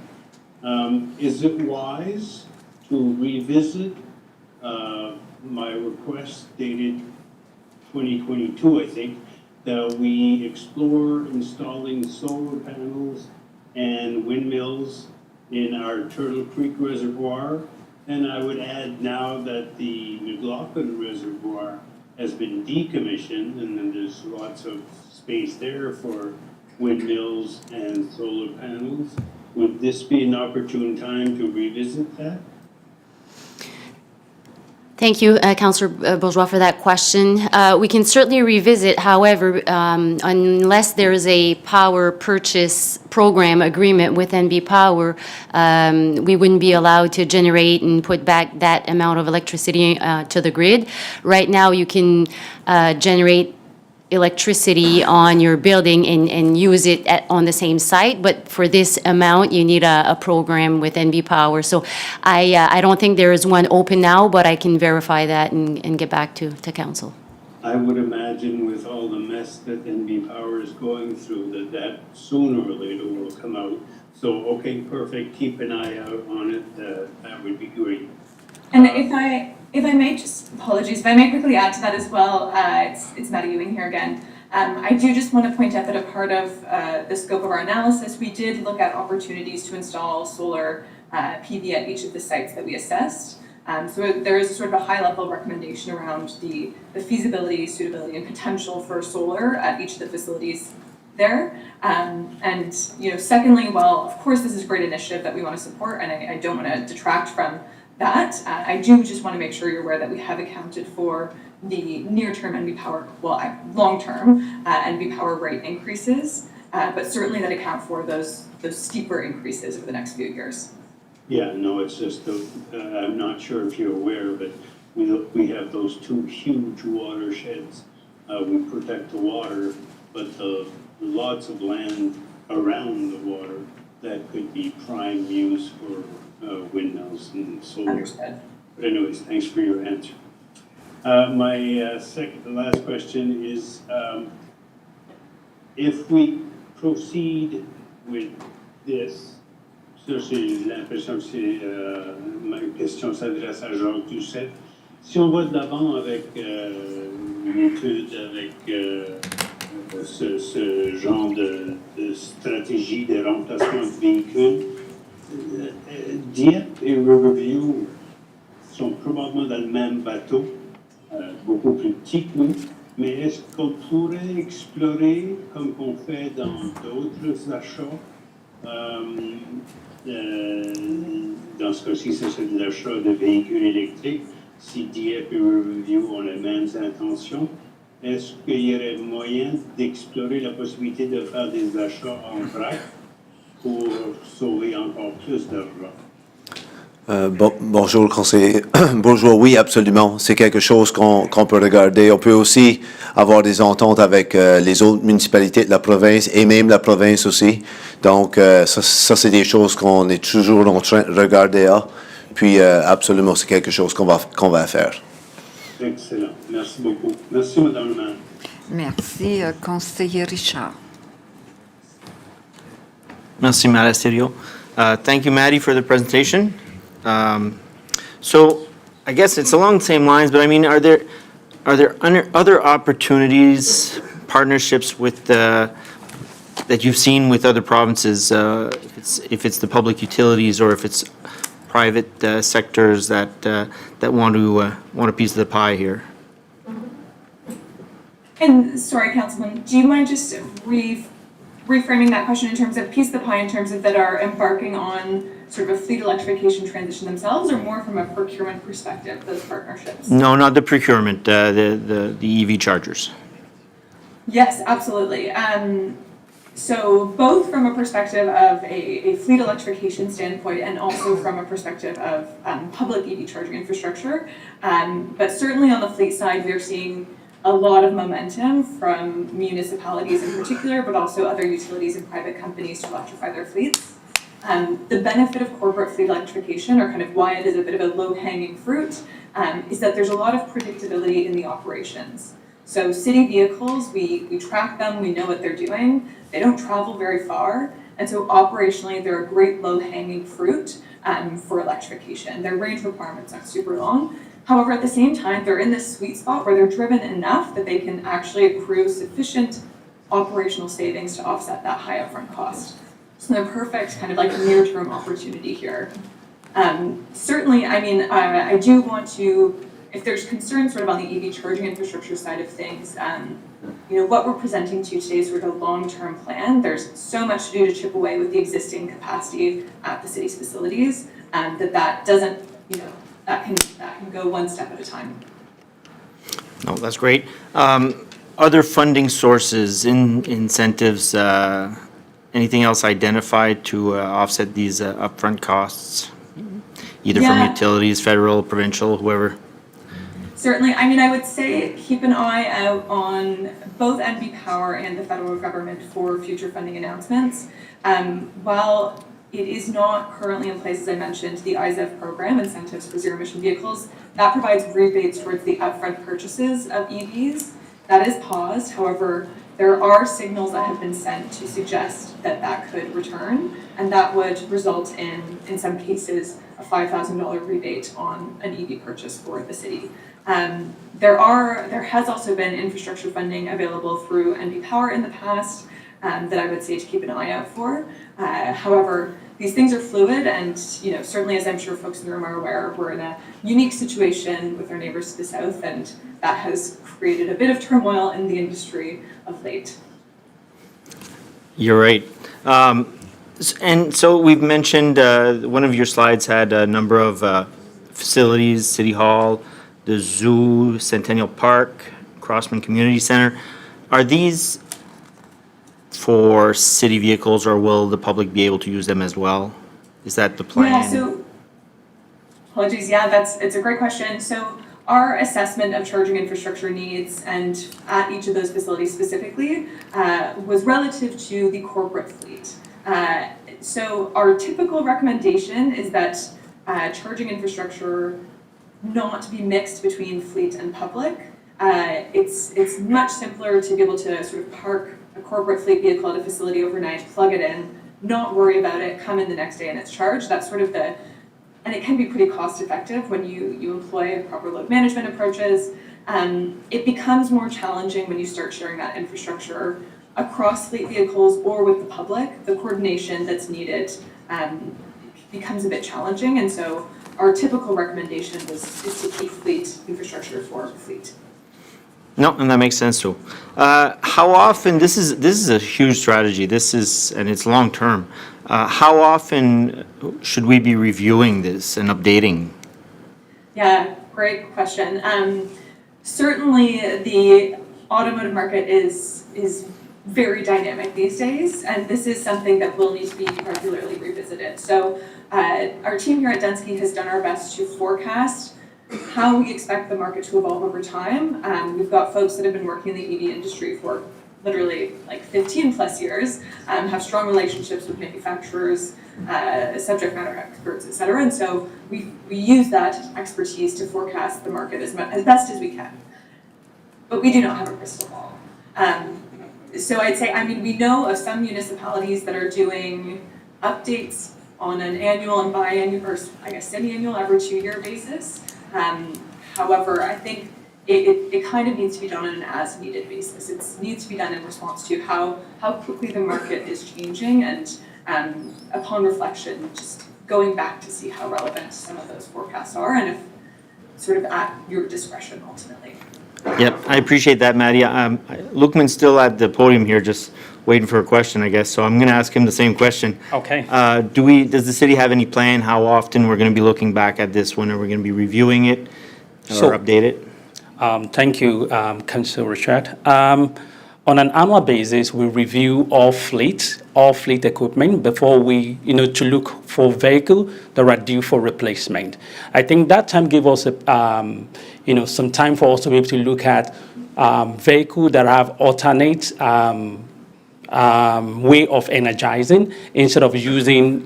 is it wise to revisit my request dated 2022, I think, that we explore installing solar panels and windmills in our Turtle Creek Reservoir? And I would add now that the McLaughlin Reservoir has been decommissioned, and then there's lots of space there for windmills and solar panels. Would this be an opportune time to revisit that? Thank you, Councillor Bourgeois, for that question. We can certainly revisit, however, unless there is a power purchase program agreement with NB Power, we wouldn't be allowed to generate and put back that amount of electricity to the grid. Right now, you can generate electricity on your building and use it on the same site, but for this amount, you need a program with NB Power. So I don't think there is one open now, but I can verify that and get back to council. I would imagine with all the mess that NB Power is going through, that sooner or later will come out. So, okay, perfect, keep an eye out on it, that would be great. And if I may, just apologies, if I may quickly add to that as well, it's Maddie Ewing here again. I do just want to point out that a part of the scope of our analysis, we did look at opportunities to install solar PV at each of the sites that we assessed. So there is sort of a high-level recommendation around the feasibility, suitability, and potential for solar at each of the facilities there. And secondly, while of course this is a great initiative that we want to support, and I don't want to detract from that, I do just want to make sure you're aware that we have accounted for the near-term NB Power, long-term NB Power rate increases, but certainly that account for those steeper increases over the next few years. Yeah, no, it's just, I'm not sure if you're aware, but we have those two huge watersheds. We protect the water, but the lots of land around the water that could be prime use for windmills and solar. Understood. But anyways, thanks for your answer. My last question is, if we proceed with this, ça j'ai l'impression que ma question s'adresse à Jacques Doucet. Si on va de l'avant avec une étude, avec ce genre de stratégie de remplacement de véhicules, Dieppe et Riverview sont probablement dans le même bateau, beaucoup plus petit que nous, mais est-ce qu'on pourrait explorer, comme on fait dans d'autres achats, dans ce cas-ci, c'est de l'achat de véhicules électriques, si Dieppe et Riverview ont les mêmes intentions, est-ce qu'il y aurait moyen d'explorer la possibilité de faire des achats en vrac pour sauver encore plus d'argent? Bonjour, conseiller. Bonjour, oui, absolument. C'est quelque chose qu'on peut regarder. On peut aussi avoir des ententes avec les autres municipalités de la province et même la province aussi. Donc, ça c'est des choses qu'on est toujours en train de regarder. Puis, absolument, c'est quelque chose qu'on va faire. Excellent. Merci beaucoup. Merci, Madame le maire. Merci, conseiller Richard. Merci, Matt Asterio. Thank you, Maddie, for the presentation. So I guess it's along the same lines, but I mean, are there other opportunities, partnerships with that you've seen with other provinces, if it's the public utilities or if it's private sectors that want a piece of the pie here? And sorry, Councilman, do you mind just reframing that question in terms of piece of the pie, in terms of that are embarking on sort of a fleet electrification transition themselves, or more from a procurement perspective, those partnerships? No, not the procurement, the EV chargers. Yes, absolutely. So both from a perspective of a fleet electrification standpoint and also from a perspective of public EV charging infrastructure. But certainly on the fleet side, we're seeing a lot of momentum from municipalities in particular, but also other utilities and private companies to electrify their fleets. The benefit of corporate fleet electrification, or kind of why it is a bit of a low-hanging fruit, is that there's a lot of predictability in the operations. So city vehicles, we track them, we know what they're doing. They don't travel very far, and so operationally, they're a great low-hanging fruit for electrification. Their range requirements aren't super long. However, at the same time, they're in this sweet spot where they're driven enough that they can actually accrue sufficient operational savings to offset that high upfront cost. So they're perfect kind of like near-term opportunity here. Certainly, I mean, I do want to, if there's concerns sort of on the EV charging infrastructure side of things, you know, what we're presenting to you today is sort of a long-term plan. There's so much to do to chip away with the existing capacity at the city's facilities, that doesn't, you know, that can go one step at a time. No, that's great. Other funding sources, incentives, anything else identified to offset these upfront costs? Either from Yeah. utilities, federal, provincial, whoever? Certainly, I mean, I would say keep an eye out on both NB Power and the federal government for future funding announcements. While it is not currently in place, as I mentioned, the IZEV program, Incentives for Zero Emission Vehicles, that provides rebates towards the upfront purchases of EVs. That is paused. However, there are signals that have been sent to suggest that that could return, and that would result in some cases, a $5,000 rebate on an EV purchase for the city. There has also been infrastructure funding available through NB Power in the past that I would say to keep an eye out for. However, these things are fluid, and you know, certainly, as I'm sure folks in the room are aware, we're in a unique situation with our neighbors to the south, and that has created a bit of turmoil in the industry of late. You're right. And so we've mentioned, one of your slides had a number of facilities, City Hall, the Zoo, Centennial Park, Crossman Community Center. Are these for city vehicles, or will the public be able to use them as well? Is that the plan? Yeah, so, apologies, yeah, it's a great question. So our assessment of charging infrastructure needs and at each of those facilities specifically was relative to the corporate fleet. So our typical recommendation is that charging infrastructure not be mixed between fleet and public. It's much simpler to be able to sort of park a corporate fleet vehicle at a facility overnight, plug it in, not worry about it, come in the next day and it's charged. That's sort of and it can be pretty cost effective when you employ proper load management approaches. It becomes more challenging when you start sharing that infrastructure across fleet vehicles or with the public. The coordination that's needed becomes a bit challenging, and so our typical recommendation is to keep fleet infrastructure for fleet. No, and that makes sense too. How often, this is a huge strategy, and it's long-term. How often should we be reviewing this and updating? Yeah, great question. Certainly the automotive market is very dynamic these days, and this is something that will need to be regularly revisited. So our team here at Dunsky has done our best to forecast how we expect the market to evolve over time. We've got folks that have been working in the EV industry for literally like 15 plus years, have strong relationships with manufacturers, subject matter experts, et cetera. And so we use that expertise to forecast the market as best as we can. But we do not have a crystal ball. So I'd say, I mean, we know of some municipalities that are doing updates on an annual and biannual, or I guess semi-annual, every 2-year basis. However, I think it kind of needs to be done on an as-needed basis. It needs to be done in response to how quickly the market is changing, and upon reflection, just going back to see how relevant some of those forecasts are, and if sort of at your discretion ultimately. Yep, I appreciate that, Maddie. Lukman's still at the podium here, just waiting for a question, I guess, so I'm going to ask him the same question. Okay. Does the city have any plan how often we're going to be looking back at this? When are we going to be reviewing it or update it? Thank you, Councillor Richard. on an annual basis, we review all fleet equipment before we, to look for vehicles that are due for replacement. I think that time gives us, some time for us to be able to look at vehicles that have alternate way of energizing instead of using,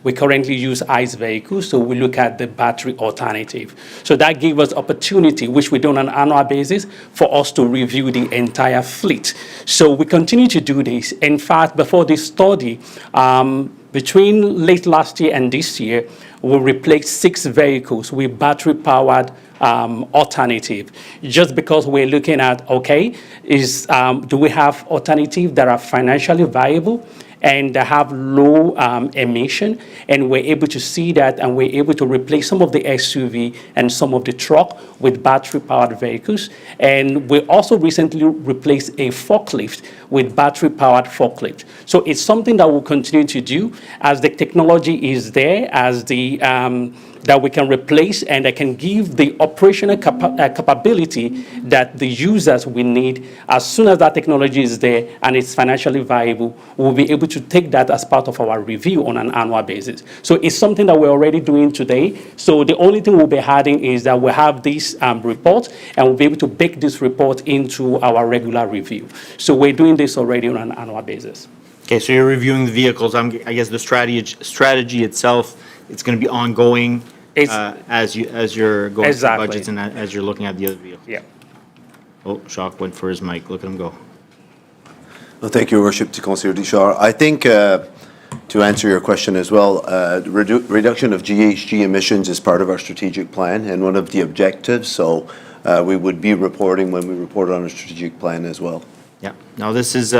we currently use ICE vehicles, so we look at the battery alternative. So that gives us opportunity, which we do on an annual basis, for us to review the entire fleet. So we continue to do this. In fact, before this study, between late last year and this year, we replaced 6 vehicles with battery-powered alternative, just because we're looking at, okay, do we have alternatives that are financially viable and that have low emission? And we're able to see that, and we're able to replace some of the SUV and some of the truck with battery-powered vehicles. And we also recently replaced a forklift with battery-powered forklift. So it's something that we'll continue to do as the technology is there, as the that we can replace and that can give the operational capability that the users will need. As soon as that technology is there and it's financially viable, we'll be able to take that as part of our review on an annual basis. So it's something that we're already doing today. So the only thing we'll be adding is that we'll have this report, and we'll be able to bake this report into our regular review. So we're doing this already on an annual basis. Okay, so you're reviewing the vehicles. I guess the strategy itself, it's going to be ongoing as you're going through budgets and as you're looking at the other vehicles. Yeah. Oh, Jacques went for his mic. Look at him go. Well, thank you, Your Worship, to Councillor Richard. I think, to answer your question as well, reduction of GHG emissions is part of our strategic plan and one of the objectives, so we would be reporting when we report on our strategic plan as well. Yeah, no, this is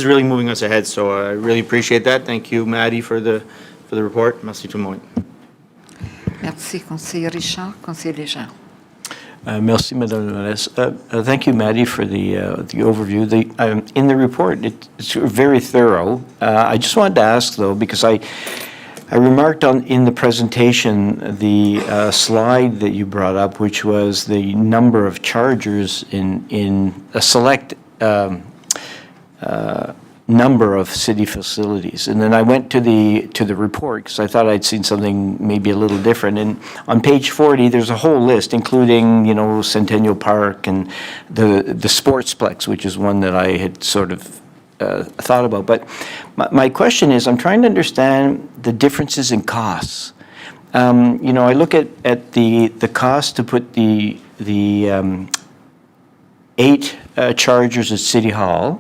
really moving us ahead, so I really appreciate that. Thank you, Maddie, for the report. Merci tout le monde. Merci, Conseiller Richard. Conseiller Léger. Merci, Madame la Mairesse. Thank you, Maddie, for the overview. In the report, it's very thorough. I just wanted to ask, though, because I remarked in the presentation the slide that you brought up, which was the number of chargers in a select number of city facilities. And then I went to the report because I thought I'd seen something maybe a little different. And on page 40, there's a whole list, including, Centennial Park and the Sportsplex, which is one that I had sort of thought about. But my question is, I'm trying to understand the differences in costs. I look at the cost to put the 8 chargers at City Hall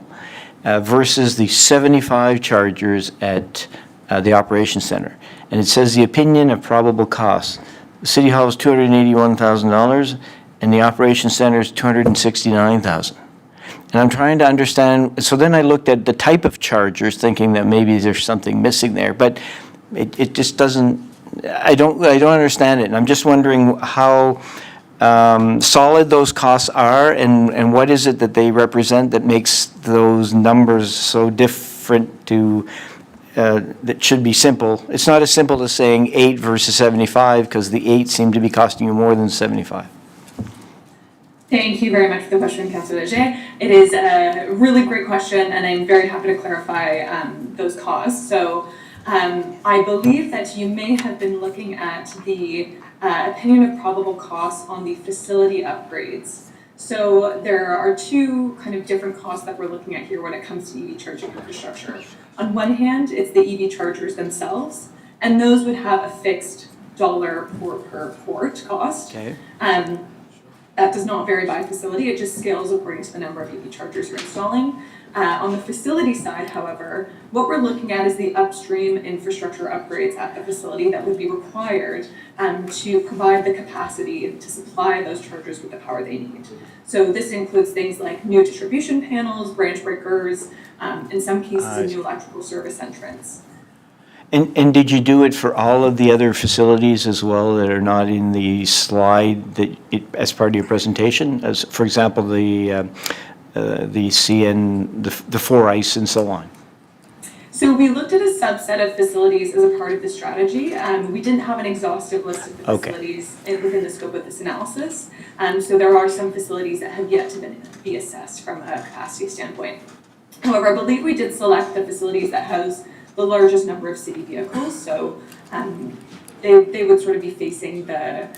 versus the 75 chargers at the Operations Center. And it says the opinion of probable costs. The City Hall is $281,000 and the Operations Center is $269,000. And I'm trying to understand, so then I looked at the type of chargers thinking that maybe there's something missing there, but it just doesn't, I don't understand it. And I'm just wondering how solid those costs are, and what is it that they represent that makes those numbers so different to, that should be simple. It's not as simple as saying 8 versus 75, because the 8 seem to be costing you more than 75. Thank you very much for the question, Councillor Léger. It is a really great question, and I'm very happy to clarify those costs. So I believe that you may have been looking at the opinion of probable costs on the facility upgrades. So there are 2 kind of different costs that we're looking at here when it comes to EV charging infrastructure. On one hand, it's the EV chargers themselves, and those would have a fixed dollar per port cost. Okay. That does not vary by facility, it just scales according to the number of EV chargers you're installing. On the facility side, however, what we're looking at is the upstream infrastructure upgrades at the facility that would be required to provide the capacity to supply those chargers with the power they need. So this includes things like new distribution panels, branch breakers, in some cases a new electrical service entrance. And did you do it for all of the other facilities as well that are not in the slide as part of your presentation? As, for example, the CN, the 4ICE and so on? So we looked at a subset of facilities as a part of the strategy. We didn't have an exhaustive list of the facilities within the scope of this analysis. So there are some facilities that have yet to be be assessed from a capacity standpoint. However, I believe we did select the facilities that house the largest number of city vehicles, so they would sort of be facing the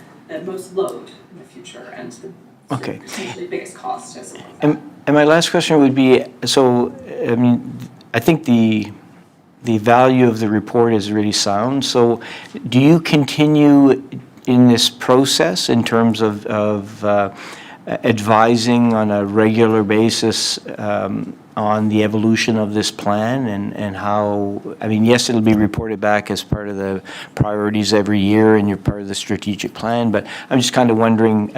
most load in the future and the Okay. potentially biggest cost as well. And my last question would be, so, I mean, I think the value of the report is really sound. So do you continue in this process in terms of advising on a regular basis on the evolution of this plan and how, I mean, yes, it'll be reported back as part of the priorities every year and you're part of the strategic plan, but I'm just kind of wondering,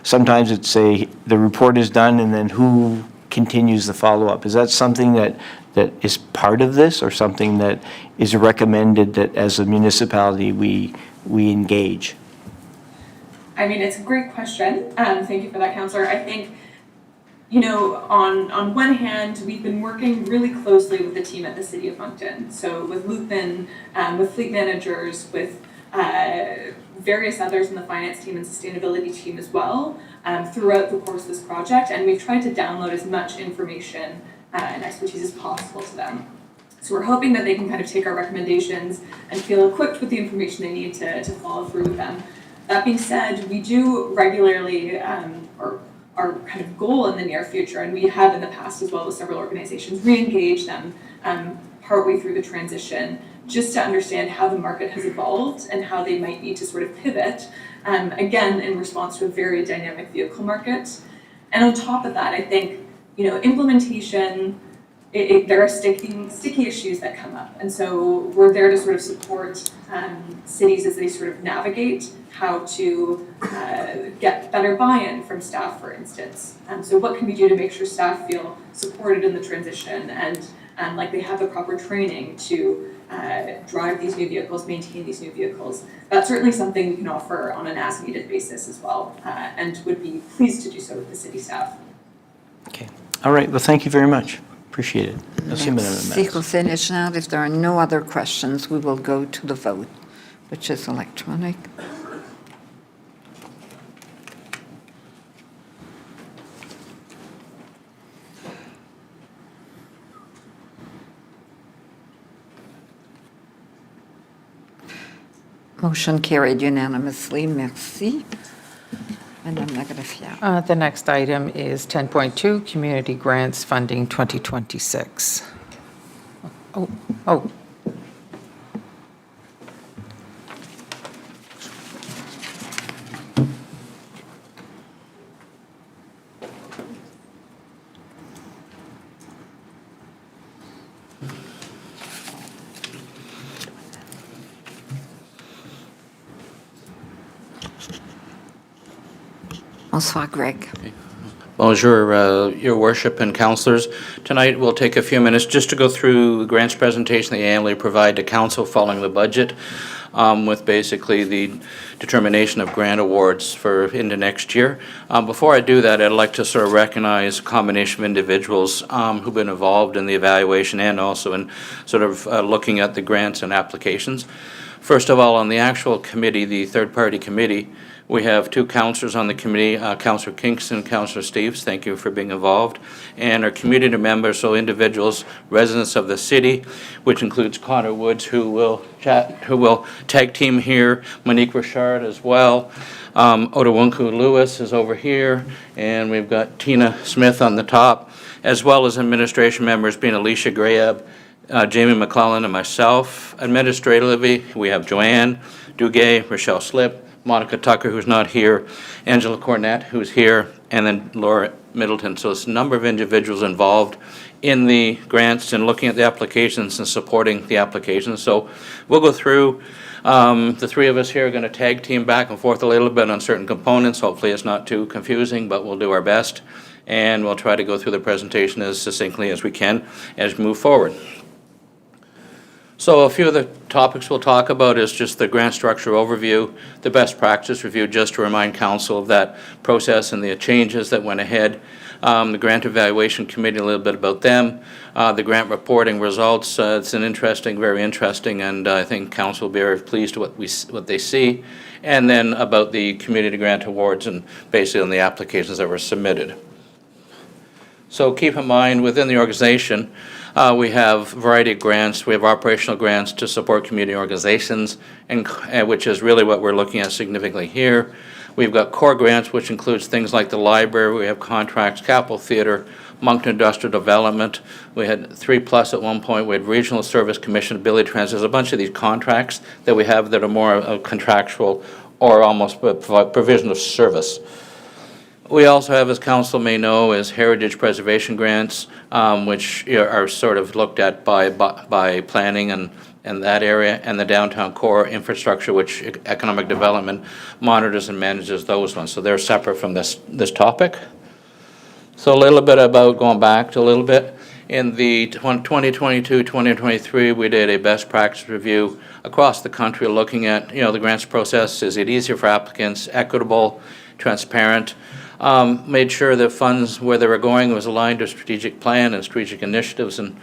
sometimes it's say the report is done and then who continues the follow-up? Is that something that is part of this or something that is recommended that as a municipality we engage? I mean, it's a great question. Thank you for that, Councillor. I think, you know, on one hand, we've been working really closely with the team at the City of Moncton. So with Lupin, with fleet managers, with various others in the finance team and sustainability team as well, throughout the course of this project. And we've tried to download as much information and expertise as possible to them. So we're hoping that they can kind of take our recommendations and feel equipped with the information they need to follow through with them. That being said, we do regularly, or our kind of goal in the near future, and we have in the past as well with several organizations, re-engage them partway through the transition, just to understand how the market has evolved and how they might need to sort of pivot, again, in response to a very dynamic vehicle market. And on top of that, I think, you know, implementation, there are sticky issues that come up. And so we're there to sort of support cities as they sort of navigate how to get better buy-in from staff, for instance. So what can we do to make sure staff feel supported in the transition and like they have the proper training to drive these new vehicles, maintain these new vehicles? That's certainly something we can offer on an as-needed basis as well, and would be pleased to do so with the city staff. Okay. All right. Well, thank you very much. Appreciate it. Merci, Madame la Merci, Maire. José Legendre. If there are no other questions, we will go to the vote, which is electronic. Motion carried unanimously. Merci. Madame la Greffière. The next item is 10.2, Community Grants Funding 2026. Oh. Bonsoir, Greg. Bonjour, Your Worship and Councillors. Tonight we'll take a few minutes just to go through the grants presentation they annually provide to Council following the budget, with basically the determination of grant awards for into next year. Before I do that, I'd like to sort of recognize a combination of individuals who've been involved in the evaluation and also in sort of looking at the grants and applications. First of all, on the actual committee, the third-party committee, we have two councillors on the committee, Councillor Kingston, Councillor Steves, thank you for being involved, and our community members, so individuals, residents of the city, which includes Connor Woods, who will tag team here, Monique Richard as well. Otawunku Lewis is over here, and we've got Tina Smith on the top, as well as administration members being Alicia Grayab, Jamie McClellan, and myself. Administratively, we have Joanne Duguay, Rochelle Slip, Monica Tucker, who's not here, Angela Cornett, who's here, and then Laura Middleton. So it's a number of individuals involved in the grants and looking at the applications and supporting the applications. So we'll go through. The three of us here are going to tag team back and forth a little bit on certain components. Hopefully it's not too confusing, but we'll do our best. And we'll try to go through the presentation as succinctly as we can as we move forward. So a few of the topics we'll talk about is just the grant structure overview, the best practice review, just to remind Council of that process and the changes that went ahead. The grant evaluation committee, a little bit about them. The grant reporting results, it's an interesting, very interesting, and I think Council will be very pleased with what they see. And then about the community grant awards and basically on the applications that were submitted. So keep in mind, within the organization, we have a variety of grants. We have operational grants to support community organizations, and which is really what we're looking at significantly here. We've got core grants, which includes things like the library. We have contracts, Capitol Theater, Moncton Industrial Development. We had 3+ at one point. We had Regional Service Commission, Ability Trans. There's a bunch of these contracts that we have that are more contractual or almost provision of service. We also have, as council may know, is heritage preservation grants, which are sort of looked at by planning and that area, and the downtown core infrastructure, which economic development monitors and manages those ones. So they're separate from this topic. So a little bit about going back to a little bit. In the 2022-2023, we did a best practice review across the country looking at, the grants process. Is it easier for applicants, equitable, transparent? Made sure that funds, where they were going, was aligned to strategic plan and strategic initiatives and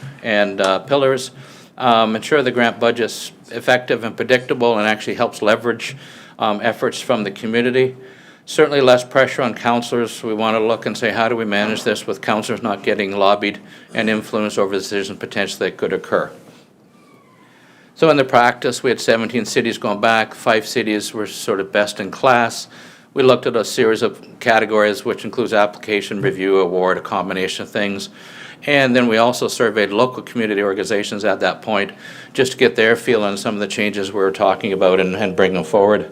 pillars. Ensure the grant budget's effective and predictable and actually helps leverage efforts from the community. Certainly less pressure on councillors. We want to look and say, how do we manage this with councillors not getting lobbied and influenced over decisions potentially that could occur? So in the practice, we had 17 cities going back. 5 cities were sort of best in class. We looked at a series of categories, which includes application, review, award, a combination of things. And then we also surveyed local community organizations at that point, just to get their feel on some of the changes we were talking about and bring them forward.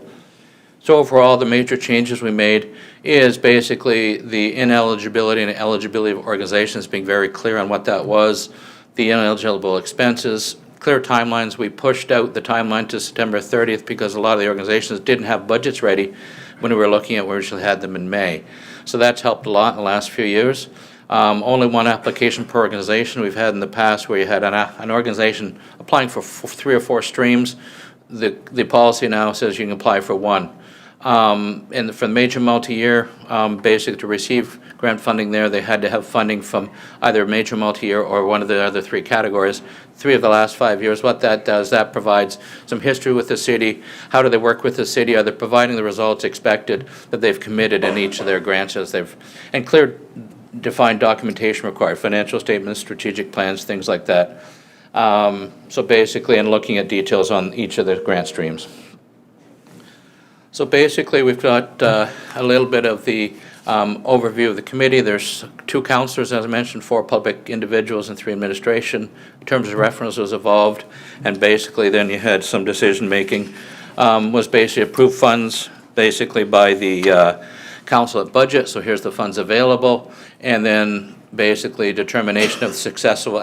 So overall, the major changes we made is basically the ineligibility and eligibility of organizations, being very clear on what that was, the ineligible expenses, clear timelines. We pushed out the timeline to September 30th because a lot of the organizations didn't have budgets ready when we were looking at, we originally had them in May. So that's helped a lot in the last few years. Only one application per organization. We've had in the past where you had an organization applying for 3 or 4 streams. The policy now says you can apply for 1. And for the major multi-year, basically to receive grant funding there, they had to have funding from either major multi-year or one of the other 3 categories. 3 of the last 5 years. What that does, that provides some history with the city. How do they work with the city? Are they providing the results expected that they've committed in each of their grants and clear defined documentation required, financial statements, strategic plans, things like that. So basically, and looking at details on each of the grant streams. So basically, we've got a little bit of the overview of the committee. There's 2 councillors, as I mentioned, 4 public individuals and 3 administration. In terms of reference was evolved, and basically then you had some decision-making. Was basically approved funds basically by the council at budget, so here's the funds available, and then basically determination of successful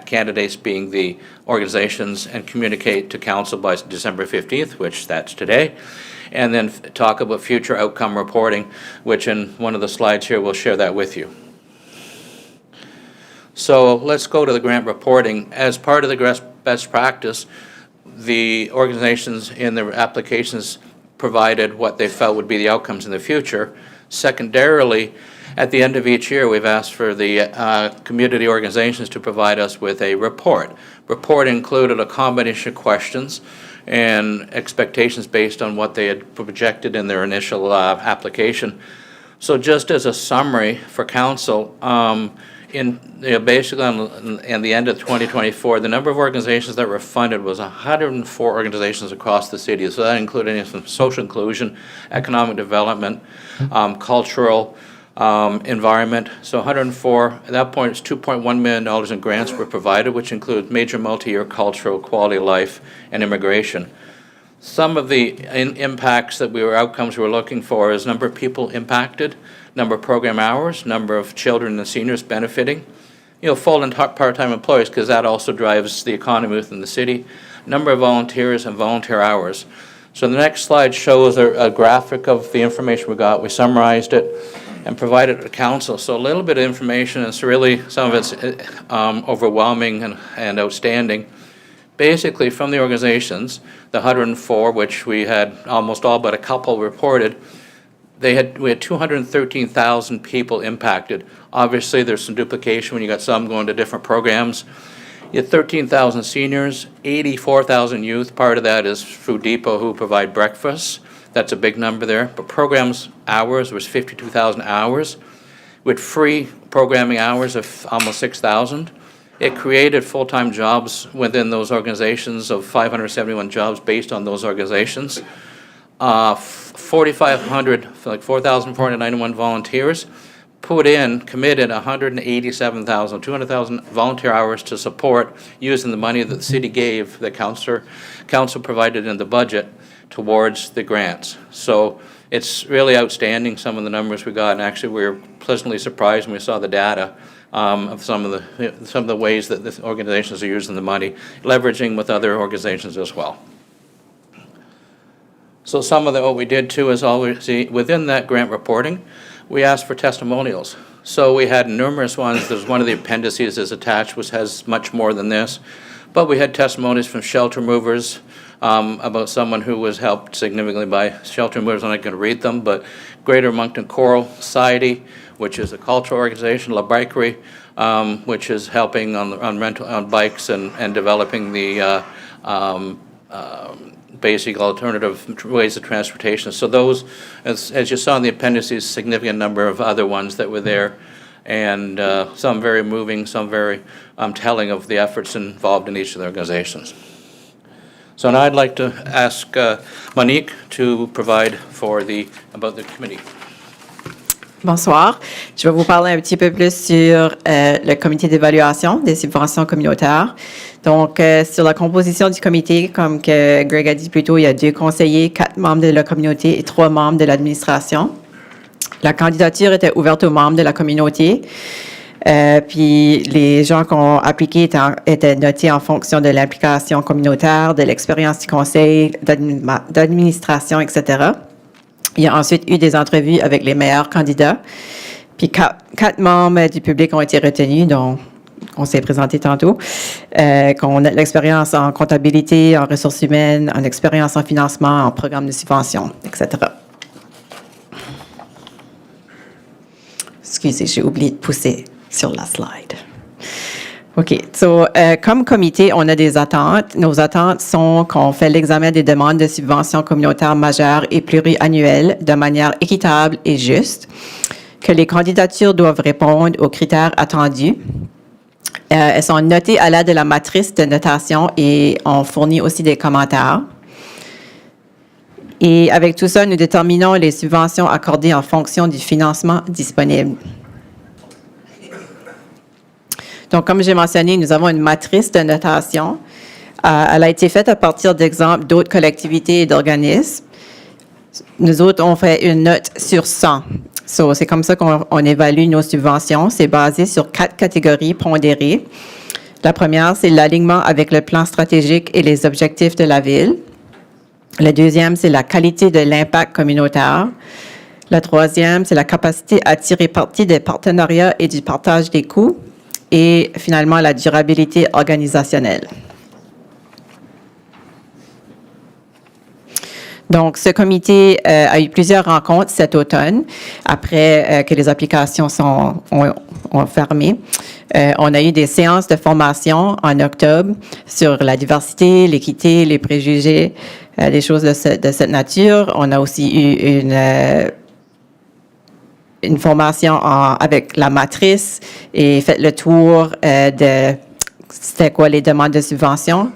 candidates being the organizations, and communicate to council by December 15th, which that's today. And then talk about future outcome reporting, which in one of the slides here, we'll share that with you. So let's go to the grant reporting. As part of the best practice, the organizations in their applications provided what they felt would be the outcomes in the future. Secondarily, at the end of each year, we've asked for the community organizations to provide us with a report. Report included a combination of questions and expectations based on what they had projected in their initial application. So just as a summary for council, basically in the end of 2024, the number of organizations that were funded was 104 organizations across the city. So that included anything from social inclusion, economic development, cultural, environment. So 104, at that point, it's $2.1 million in grants were provided, which include major multi-year cultural, quality of life, and immigration. Some of the impacts outcomes we were looking for is number of people impacted, number of program hours, number of children and seniors benefiting, full and part-time employees, because that also drives the economy within the city, number of volunteers and volunteer hours. So the next slide shows a graphic of the information we got. We summarized it and provided it to council. So a little bit of information, it's really, some of it's overwhelming and outstanding. Basically, from the organizations, the 104, which we had almost all but a couple reported, we had 213,000 people impacted. Obviously, there's some duplication when you got some going to different programs. You had 13,000 seniors, 84,000 youth. Part of that is Food Depot, who provide breakfast. That's a big number there. But programs hours was 52,000 hours. With free programming hours of almost 6,000. It created full-time jobs within those organizations of 571 jobs based on those organizations. 4,500, like 4,491 volunteers committed 187,000, 200,000 volunteer hours to support using the money that the city gave, the council provided in the budget towards the grants. So it's really outstanding, some of the numbers we got, and actually we were pleasantly surprised when we saw the data of some of the ways that the organizations are using the money, leveraging with other organizations as well. So some of what we did too is always, within that grant reporting, we asked for testimonials. So we had numerous ones. There's one of the appendices is attached, which has much more than this. But we had testimonies from shelter movers about someone who was helped significantly by shelter movers. I'm not going to read them, but Greater Moncton Choral Society, which is a cultural organization, La Bikery, which is helping on bikes and developing the basic alternative ways of transportation. So those, as you saw in the appendices, significant number of other ones that were there, and some very moving, some very telling of the efforts involved in each of the organizations. So now I'd like to ask Monique to provide about the committee. Bonsoir. Je vais vous parler un petit peu plus sur le comité d'évaluation des subventions communautaires. Donc, sur la composition du comité, comme que Greg a dit plus tôt, il y a 2 conseillers, 4 membres de la communauté et 3 membres de l'administration. La candidature était ouverte aux membres de la communauté. Puis les gens qui ont appliqué étaient notés en fonction de l'implication communautaire, de l'expérience du conseil, d'administration, etc. Il y a ensuite eu des entrevues avec les meilleurs candidats. Puis 4 membres du public ont été retenus, dont on s'est présenté tantôt, qu'on a de l'expérience en comptabilité, en ressources humaines, en expérience en financement, en programme de subvention, etc. Excusez, j'ai oublié de pousser sur la slide. OK. So, comme comité, on a des attentes. Nos attentes sont qu'on fait l'examen des demandes de subventions communautaires majeures et pluriannuelles de manière équitable et juste, que les candidatures doivent répondre aux critères attendus. Elles sont notées à l'aide de la matrice de notation et on fournit aussi des commentaires. Et avec tout ça, nous déterminons les subventions accordées en fonction du financement disponible. Donc, comme j'ai mentionné, nous avons une matrice de notation. Elle a été faite à partir d'exemples d'autres collectivités et d'organismes. Nous autres, on fait une note sur 100. So, c'est comme ça qu'on évalue nos subventions. C'est basé sur 4 catégories pondérées. La première, c'est l'alignement avec le plan stratégique et les objectifs de la ville. La deuxième, c'est la qualité de l'impact communautaire. La troisième, c'est la capacité à tirer parti des partenariats et du partage des coûts. Et finalement, la durabilité organisationnelle. Donc, ce comité a eu plusieurs rencontres cet automne, après que les applications ont fermé. On a eu des séances de formation en octobre sur la diversité, l'équité, les préjugés, des choses de cette nature. On a aussi eu une formation avec la matrice et fait le tour de c'était quoi les demandes de subvention.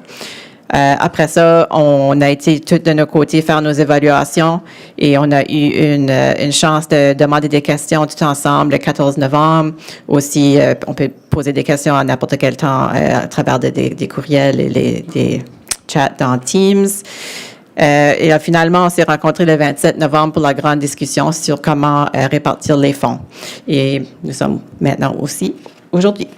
Après ça, on a été tous de nos côtés faire nos évaluations et on a eu une chance de demander des questions tout ensemble le 14 novembre. Aussi, on peut poser des questions à n'importe quel temps à travers des courriels et des chats dans Teams. Et finalement, on s'est rencontrés le 27 novembre pour la grande discussion sur comment répartir les fonds. Et nous sommes maintenant aussi aujourd'hui.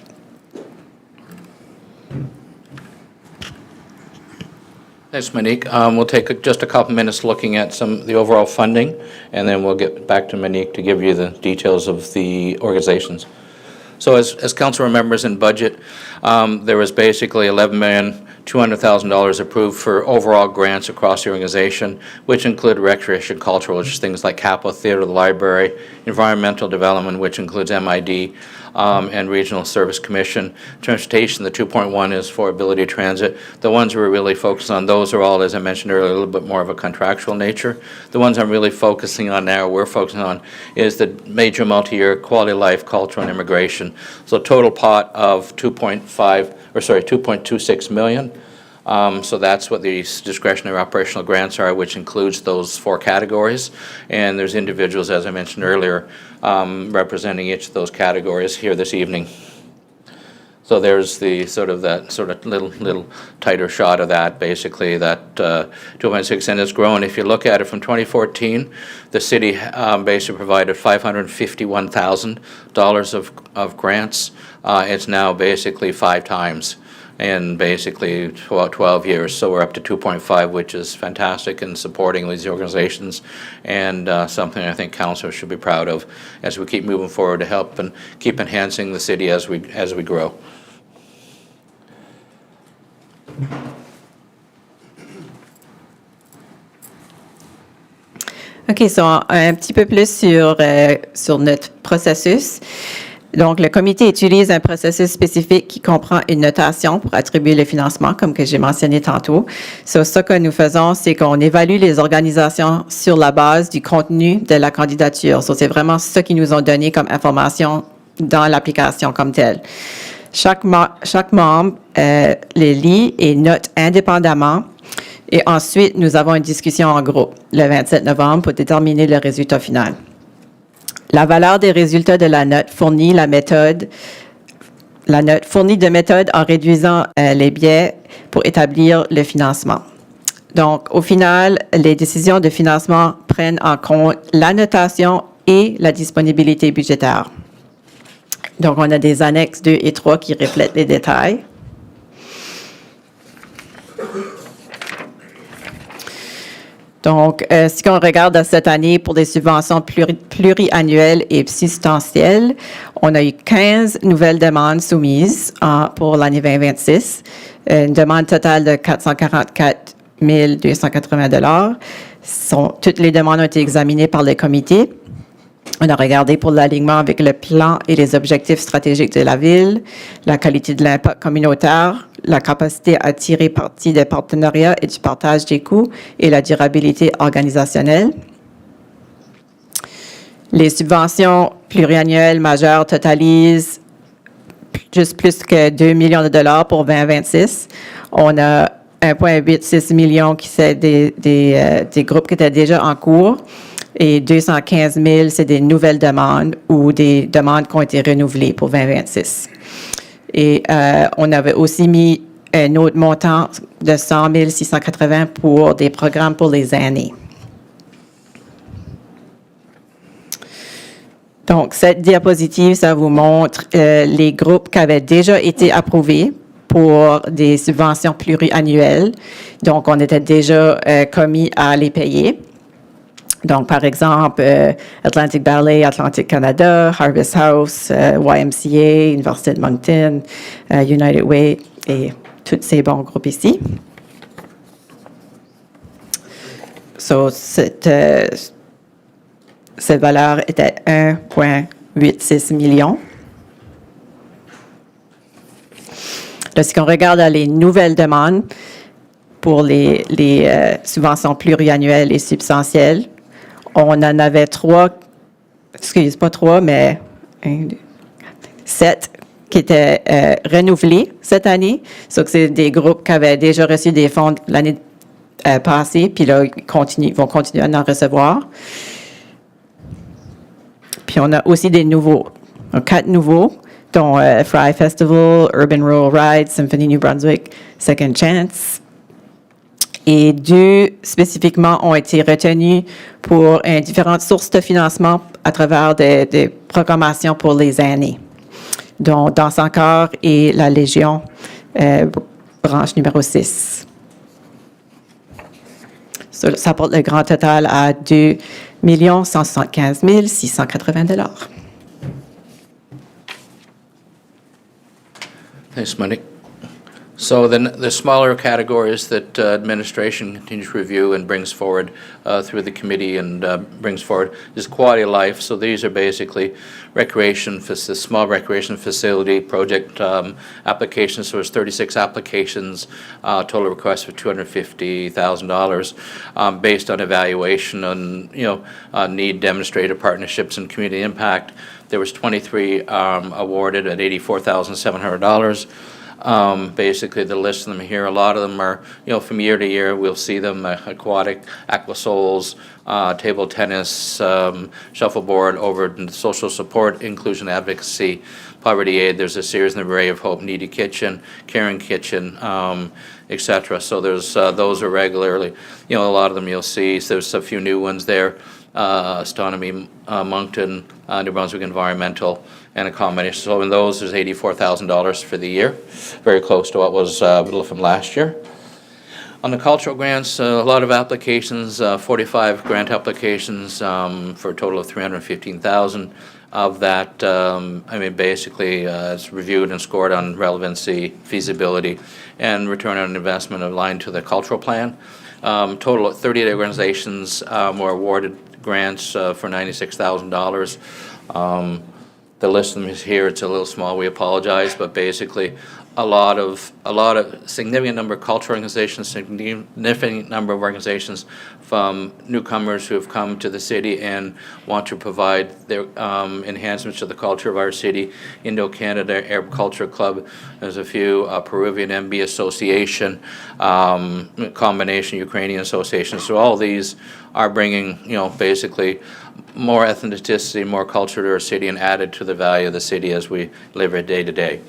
Thanks, Monique. We'll take just a couple minutes looking at the overall funding, and then we'll get back to Monique to give you the details of the organizations. So as council remembers in budget, there was basically $200,000 approved for overall grants across the organization, which include recreation, cultural, which is things like Capitol Theater, the library, environmental development, which includes MID, and Regional Service Commission. Transportation, the 2.1 is for Ability Transit. The ones we're really focused on, those are all, as I mentioned earlier, a little bit more of a contractual nature. The ones I'm really focusing on now, we're focusing on, is the major multi-year quality of life, culture, and immigration. So total pot of 2.26 million. So that's what the discretionary operational grants are, which includes those 4 categories. And there's individuals, as I mentioned earlier, representing each of those categories here this evening. So there's the sort of little tighter shot of that, basically, that 2.6, and it's grown. If you look at it from 2014, the city basically provided $551,000 of grants. It's now basically 5 times in basically 12 years. So we're up to 2.5, which is fantastic in supporting these organizations, and something I think council should be proud of as we keep moving forward to help and keep enhancing the city as we grow. OK, so un petit peu plus sur notre processus. Donc, le comité utilise un processus spécifique qui comprend une notation pour attribuer le financement, comme que j'ai mentionné tantôt. So, ce que nous faisons, c'est qu'on évalue les organisations sur la base du contenu de la candidature. So, c'est vraiment ce qu'ils nous ont donné comme information dans l'application comme telle. Chaque membre les lit et note indépendamment. Et ensuite, nous avons une discussion en groupe le 27 novembre pour déterminer le résultat final. La valeur des résultats de la note fournit de méthode en réduisant les biais pour établir le financement. Donc, au final, les décisions de financement prennent en compte la notation et la disponibilité budgétaire. Donc, on a des annexes 2 et 3 qui reflètent les détails. Donc, si on regarde cette année pour des subventions pluriannuelles et substantielles, on a eu 15 nouvelles demandes soumises pour l'année 2026, une demande totale de 444 280 $. Toutes les demandes ont été examinées par le comité. On a regardé pour l'alignement avec le plan et les objectifs stratégiques de la ville, la qualité de l'impact communautaire, la capacité à tirer parti des partenariats et du partage des coûts et la durabilité organisationnelle. Les subventions pluriannuelles majeures totalisent juste plus que 2 millions de dollars pour 2026. On a 1,86 million qui c'est des groupes qui étaient déjà en cours. Et 215 000, c'est des nouvelles demandes ou des demandes qui ont été renouvelées pour 2026. Et on avait aussi mis un autre montant de 100 680 pour des programmes pour les aînés. Donc, cette diapositive, ça vous montre les groupes qui avaient déjà été approuvés pour des subventions pluriannuelles. Donc, on était déjà commis à les payer. Donc, par exemple, Atlantic Ballet, Atlantic Canada, Harvest House, YMCA, Université de Moncton, United Way et tous ces bons groupes ici. So, cette valeur était 1,86 million. Là, si on regarde les nouvelles demandes pour les subventions pluriannuelles et substantielles, on en avait 7 qui étaient renouvelés cette année. Donc, c'est des groupes qui avaient déjà reçu des fonds l'année passée, puis là, ils vont continuer à en recevoir. Puis, on a aussi des nouveaux, 4 nouveaux, dont Fry Festival, Urban Rural Ride, Symphony New Brunswick, Second Chance. Et 2 spécifiquement ont été retenus pour différentes sources de financement à travers des programmations pour les aînés, dont Danse encore et la Légion, branche numéro 6. Ça porte le grand total à 2 175 680 $. Thanks, Monique. So then the smaller categories that administration continues to review and brings forward through the committee and brings forward is quality of life. So these are basically small recreation facility project applications. So there's 36 applications, total request for $250,000 based on evaluation on need, demonstrated partnerships, and community impact. There was 23 awarded at $84,700. Basically, the list of them here, a lot of them are, from year to year, we'll see them, aquatic, aquasols, table tennis, shuffleboard, over social support, inclusion advocacy, poverty aid. There's a series and array of hope, needy kitchen, caring kitchen, et cetera. So there's, those are regularly, a lot of them you'll see. So there's a few new ones there. Astronomy, Moncton, New Brunswick Environmental, and a combination. So in those, there's $84,000 for the year, very close to what was from last year. On the cultural grants, a lot of applications, 45 grant applications for a total of $315,000. Of that, basically, it's reviewed and scored on relevancy, feasibility, and return on investment aligned to the cultural plan. Total of 38 organizations were awarded grants for $96,000. The list of them is here. It's a little small. We apologize, but basically, a lot of significant number of cultural organizations, significant number of organizations from newcomers who have come to the city and want to provide their enhancements to the culture of our city. Indo-Canada Arab Culture Club, there's a few, Peruvian MB Association, combination Ukrainian Association. So all these are bringing, basically more ethnicity, more culture to our city and added to the value of the city as we live it day to day.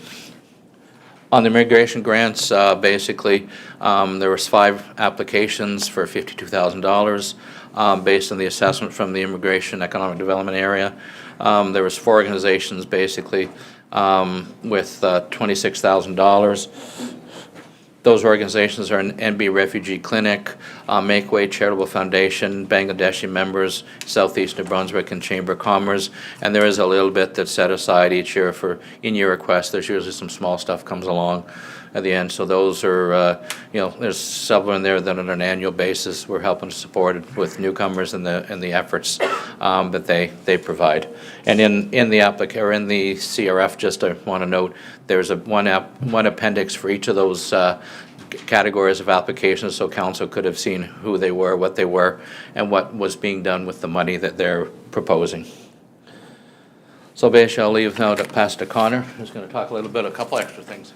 On the immigration grants, basically, there was 5 applications for $52,000 based on the assessment from the Immigration Economic Development Area. There was 4 organizations, basically, with $26,000. Those organizations are NB Refugee Clinic, Make Way Charitable Foundation, Bangladeshi Members, Southeast New Brunswick, and Chamber of Commerce. And there is a little bit that's set aside each year for in-year requests. There's usually some small stuff comes along at the end. So those are, there's several in there that on an annual basis we're helping to support it with newcomers and the efforts that they provide. And in the CRF, just I want to note, there's one appendix for each of those categories of applications, so council could have seen who they were, what they were, and what was being done with the money that they're proposing. So basically, I'll leave now to pass to Connor, who's going to talk a couple extra things.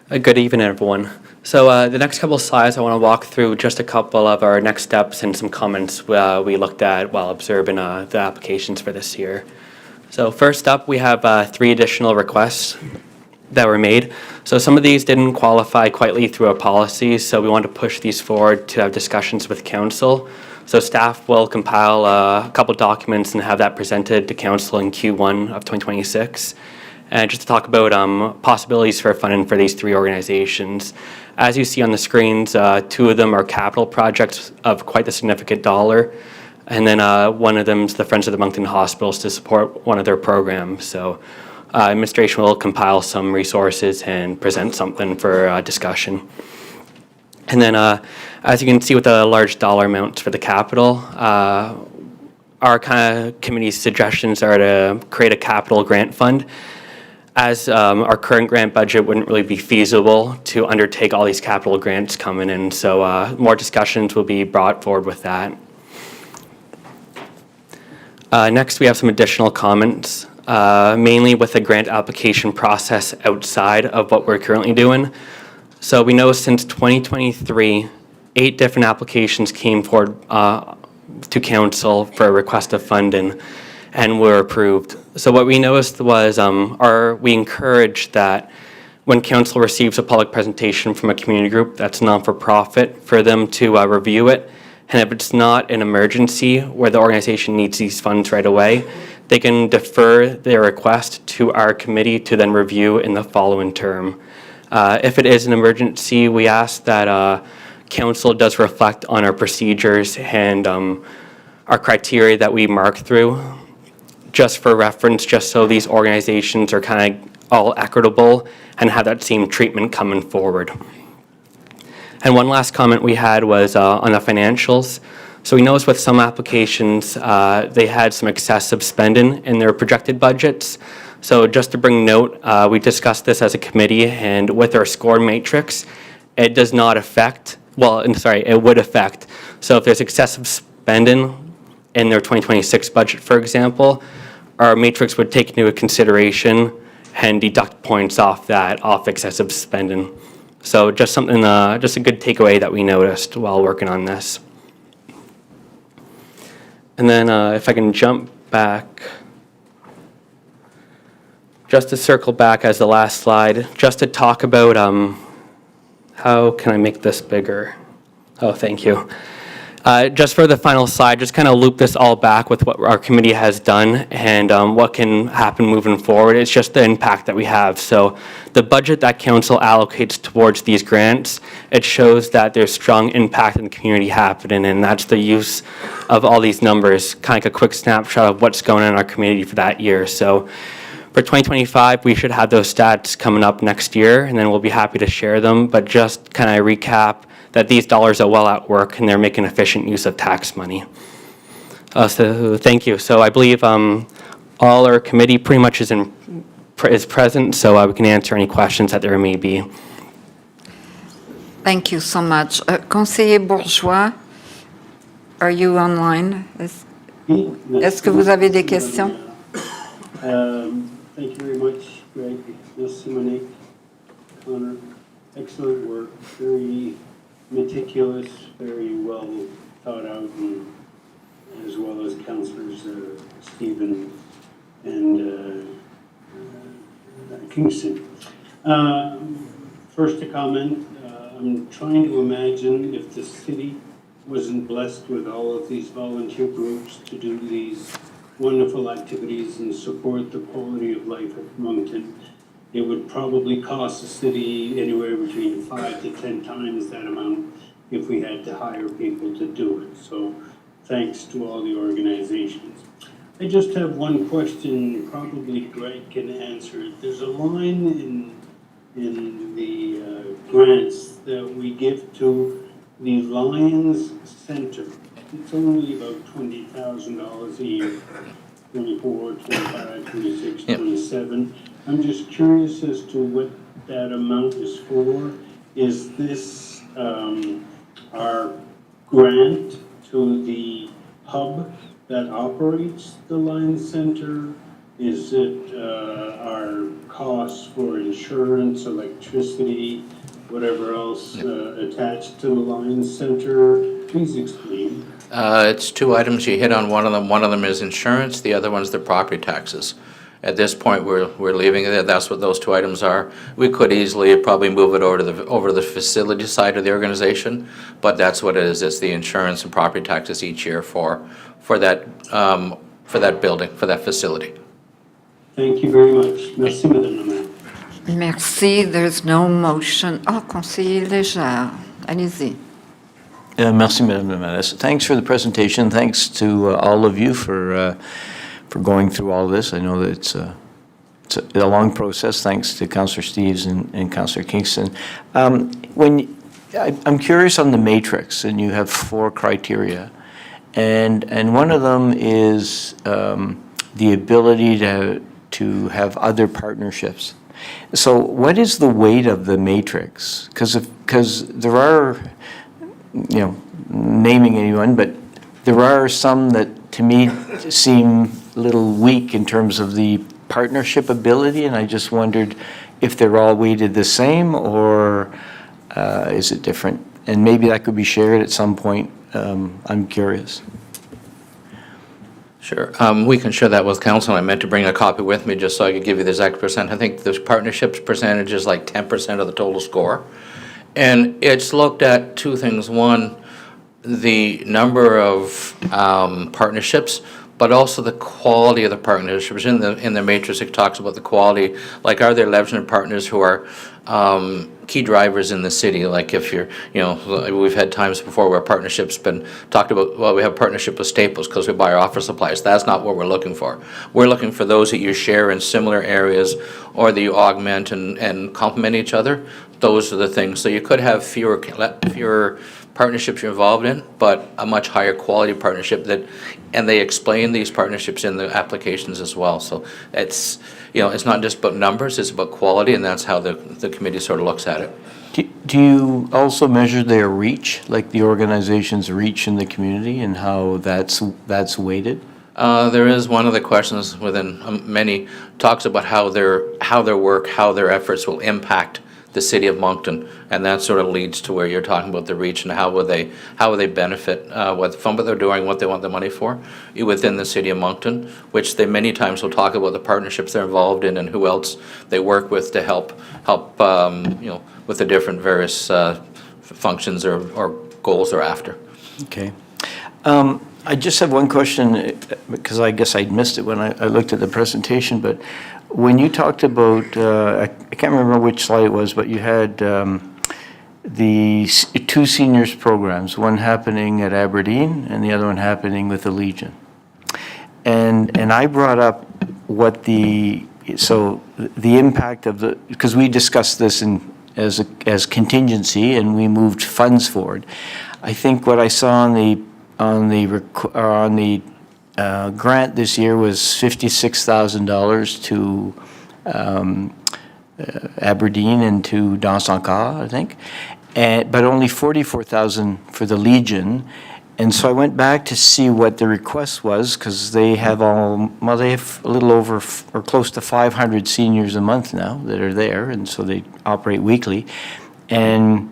Good evening, everyone. So the next couple of slides, I want to walk through just a couple of our next steps and some comments we looked at while observing the applications for this year. So first up, we have 3 additional requests that were made. So some of these didn't qualify quite through our policies, so we want to push these forward to have discussions with council. So staff will compile a couple documents and have that presented to council in Q1 of 2026. And just to talk about possibilities for funding for these 3 organizations. As you see on the screens, 2 of them are capital projects of quite a significant dollar. And then one of them is the Friends of the Moncton Hospitals to support one of their programs. So administration will compile some resources and present something for discussion. And then as you can see with the large dollar amounts for the capital, our kind of committee's suggestions are to create a capital grant fund, as our current grant budget wouldn't really be feasible to undertake all these capital grants coming in. So more discussions will be brought forward with that. Next, we have some additional comments, mainly with the grant application process outside of what we're currently doing. So we know since 2023, 8 different applications came forward to council for a request of funding and were approved. So what we noticed was we encourage that when council receives a public presentation from a community group that's non-for-profit, for them to review it. And if it's not an emergency where the organization needs these funds right away, they can defer their request to our committee to then review in the following term. If it is an emergency, we ask that council does reflect on our procedures and our criteria that we mark through, just for reference, just so these organizations are kind of all equitable and have that same treatment coming forward. And one last comment we had was on the financials. So we noticed with some applications, they had some excessive spending in their projected budgets. So just to bring note, we discussed this as a committee, and with our score matrix, it does not affect, well, I'm sorry, it would affect. So if there's excessive spending in their 2026 budget, for example, our matrix would take into consideration and deduct points off that, off excessive spending. So just something, just a good takeaway that we noticed while working on this. And then if I can jump back, just to circle back as the last slide, just to talk about how can I make this bigger? Oh, thank you. Just for the final slide, just kind of loop this all back with what our committee has done and what can happen moving forward. It's just the impact that we have. So the budget that council allocates towards these grants, it shows that there's strong impact in the community happening, and that's the use of all these numbers, kind of like a quick snapshot of what's going on in our community for that year. So for 2025, we should have those stats coming up next year, and then we'll be happy to share them. But just kind of recap that these dollars are well at work and they're making efficient use of tax money. So thank you. So I believe all our committee pretty much is present, so we can answer any questions that there may be. Thank you so much. Conseiller Bourgeois, are you online? Est-ce que vous avez des questions? Thank you very much, Greg. Merci, Monique. Connor, excellent work. Very meticulous, very well thought out, and as well as councillors Stephen and Kingston. First a comment, I'm trying to imagine if the city wasn't blessed with all of these volunteer groups to do these wonderful activities and support the quality of life of Moncton. It would probably cost the city anywhere between 5 to 10 times that amount if we had to hire people to do it. So thanks to all the organizations. I just have one question, probably Greg can answer it. There's a line in the grants that we give to the Lions Center. It's only about $20,000 a year, 24, 25, 26, 27. I'm just curious as to what that amount is for. Is this our grant to the hub that operates the Lions Center? Is it our costs for insurance, electricity, whatever else attached to the Lions Center? Please explain. It's two items. You hit on one of them. One of them is insurance. The other one's the property taxes. At this point, we're leaving it. That's what those two items are. We could easily probably move it over to the facility side of the organization, but that's what it is. It's the insurance and property taxes each year for that building, for that facility. Thank you very much. Merci, Madame la Maire. Merci. There's no motion. Oh, Conseiller Légère, allez-y. Merci, Madame la Maire. Thanks for the presentation. Thanks to all of you for going through all this. I know that it's a long process. Thanks to Councillor Steves and Councillor Kingston. I'm curious on the matrix, and you have 4 criteria, and one of them is the ability to have other partnerships. So what is the weight of the matrix? Because there are, naming anyone, but there are some that to me seem a little weak in terms of the partnership ability, and I just wondered if they're all weighted the same or is it different? And maybe that could be shared at some point. I'm curious. Sure. We can share that with council. I meant to bring a copy with me just so I could give you the exact percent. I think the partnerships percentage is like 10% of the total score. And it's looked at 2 things. One, the number of partnerships, but also the quality of the partnerships. In the matrix, it talks about the quality, like are there leveraging partners who are key drivers in the city? Like if you're, we've had times before where partnerships been talked about, well, we have a partnership with Staples because we buy our office supplies. That's not what we're looking for. We're looking for those that you share in similar areas or that you augment and complement each other. Those are the things. So you could have fewer partnerships you're involved in, but a much higher quality partnership and they explain these partnerships in the applications as well. So it's, it's not just about numbers, it's about quality, and that's how the committee sort of looks at it. Do you also measure their reach, like the organization's reach in the community and how that's weighted? There is one of the questions within many talks about how their work, how their efforts will impact the city of Moncton, and that sort of leads to where you're talking about the reach and how would they benefit from what they're doing, what they want the money for within the city of Moncton, which they many times will talk about the partnerships they're involved in and who else they work with to help with the different various functions or goals they're after. Okay. I just have one question, because I guess I missed it when I looked at the presentation, but when you talked about, I can't remember which slide it was, but you had the two seniors programs, one happening at Aberdeen and the other one happening with the Legion. And I brought up what the impact of because we discussed this as contingency and we moved funds forward. I think what I saw on the grant this year was $56,000 to Aberdeen and to Dansonka, I think, but only $44,000 for the Legion. And so I went back to see what the request was, because they have a little over or close to 500 seniors a month now that are there, and so they operate weekly. And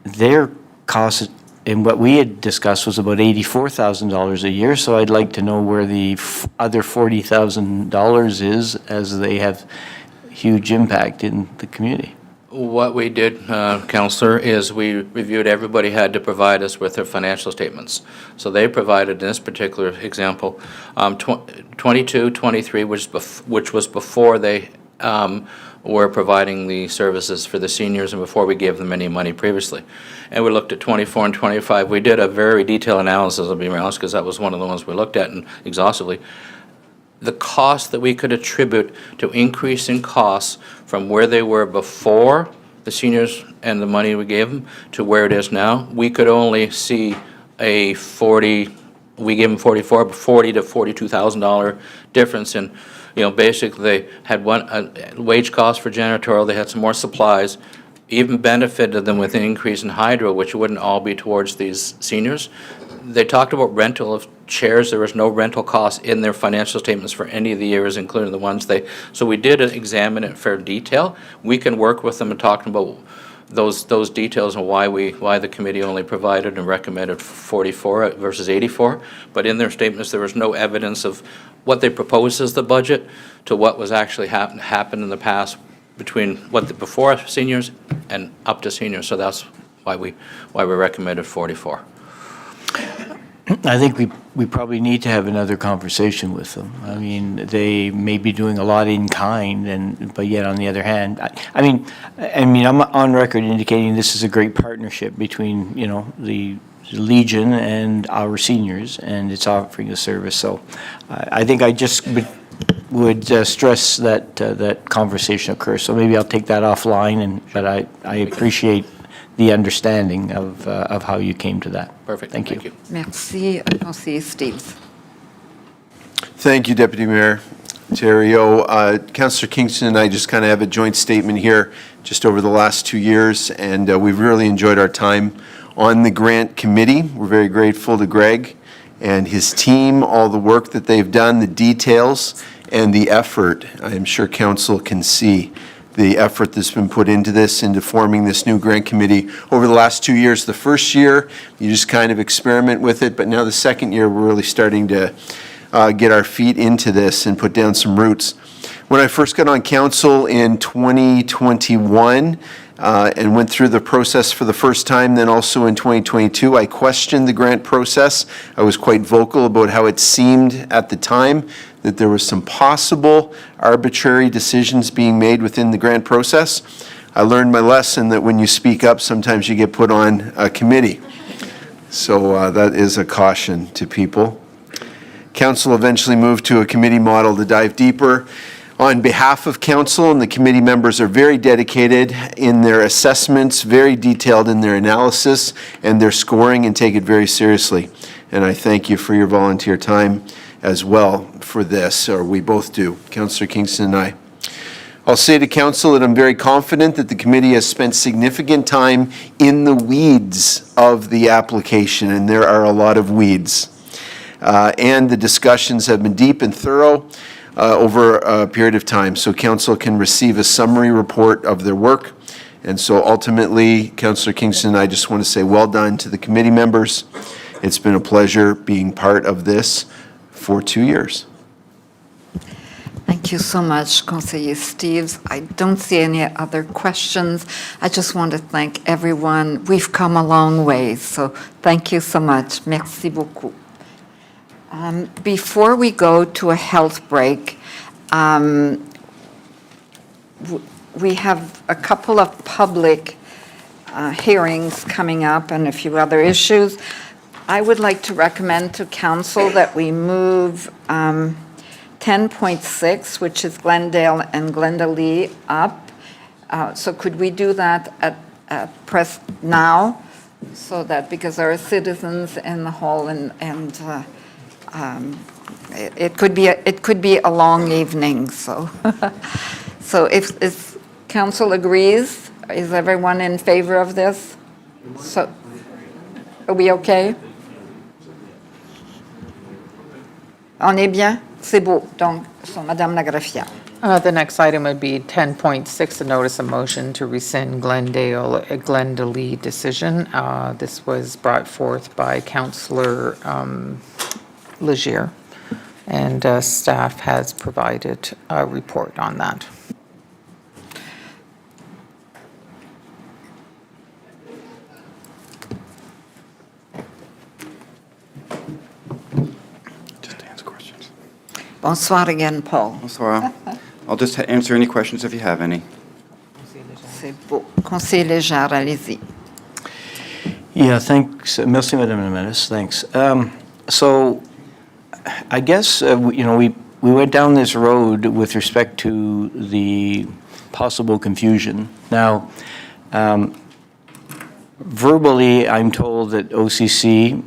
their cost, and what we had discussed, was about $84,000 a year, so I'd like to know where the other $40,000 is, as they have huge impact in the community. What we did, Councillor, is we reviewed, everybody had to provide us with their financial statements. So they provided, in this particular example, 22, 23, which was before they were providing the services for the seniors and before we gave them any money previously. And we looked at 24 and 25. We did a very detailed analysis, I'll be honest, because that was one of the ones we looked at and exhaustively. The cost that we could attribute to increase in costs from where they were before the seniors and the money we gave them to where it is now, we could only see a we gave them 44, but $40,000 to $42,000 difference in, basically they had one wage cost for janitorial, they had some more supplies, even benefited them with an increase in hydro, which wouldn't all be towards these seniors. They talked about rental of chairs. There was no rental cost in their financial statements for any of the years, including the ones so we did examine it in fair detail. We can work with them and talk about those details and why the committee only provided and recommended 44 versus 84. But in their statements, there was no evidence of what they proposed as the budget to what was actually happened in the past between before seniors and up to seniors. So that's why we recommended 44. I think we probably need to have another conversation with them. I mean, they may be doing a lot in kind, but yet on the other hand, I mean, I'm on record indicating this is a great partnership between, the Legion and our seniors, and it's offering a service. So I think I just would stress that conversation occurs. So maybe I'll take that offline, but I appreciate the understanding of how you came to that. Perfect. Thank you. Merci, Conseiller Steeves. Thank you, Deputy Mayor Thériault. Councillor Kingston and I just kind of have a joint statement here just over the last 2 years, and we've really enjoyed our time on the grant committee. We're very grateful to Greg and his team, all the work that they've done, the details, and the effort. I am sure Council can see the effort that's been put into this, into forming this new grant committee over the last 2 years. The first year, you just kind of experiment with it, but now the second year, we're really starting to get our feet into this and put down some roots. When I first got on council in 2021, and went through the process for the first time. Then also in 2022, I questioned the grant process. I was quite vocal about how it seemed at the time that there was some possible arbitrary decisions being made within the grant process. I learned my lesson that when you speak up, sometimes you get put on a committee. So that is a caution to people. Council eventually moved to a committee model to dive deeper on behalf of council, and the committee members are very dedicated in their assessments, very detailed in their analysis and their scoring, and take it very seriously. And I thank you for your volunteer time as well for this, or we both do, Councillor Kingston and I. I'll say to council that I'm very confident that the committee has spent significant time in the weeds of the application, and there are a lot of weeds. And the discussions have been deep and thorough over a period of time, so council can receive a summary report of their work. And so ultimately, Councillor Kingston and I just want to say well done to the committee members. It's been a pleasure being part of this for 2 years. Thank you so much, Conseiller Steves. I don't see any other questions. I just want to thank everyone. We've come a long way, so thank you so much. Merci beaucoup. Before we go to a health break, we have a couple of public hearings coming up and a few other issues. I would like to recommend to council that we move 10.6, which is Glendale and Glendalee, up. So could we do that at press now? So that, because there are citizens in the hall and it could be a long evening, so. So if council agrees, is everyone in favor of this? So, are we okay? On est bien? C'est beau. Donc, so Madame Lagraffière. The next item would be 10.6, a notice of motion to rescind Glendalee decision. This was brought forth by Councillor Legier, and staff has provided a report on that. Bonsoir again, Paul. Bonsoir. I'll just answer any questions if you have any. C'est beau. Conseiller Légère, allez-y. Yeah, thanks. Merci, Madame la Ministre. Thanks. So I guess, we went down this road with respect to the possible confusion. Now, verbally, I'm told that OCC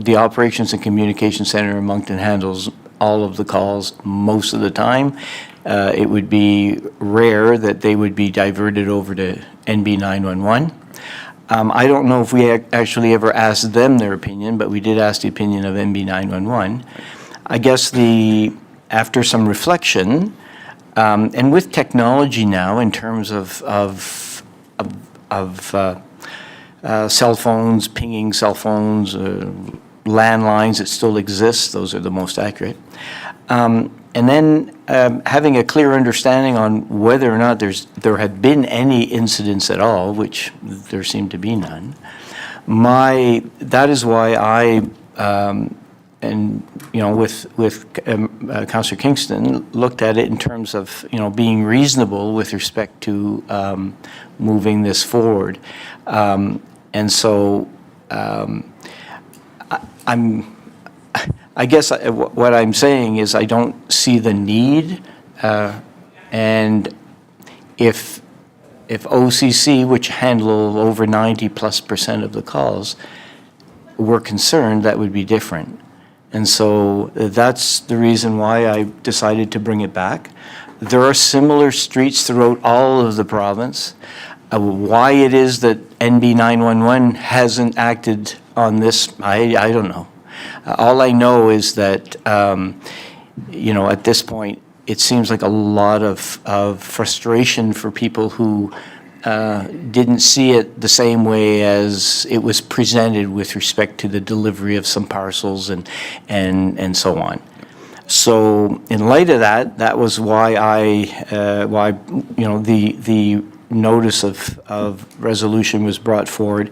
the Operations and Communication Center in Moncton handles all of the calls most of the time. It would be rare that they would be diverted over to NB 911. I don't know if we actually ever asked them their opinion, but we did ask the opinion of NB 911. I guess after some reflection, and with technology now in terms of cell phones, pinging cell phones, landlines that still exist, those are the most accurate. And then having a clear understanding on whether or not there had been any incidents at all, which there seemed to be none. That is why I, with Councillor Kingston, looked at it in terms of, being reasonable with respect to moving this forward. And so I guess what I'm saying is I don't see the need, and if OCC, which handle over 90+% of the calls, were concerned, that would be different. And so that's the reason why I decided to bring it back. There are similar streets throughout all of the province. Why it is that NB 911 hasn't acted on this, I don't know. All I know is that, at this point, it seems like a lot of frustration for people who didn't see it the same way as it was presented with respect to the delivery of some parcels and so on. So in light of that, that was why the notice of resolution was brought forward.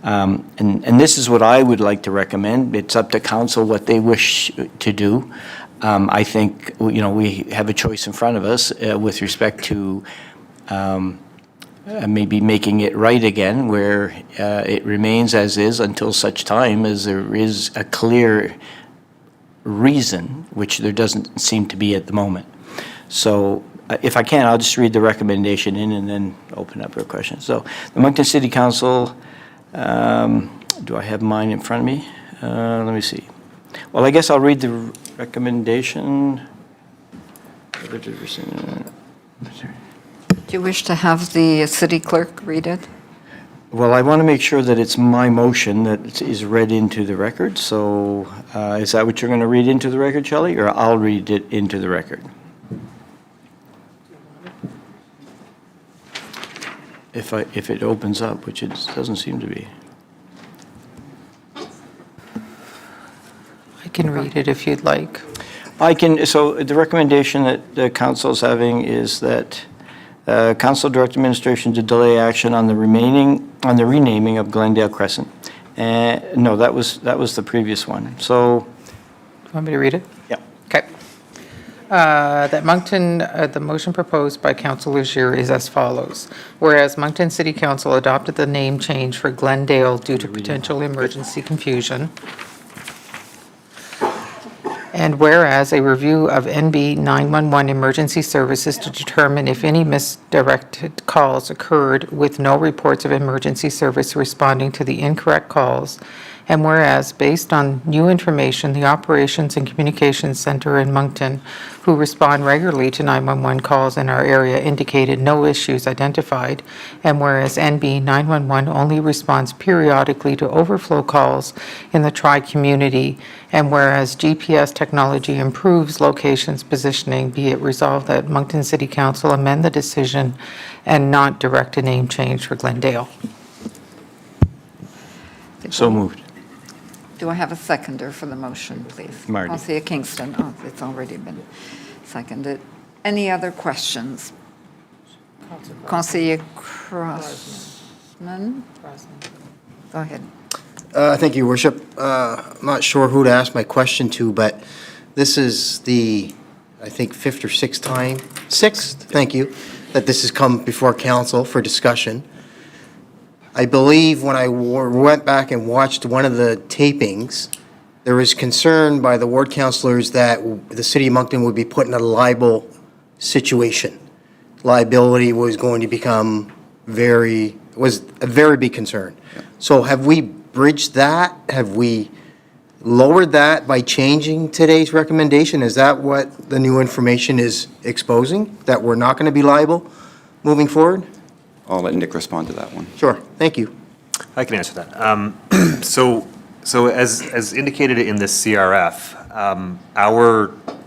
And this is what I would like to recommend. It's up to council what they wish to do. I think, we have a choice in front of us with respect to maybe making it right again, where it remains as is until such time as there is a clear reason, which there doesn't seem to be at the moment. So if I can, I'll just read the recommendation in and then open up for questions. So the Moncton City Council, do I have mine in front of me? Let me see. Well, I guess I'll read the recommendation. Do you wish to have the city clerk read it? Well, I want to make sure that it's my motion that is read into the record. So is that what you're going to read into the record, Shelley, or I'll read it into the record? If it opens up, which it doesn't seem to be. I can read it if you'd like. So the recommendation that the council is having is that council direct administration to delay action on the renaming of Glendale Crescent. No, that was the previous one. So. Do you want me to read it? Yeah. Okay. That Moncton, the motion proposed by Councillor Gier is as follows. Whereas Moncton City Council adopted the name change for Glendale due to potential emergency confusion. And whereas a review of NB 911 emergency services to determine if any misdirected calls occurred with no reports of emergency service responding to the incorrect calls. And whereas, based on new information, the Operations and Communications Center in Moncton, who respond regularly to 911 calls in our area, indicated no issues identified. And whereas NB 911 only responds periodically to overflow calls in the tri-community. And whereas GPS technology improves locations positioning, be it resolved that Moncton City Council amend the decision and not direct a name change for Glendale. So moved. Do I have a seconder for the motion, please? Marty. Councillor Kingston. Oh, it's already been seconded. Any other questions? Councillor Crossman? Go ahead. Thank you, Worship. I'm not sure who to ask my question to, but this is the, I think, fifth or sixth time, thank you, that this has come before council for discussion. I believe when I went back and watched one of the tapings, there was concern by the ward councilors that the city of Moncton would be put in a liable situation. Liability was going to become was a very big concern. So have we bridged that? Have we lowered that by changing today's recommendation? Is that what the new information is exposing, that we're not going to be liable moving forward? I'll let Nick respond to that one. Sure, thank you. I can answer that. So as indicated in the CRF,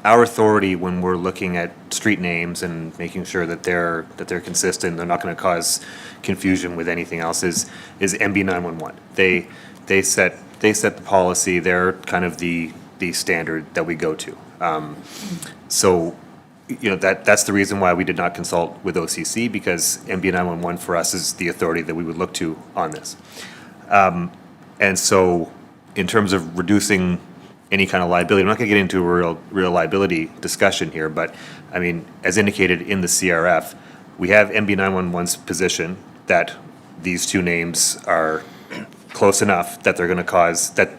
our authority when we're looking at street names and making sure that they're consistent, they're not going to cause confusion with anything else is NB 911. They set the policy. They're kind of the standard that we go to. So. That's the reason why we did not consult with OCC, because NB 911 for us is the authority that we would look to on this. And so in terms of reducing any kind of liability, I'm not going to get into a real liability discussion here, but I mean, as indicated in the CRF, we have NB 911's position that these two names are close enough that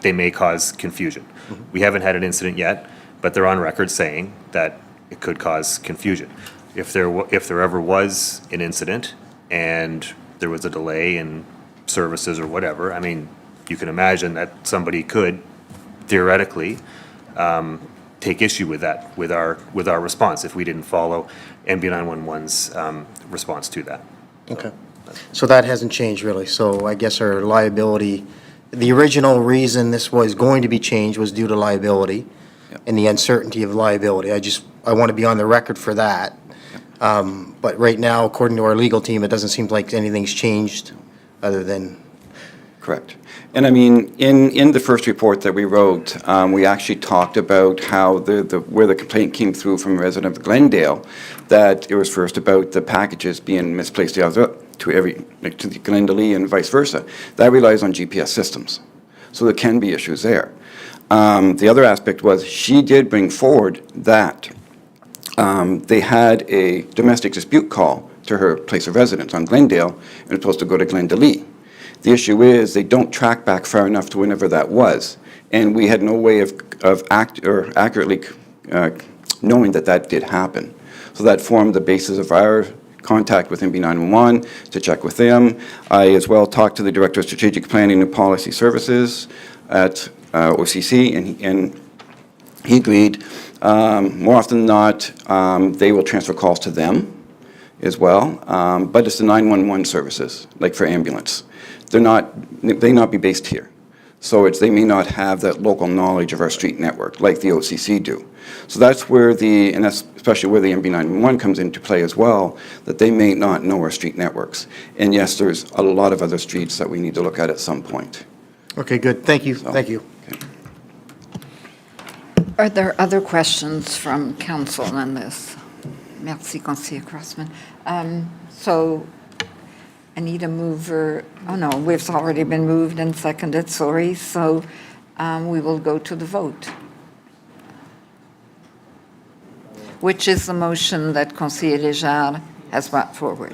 they may cause confusion. We haven't had an incident yet, but they're on record saying that it could cause confusion. If there ever was an incident and there was a delay in services or whatever, I mean, you can imagine that somebody could theoretically take issue with that, with our response if we didn't follow NB 911's response to that. Okay. So that hasn't changed really. So I guess our liability, the original reason this was going to be changed was due to liability and the uncertainty of liability. I want to be on the record for that. But right now, according to our legal team, it doesn't seem like anything's changed other than Correct. And I mean, in the first report that we wrote, we actually talked about how where the complaint came through from a resident of Glendale, that it was first about the packages being misplaced to the Glendale and vice versa. That relies on GPS systems. So there can be issues there. The other aspect was she did bring forward that they had a domestic dispute call to her place of residence on Glendale, and it was supposed to go to Glendale. The issue is they don't track back far enough to whenever that was, and we had no way of accurately knowing that that did happen. So that formed the basis of our contact with MB911 to check with them. I as well talked to the Director of Strategic Planning and Policy Services at OCC, and he agreed. More often than not, they will transfer calls to them as well, but it's the 911 services, like for ambulance. They may not be based here. So they may not have that local knowledge of our street network like the OCC do. So that's where and that's especially where the MB911 comes into play as well, that they may not know our street networks. And yes, there's a lot of other streets that we need to look at some point. Okay, good. Thank you. Thank you. Are there other questions from council on this? Merci, Conseiller Crossman. So I need a mover. Oh, no, we've already been moved and seconded, sorry. So we will go to the vote. Which is the motion that Conseiller Léger has brought forward?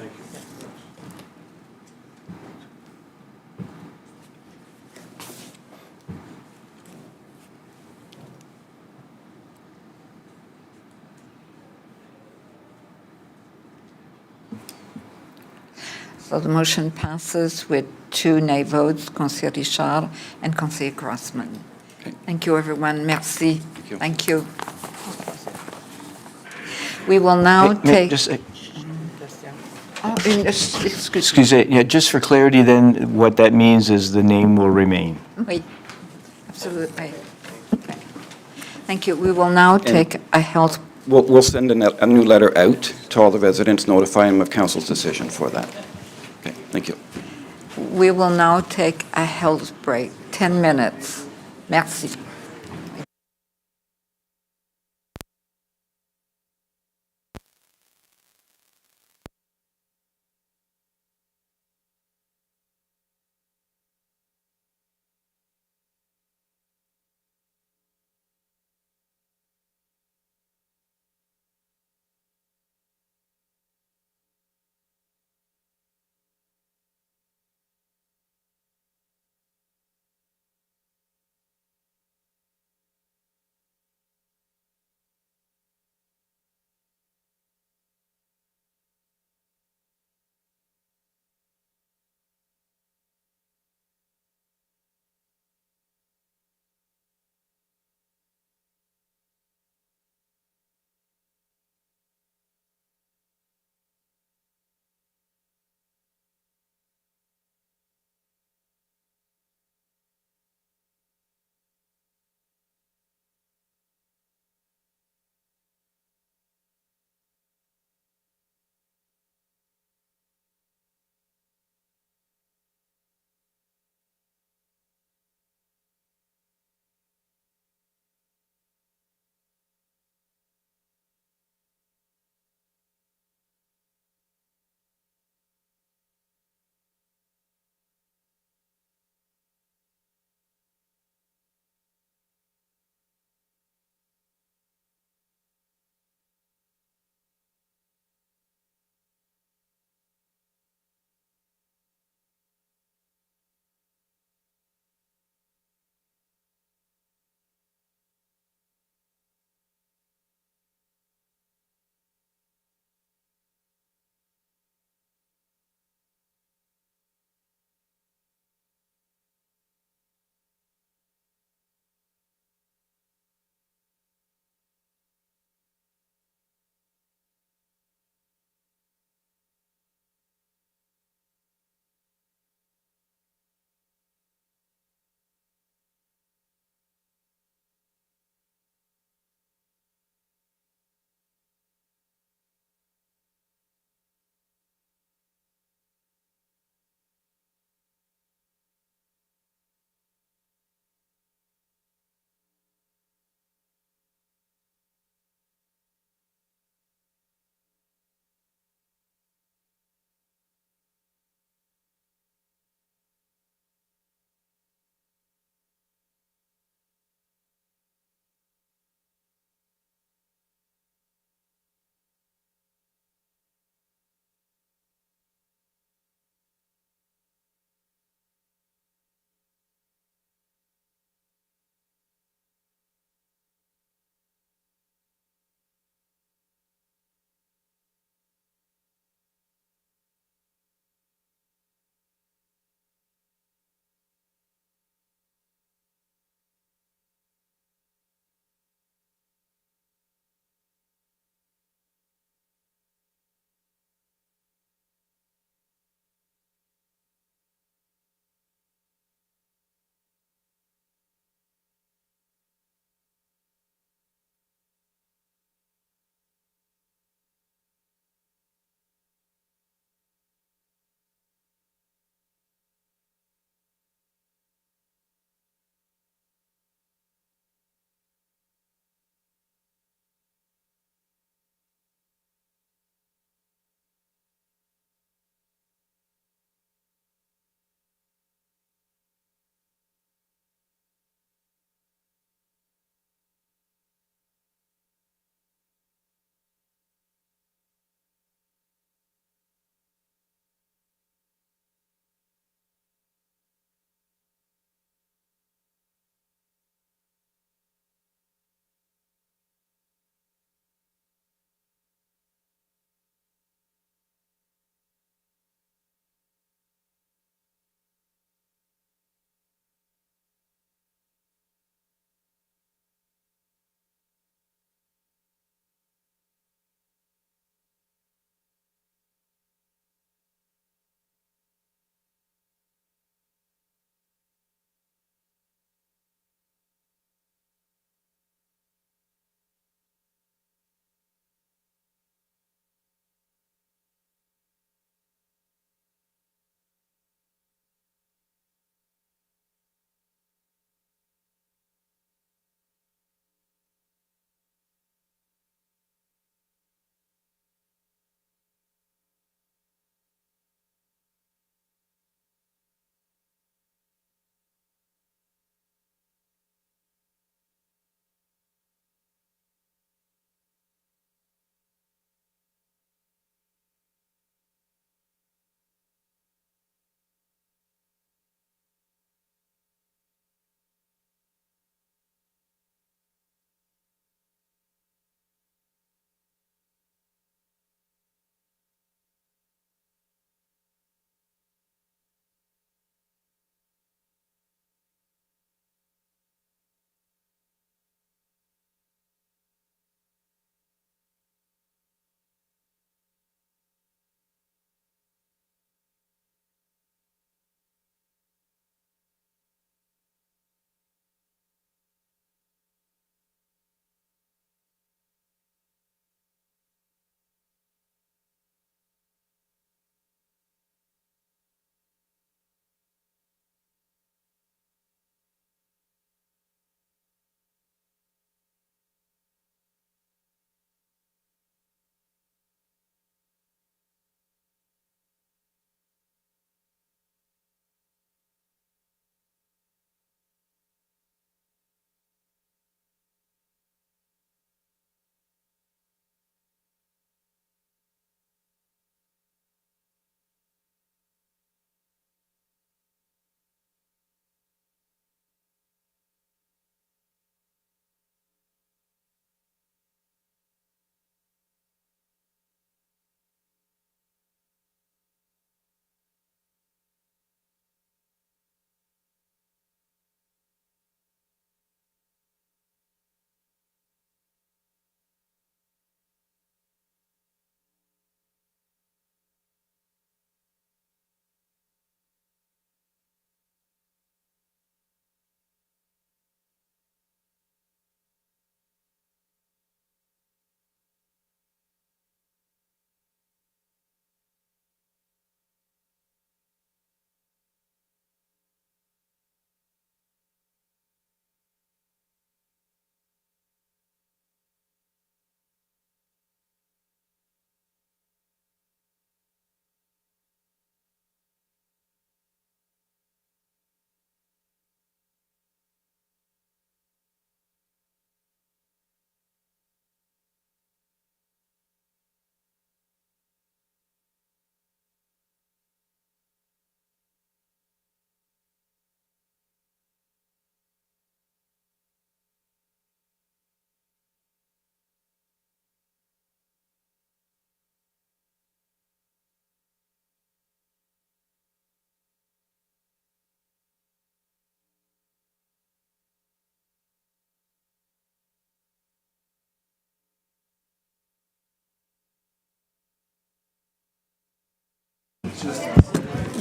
So the motion passes with 2 nay votes, Conseiller Richard and Conseiller Crossman. Thank you, everyone. Merci. Thank you. We will now take... Excuse me, yeah, just for clarity then, what that means is the name will remain. Oui, absolutely. Okay. Thank you. We will now take a health... We'll send a new letter out to all the residents, notifying them of council's decision for that. Okay, thank you. We will now take a health break, 10 minutes. Merci.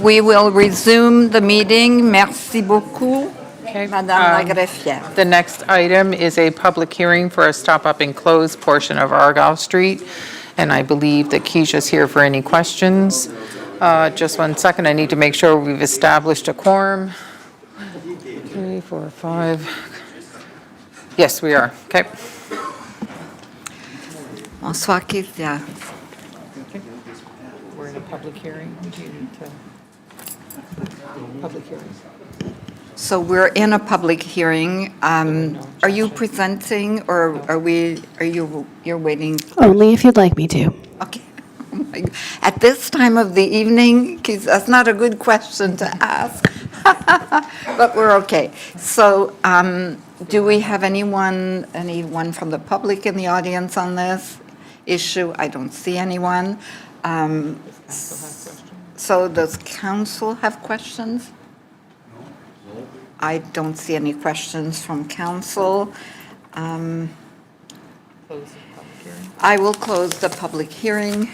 We will resume the meeting. Merci beaucoup, Madame la greffière. The next item is a public hearing for a stop-up and close portion of Argyle Street, and I believe that Keisha's here for any questions. Just 1 second, I need to make sure we've established a quorum. 3, 4, 5. Yes, we are. Okay. Bonsoir, Keisha. We're in a public hearing. Do you need to? Public hearing. So we're in a public hearing. Are you presenting, or you're waiting? Only if you'd like me to. Okay. Oh my God. At this time of the evening, 'cause that's not a good question to ask, but we're okay. So do we have anyone from the public in the audience on this issue? I don't see anyone. So does council have questions? I don't see any questions from council. I will close the public hearing.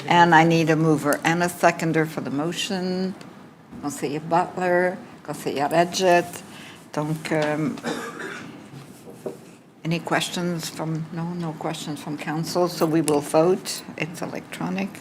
And I need a mover and a seconder for the motion. Conseiller Butler, Conseiller Edgett. Donc, any questions from, no questions from council, so we will vote. It's electronic.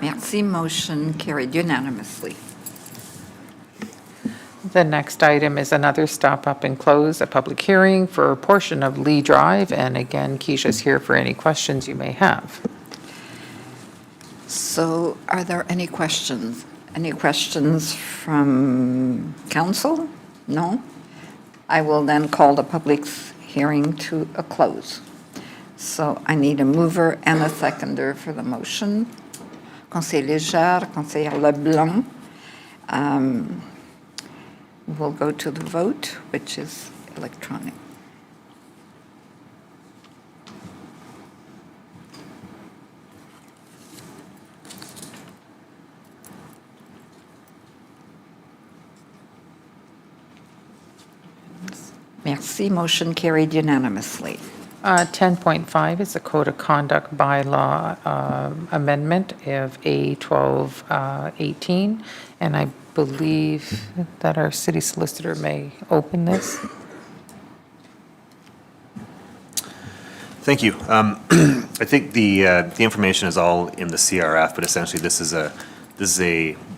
Merci, motion carried unanimously. The next item is another stop-up and close, a public hearing for a portion of Lee Drive. And again, Keisha's here for any questions you may have. So are there any questions? Any questions from council? No? I will then call the public hearing to a close. So I need a mover and a seconder for the motion. Conseiller Léger, Conseiller Leblanc. We'll go to the vote, which is electronic. Merci, motion carried unanimously. 10.5 is the Code of Conduct bylaw amendment of A1218, and I believe that our city solicitor may open this. Thank you. I think the information is all in the CRF, but essentially this is a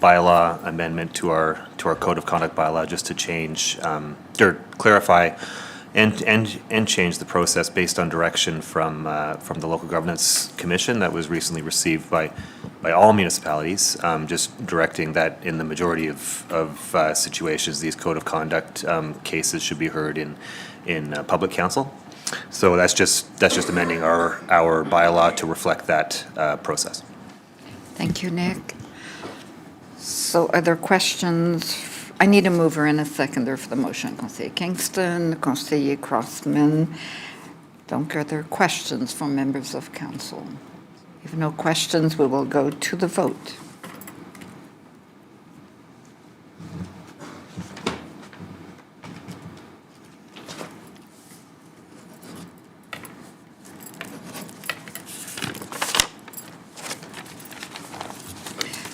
bylaw amendment to our Code of Conduct bylaw, just to change or clarify and change the process based on direction from the Local Governance Commission that was recently received by all municipalities, just directing that in the majority of situations, these Code of Conduct cases should be heard in public council. So that's just amending our bylaw to reflect that process. Thank you, Nick. So are there questions? I need a mover and a seconder for the motion. Conseiller Kingston, Conseiller Crossman. Donc, are there questions from members of council? If no questions, we will go to the vote.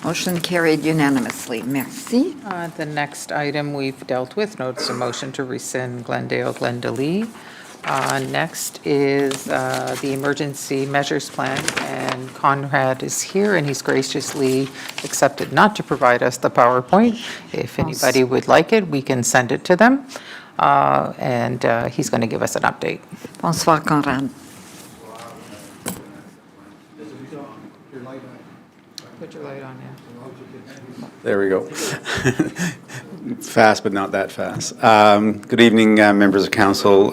Motion carried unanimously. Merci. The next item we've dealt with, notice a motion to rescind Glendale Glendalee. Next is the emergency measures plan, and Conrad is here, and he's graciously accepted not to provide us the PowerPoint. If anybody would like it, we can send it to them, and he's going to give us an update. Bonsoir, Conrad. Put your light on now. There we go. Fast, but not that fast. Good evening, members of council.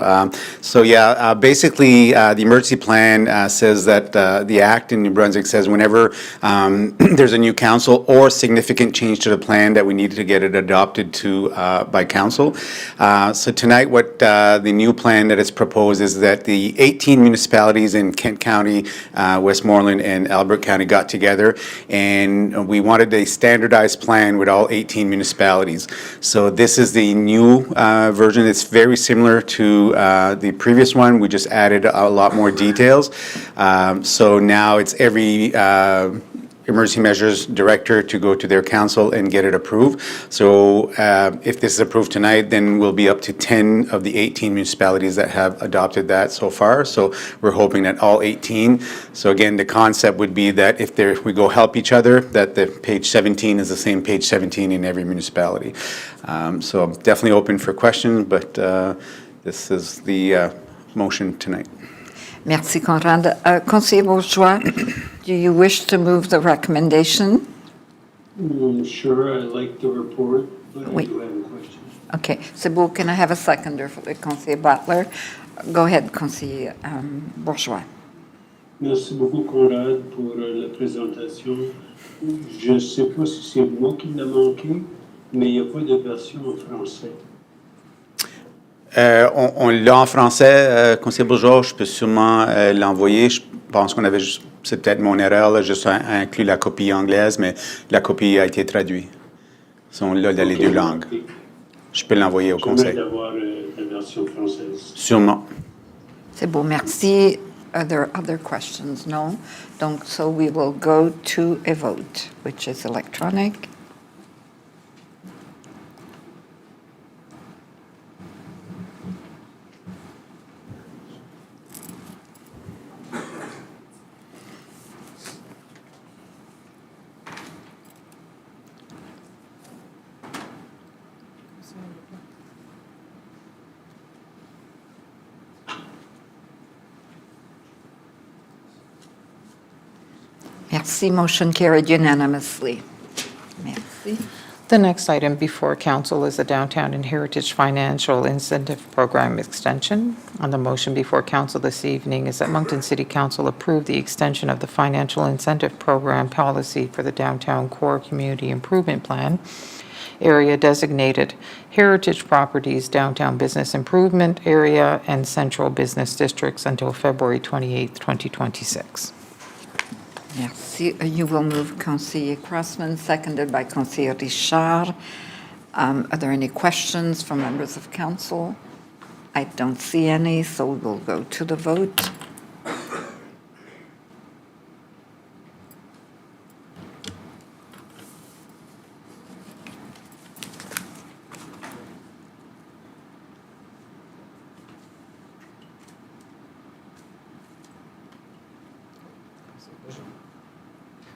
Basically, the emergency plan says that the Act in New Brunswick says whenever there's a new council or significant change to the plan that we need to get it adopted by council. So tonight, what the new plan that is proposed is that the 18 municipalities in Kent County, Westmoreland, and Albert County got together, and we wanted a standardized plan with all 18 municipalities. So this is the new version. It's very similar to the previous one. We just added a lot more details. So now it's every emergency measures director to go to their council and get it approved. So if this is approved tonight, then we'll be up to 10 of the 18 municipalities that have adopted that so far. So we're hoping that all 18. So again, the concept would be that if we go help each other, that the page 17 is the same page 17 in every municipality. So I'm definitely open for questions, but this is the motion tonight. Merci, Conrad. Conseiller Bourgeois, do you wish to move the recommendation? Sure, I like the report, but Oui. I do have a question. Okay, c'est beau. Can I have a seconder for the Conseiller Butler? Go ahead, Conseiller Bourgeois. Merci beaucoup, Conrad, pour la présentation. Je ne sais pas si c'est moi qui l'ai manqué, mais il n'y a pas de version en français. On l'a en français, conseiller Bourgeois, je peux sûrement l'envoyer. Je pense qu'on avait juste, c'est peut-être mon erreur, là, juste inclus la copie anglaise, mais la copie a été traduite. On l'a dans les deux langues. Je peux l'envoyer au conseil. J'aimerais d'avoir la version française. Sûrement. C'est beau, merci. Are there other questions? No? Donc, so we will go to a vote, which is electronic. Merci. Motion carried unanimously. Merci. The next item before council is the Downtown and Heritage Financial Incentive Program extension. On the motion before council this evening is that Moncton City Council approve the extension of the Financial Incentive Program policy for the Downtown Core Community Improvement Plan, area designated Heritage Properties Downtown Business Improvement Area and Central Business Districts until February 28, 2026. Merci. You will move Conseiller Crossman, seconded by Conseiller Richard. Are there any questions from members of council? I don't see any, so we will go to the vote.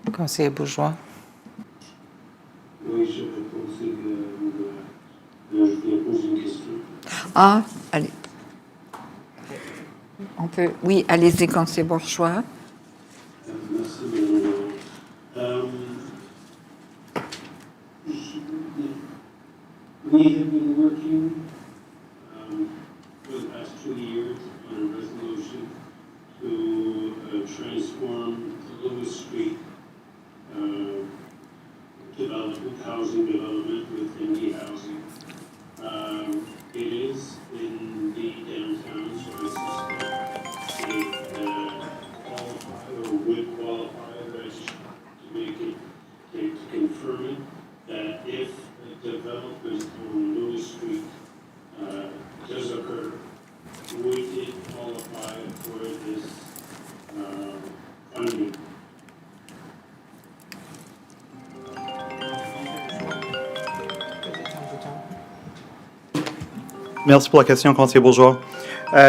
Conseiller Bourgeois. Oui, je vais poser une question. Ah, allez. On peut, oui, allez-y, Conseiller Bourgeois. Merci, Madame. We have been working for the past 2 years on a resolution to transform the Lewis Street development, housing development within the housing. It is in the downtown, so I suspect it qualify or would qualify, but to make it, to confirm it, that if a development on Lewis Street does occur, would it qualify for this funding? Merci pour la question, conseiller Bourgeois.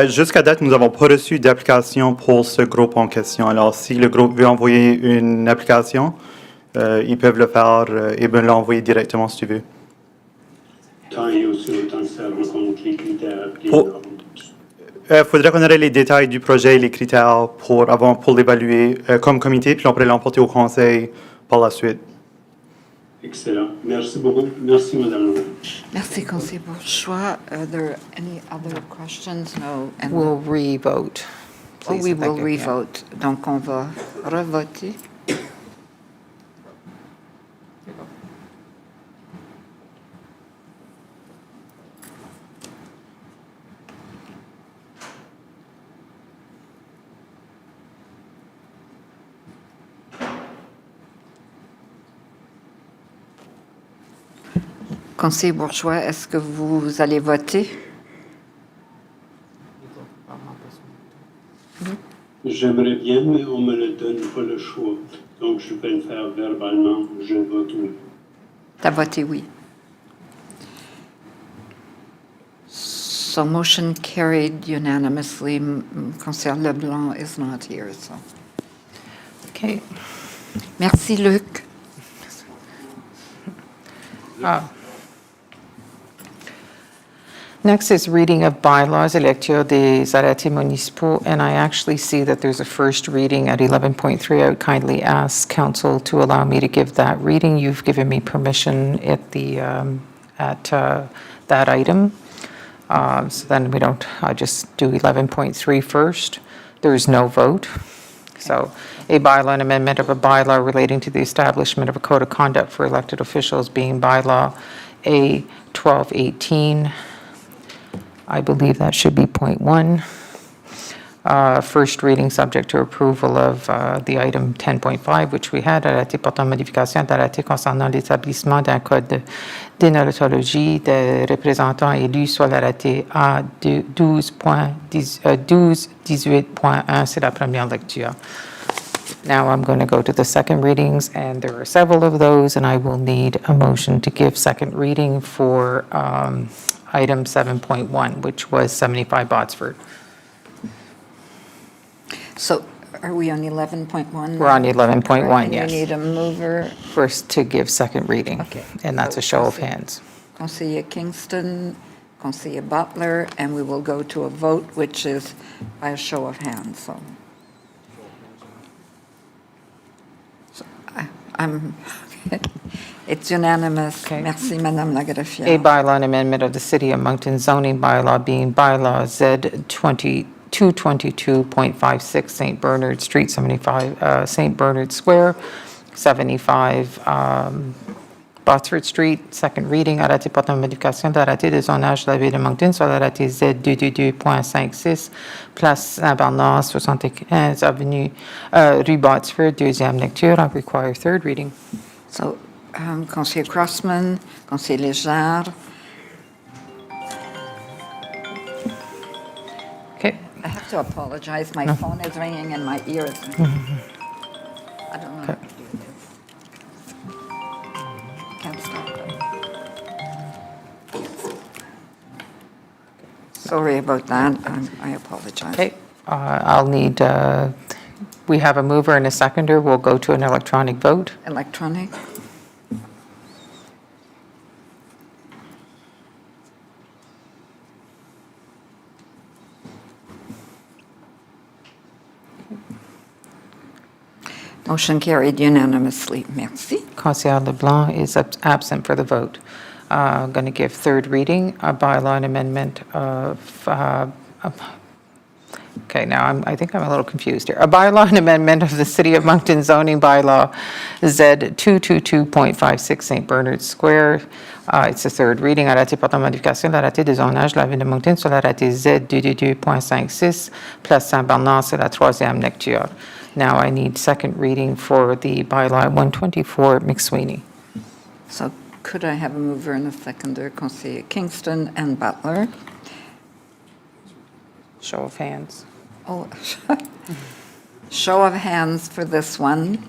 Jusqu'à date, nous n'avons pas reçu d'application pour ce groupe en question. Alors, si le groupe veut envoyer une application, ils peuvent le faire et bien l'envoyer directement si tu veux. Tant et aussi autant que ça rencontre les critères et Pour- normes. Il faudrait qu'on ait les détails du projet et les critères pour l'évaluer comme comité, puis on pourrait l'emporter au conseil par la suite. Et Excellent. Merci beaucoup. Merci, Madame la maire. Merci, conseiller Bourgeois. Are there any other questions? No. And We'll re-vote. Oh, please, we if I will could, yeah. re-vote. Donc, on va revoter. Conseiller Bourgeois, est-ce que vous allez voter? J'aimerais bien, mais on me le donne pas le choix. Donc, je vais le faire verbalement. Je vote oui. T'as voté oui. So motion carried unanimously. Conseiller Leblanc is not here, so. Okay. Merci, Luc. Next is reading of bylaws, et lecture des arrêtés municipaux, and I actually see that there's a first reading at 11.3. I would kindly ask council to allow me to give that reading. You've given me permission at that item. So then we don't, I just do 11.3 first. There is no vote. So a bylaw and amendment of a bylaw relating to the establishment of a code of conduct for elected officials being bylaw A 1218. I believe that should be point 1. First reading subject to approval of the item 10.5, which we had, arrêté portant modification d'arrêté concernant l'établissement d'un code de déontologie des représentants élus sur l'arrêté A 12.18.1. C'est la première lecture. Now I'm going to go to the second readings, and there are several of those, and I will need a motion to give second reading for item 7.1, which was 75 Botsford. So are we on 11.1? We're on 11.1, And yes. you need a mover. First to give second reading. Okay. And that's a show of hands. Conseiller Kingston, Conseiller Butler, and we will go to a vote, which is by a show of hands, so. I'm, it's unanimous. Okay. Merci, Madame la Greffière. A bylaw and amendment of the City of Moncton zoning bylaw being bylaw Z 222.56 St. Bernard Street, 75 St. Bernard Square, 75 Botsford Street. Second reading, arrêté portant modification d'arrêté de zonage de la ville de Moncton sur l'arrêté Z 222.56 Place Saint-Bernard, 75 avenue rue Botsford. Deuxième lecture. I require third reading. So, Conseiller Crossman, Conseiller Léger. Okay. I have to apologize. My phone is ringing in my ears. I don't know how to do this. Can't stop it. Sorry about that. I apologize. Okay, I'll need, we have a mover and a seconder. We'll go to an electronic vote. Electronic. Motion carried unanimously. Merci. Conseiller LeBlanc is absent for the vote. I'm going to give third reading, a bylaw and amendment of, okay, now I think I'm a little confused here. A bylaw and amendment of the City of Moncton zoning bylaw Z 222.56 St. Bernard Square. It's the third reading. Arrêté portant modification d'arrêté de zonage de la ville de Moncton sur l'arrêté Z 222.56 Place Saint-Bernard. C'est la troisième lecture. Now I need second reading for the bylaw 124 McSweeney. So could I have a mover and a seconder, Conseiller Kingston and Butler? Show of hands. Oh, show of hands for this one.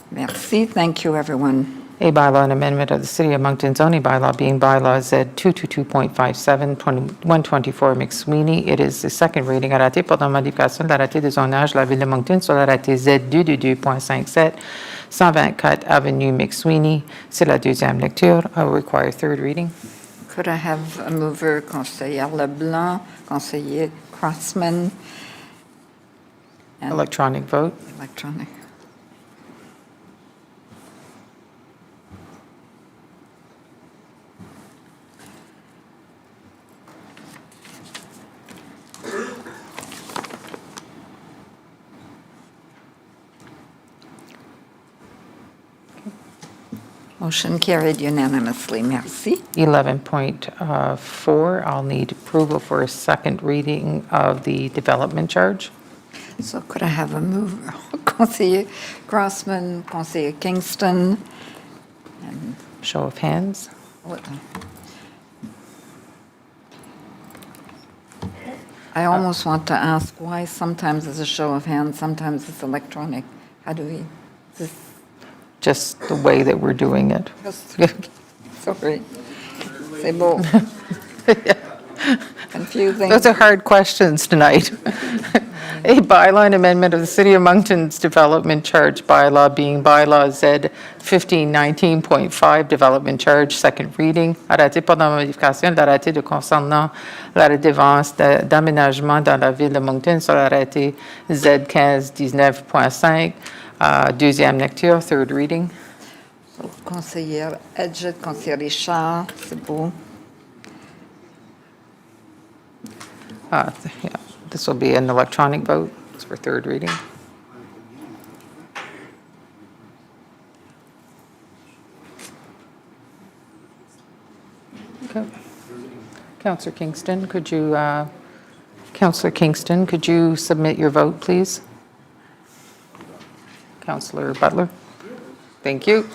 Merci. Thank you, everyone. A bylaw and amendment of the City of Moncton zoning bylaw being bylaw Z 222.57 124 McSweeney. It is the second reading. Arrêté portant modification de l'arrêté de zonage de la ville de Moncton sur l'arrêté Z 222.57 124 avenue McSweeney. C'est la deuxième lecture. I will require third reading. Could I have a mover, Conseiller Leblanc, Conseiller Crossman? And Electronic vote. Electronic. Motion carried unanimously. Merci. 11.4, I'll need approval for a second reading of the development charge. So could I have a mover? Conseiller Grossman, Conseiller Kingston. And Show of hands. I almost want to ask why sometimes it's a show of hands, sometimes it's electronic. How do we? This, Just the way that we're doing it. sorry. C'est beau. Confusing. Those are hard questions tonight. A bylaw amendment of the City of Moncton's development charge bylaw being bylaw Z 1519.5 development charge, second reading. Arrêté portant modification de l'arrêté de concernant la redevance d'aménagement dans la ville de Moncton sur l'arrêté Z 1519.5. Deuxième lecture, third reading. So, Conseiller Edgett, Conseiller Richard, c'est beau. Yeah, this will be an electronic vote. It's for third reading. Okay. Councillor Kingston, could you submit your vote, please? Councillor Butler? Thank you.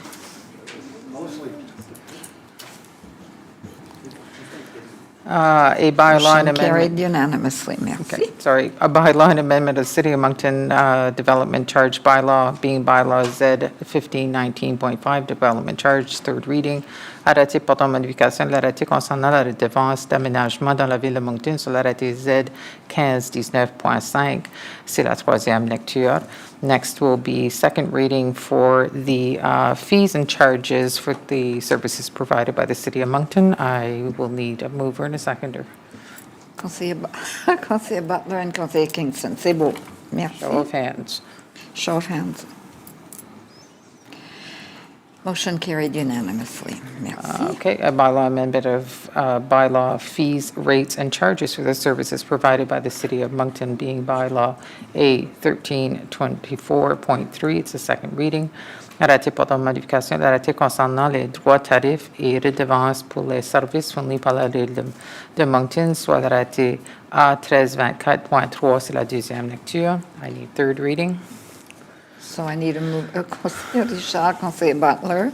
A bylaw Motion carried amendment. unanimously. Merci. Okay, sorry. A bylaw amendment of the City of Moncton Development Charge Bylaw, being bylaw Z 1519.5 Development Charge, third reading. Arrêté portant modification de l'arrêté concernant la redevance d'aménagement dans la ville de Moncton sur l'arrêté Z 1519.5. C'est la troisième lecture. Next will be second reading for the fees and charges for the services provided by the City of Moncton. I will need a mover and a seconder. Conseiller Butler and Conseiller Kingston, c'est beau. Merci. Show of hands. Show of hands. Motion carried unanimously. Merci. Okay, a bylaw amendment of bylaw fees, rates, and charges for the services provided by the City of Moncton, being bylaw A 1324.3. It's a second reading. Arrêté portant modification de l'arrêté concernant les droits, tarifs et redevances pour les services fournis par la ville de Moncton, soit l'arrêté A 1324.3. C'est la deuxième lecture. I need third reading. So I need a move, Conseiller Richard, Conseiller Butler,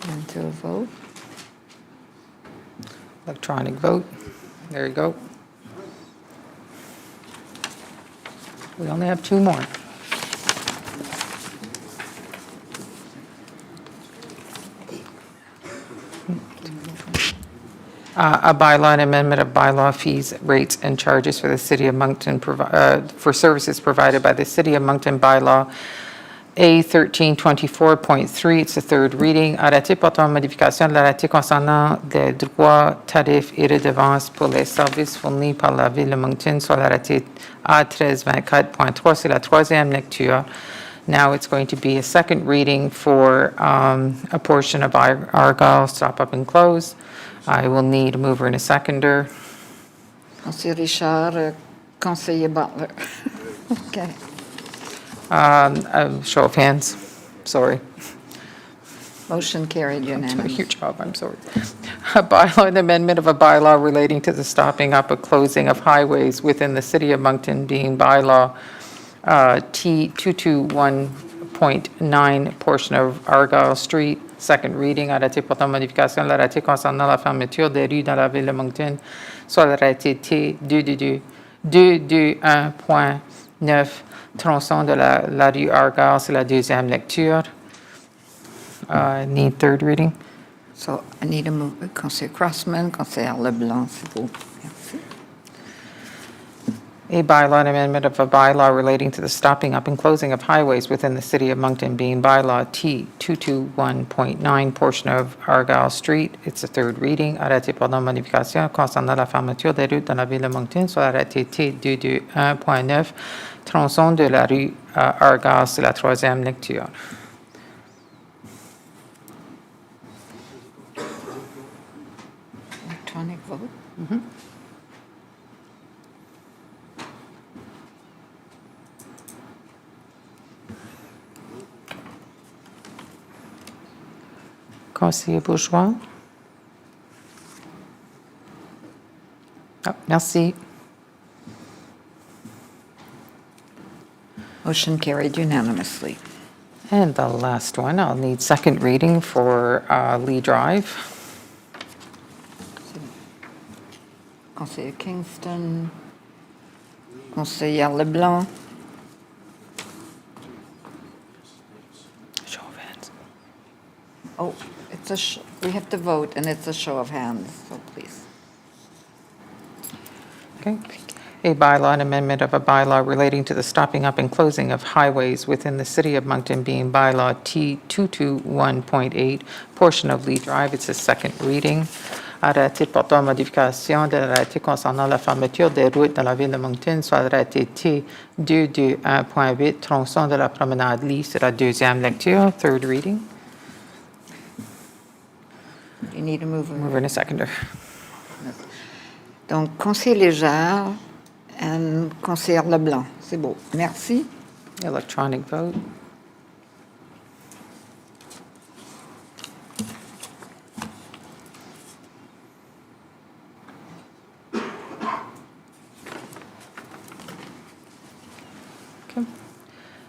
and to a vote. Electronic vote. There you go. We only have two more. A bylaw and amendment of bylaw fees, rates, and charges for the City of Moncton, for services provided by the City of Moncton bylaw A 1324.3. It's the third reading. Arrêté portant modification de l'arrêté concernant des droits, tarifs et redevances pour les services fournis par la ville de Moncton sur l'arrêté A 1324.3. C'est la troisième lecture. Now it's going to be a second reading for a portion of Argyle, stop up and close. I will need a mover and a seconder. Conseiller Richard, Conseiller Butler. Okay. A show of hands. Sorry. Motion carried unanimously. Your job, I'm sorry. A bylaw and amendment of a bylaw relating to the stopping up or closing of highways within the City of Moncton, being bylaw T 221.9, portion of Argyle Street. Second reading, arrêté portant modification de l'arrêté concernant la fermeture des rues dans la ville de Moncton, soit l'arrêté T 221.9, tronçon de la rue Argyle, c'est la deuxième lecture. Need third reading. So I need a move, Conseiller Crossman, Conseiller Leblanc, c'est beau. Merci. A bylaw and amendment of a bylaw relating to the stopping up and closing of highways within the City of Moncton, being bylaw T 221.9, portion of Argyle Street. It's a third reading. Arrêté portant modification concernant la fermeture des routes dans la ville de Moncton, soit l'arrêté T 221.9, tronçon de la rue Argyle. C'est la troisième lecture. Electronic vote. Conseiller Bourgeois? Oh, merci. Motion carried unanimously. And the last one, I'll need second reading for Lee Drive. Conseiller Kingston, Conseillère Leblanc. Show of hands. Oh, we have to vote, and it's a show of hands, so please. Okay. A bylaw and amendment of a bylaw relating to the stopping up and closing of highways within the city of Moncton being bylaw T221.8, portion of Lee Drive. It's a second reading. Arrêté portant modification de l'arrêté concernant la fermeture des routes dans la ville de Moncton, soit l'arrêté T221.8, tronçon de la promenade Lee. C'est la deuxième lecture, third reading. You need a mover. Mover and a seconder. Donc, Conseiller Légère et Conseillère Leblanc. C'est beau. Merci. Electronic vote.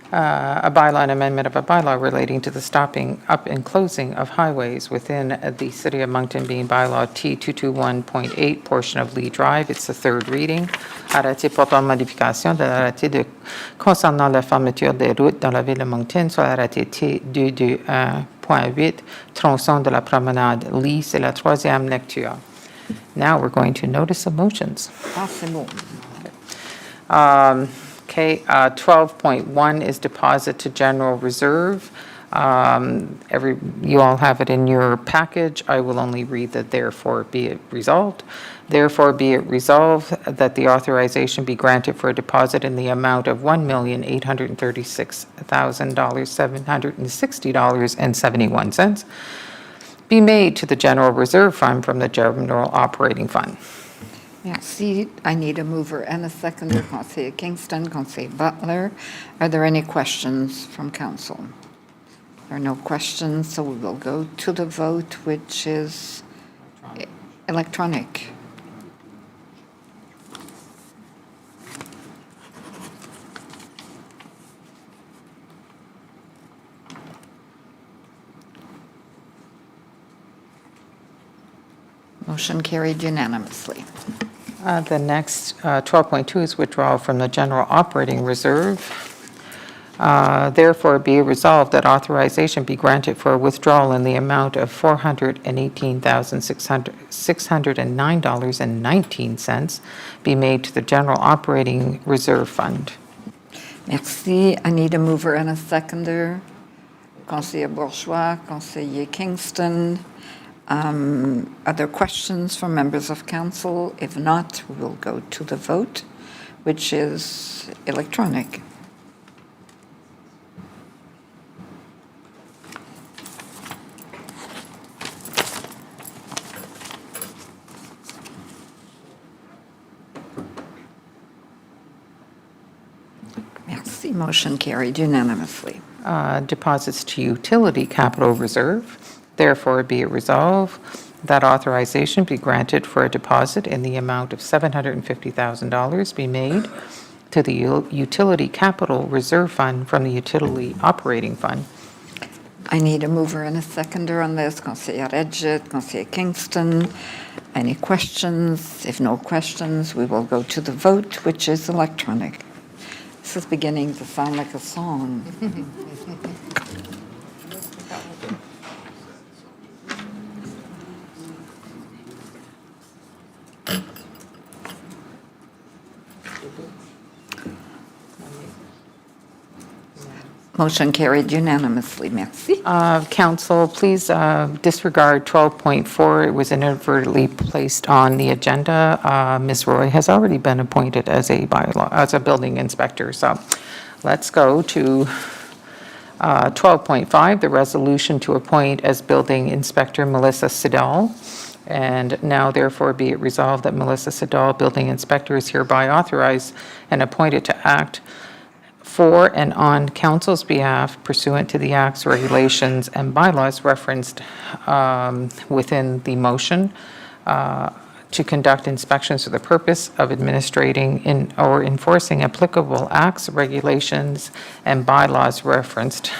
A bylaw and amendment of a bylaw relating to the stopping up and closing of highways within the city of Moncton being bylaw T221.8, portion of Lee Drive. It's the third reading. Arrêté portant modification de l'arrêté concernant la fermeture des routes dans la ville de Moncton, soit l'arrêté T221.8, tronçon de la promenade Lee. C'est la troisième lecture. Now we're going to notice of motions. Ah, c'est bon. Okay, 12.1 is deposit to general reserve. You all have it in your package. I will only read that therefore be it resolved. Therefore be it resolved that the authorization be granted for a deposit in the amount of $1,836,760.71 be made to the general reserve fund from the general operating fund. Merci. I need a mover and a seconder. Conseiller Kingston, Conseiller Butler. Are there any questions from council? There are no questions, so we will go to the vote, which is electronic. Motion carried unanimously. The next, 12.2 is withdrawal from the general operating reserve. Therefore, be it resolved that authorization be granted for a withdrawal in the amount of $418,609.19 be made to the general operating reserve fund. Merci. I need a mover and a seconder. Conseiller Bourgeois, Conseiller Kingston. Are there questions from members of council? If not, we will go to the vote, which is electronic. Merci. Motion carried unanimously. Deposits to utility capital reserve. Therefore, be it resolved that authorization be granted for a deposit in the amount of $750,000 be made to the utility capital reserve fund from the utility operating fund. I need a mover and a seconder on this. Conseiller Edgett, Conseiller Kingston. Any questions? If no questions, we will go to the vote, which is electronic. This is beginning to sound like a song. Motion carried unanimously. Merci. Council, please disregard 12.4. It was inadvertently placed on the agenda. Ms. Roy has already been appointed as a building inspector. So let's go to 12.5, the resolution to appoint as building inspector Melissa Siddall. And now therefore be it resolved that Melissa Siddall, building inspector, is hereby authorized and appointed to act for and on council's behalf pursuant to the acts, regulations, and bylaws referenced within the motion to conduct inspections for the purpose of administrating or enforcing applicable acts, regulations, and bylaws referenced,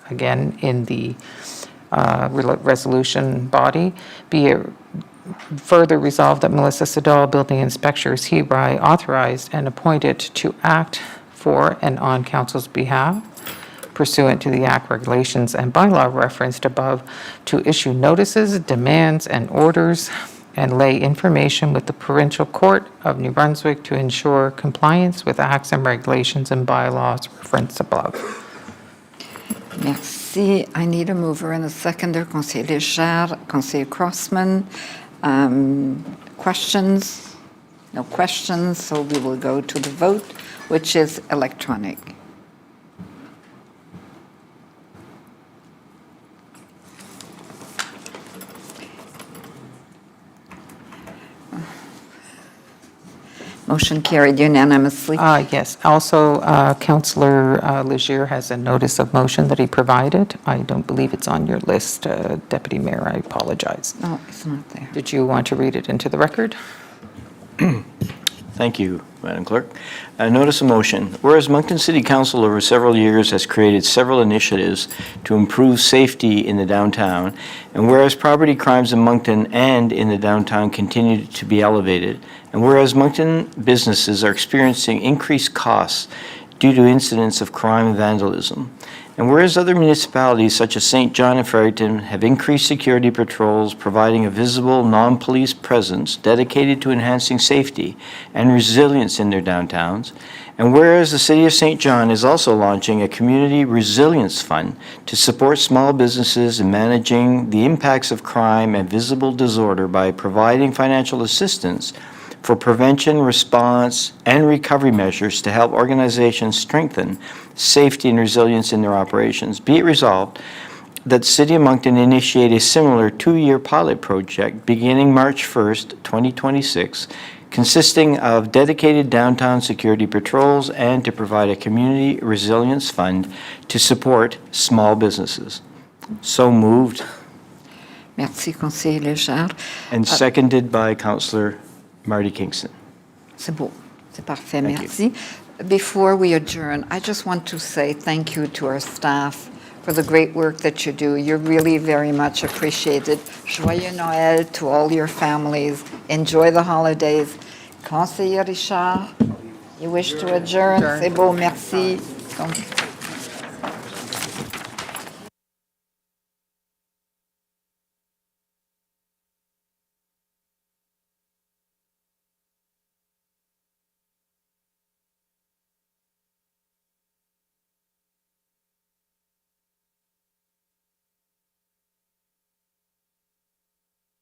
again, in the resolution body. Be it further resolved that Melissa Siddall, building inspector, is hereby authorized and appointed to act for and on council's behalf pursuant to the act, regulations, and bylaw referenced above to issue notices, demands, and orders and lay information with the Provincial Court of New Brunswick to ensure compliance with acts and regulations and bylaws referenced above. Merci. I need a mover and a seconder. Conseiller Léger, Conseiller Crossman. Questions? No questions, so we will go to the vote, which is electronic. Motion carried unanimously. Yes. Also, Councillor Legier has a notice of motion that he provided. I don't believe it's on your list, Deputy Mayor. I apologize. No, it's not there. Did you want to read it into the record? Thank you, Madam Clerk. Notice of motion. Whereas Moncton City Council over several years has created several initiatives to improve safety in the downtown, and whereas property crimes in Moncton and in the downtown continue to be elevated, and whereas Moncton businesses are experiencing increased costs due to incidents of crime and vandalism, and whereas other municipalities such as St. John and Fredericton have increased security patrols, providing a visible, non-police presence dedicated to enhancing safety and resilience in their downtowns, and whereas the City of St. John is also launching a community resilience fund to support small businesses in managing the impacts of crime and visible disorder by providing financial assistance for prevention, response, and recovery measures to help organizations strengthen safety and resilience in their operations. Be it resolved that the City of Moncton initiate a similar 2-year pilot project beginning March 1st, 2026, consisting of dedicated downtown security patrols and to provide a community resilience fund to support small businesses. So moved. Merci, Conseiller Léger. And seconded by Councillor Marty Kingston. C'est beau. C'est parfait. Thank Merci. Before we adjourn, I just want to say thank you to our staff for the great work that you do. You're really very much appreciated. Joyeux Noël to all your families. Enjoy the holidays. Conseiller Richard, you wish to adjourn? C'est beau. Merci. Donc,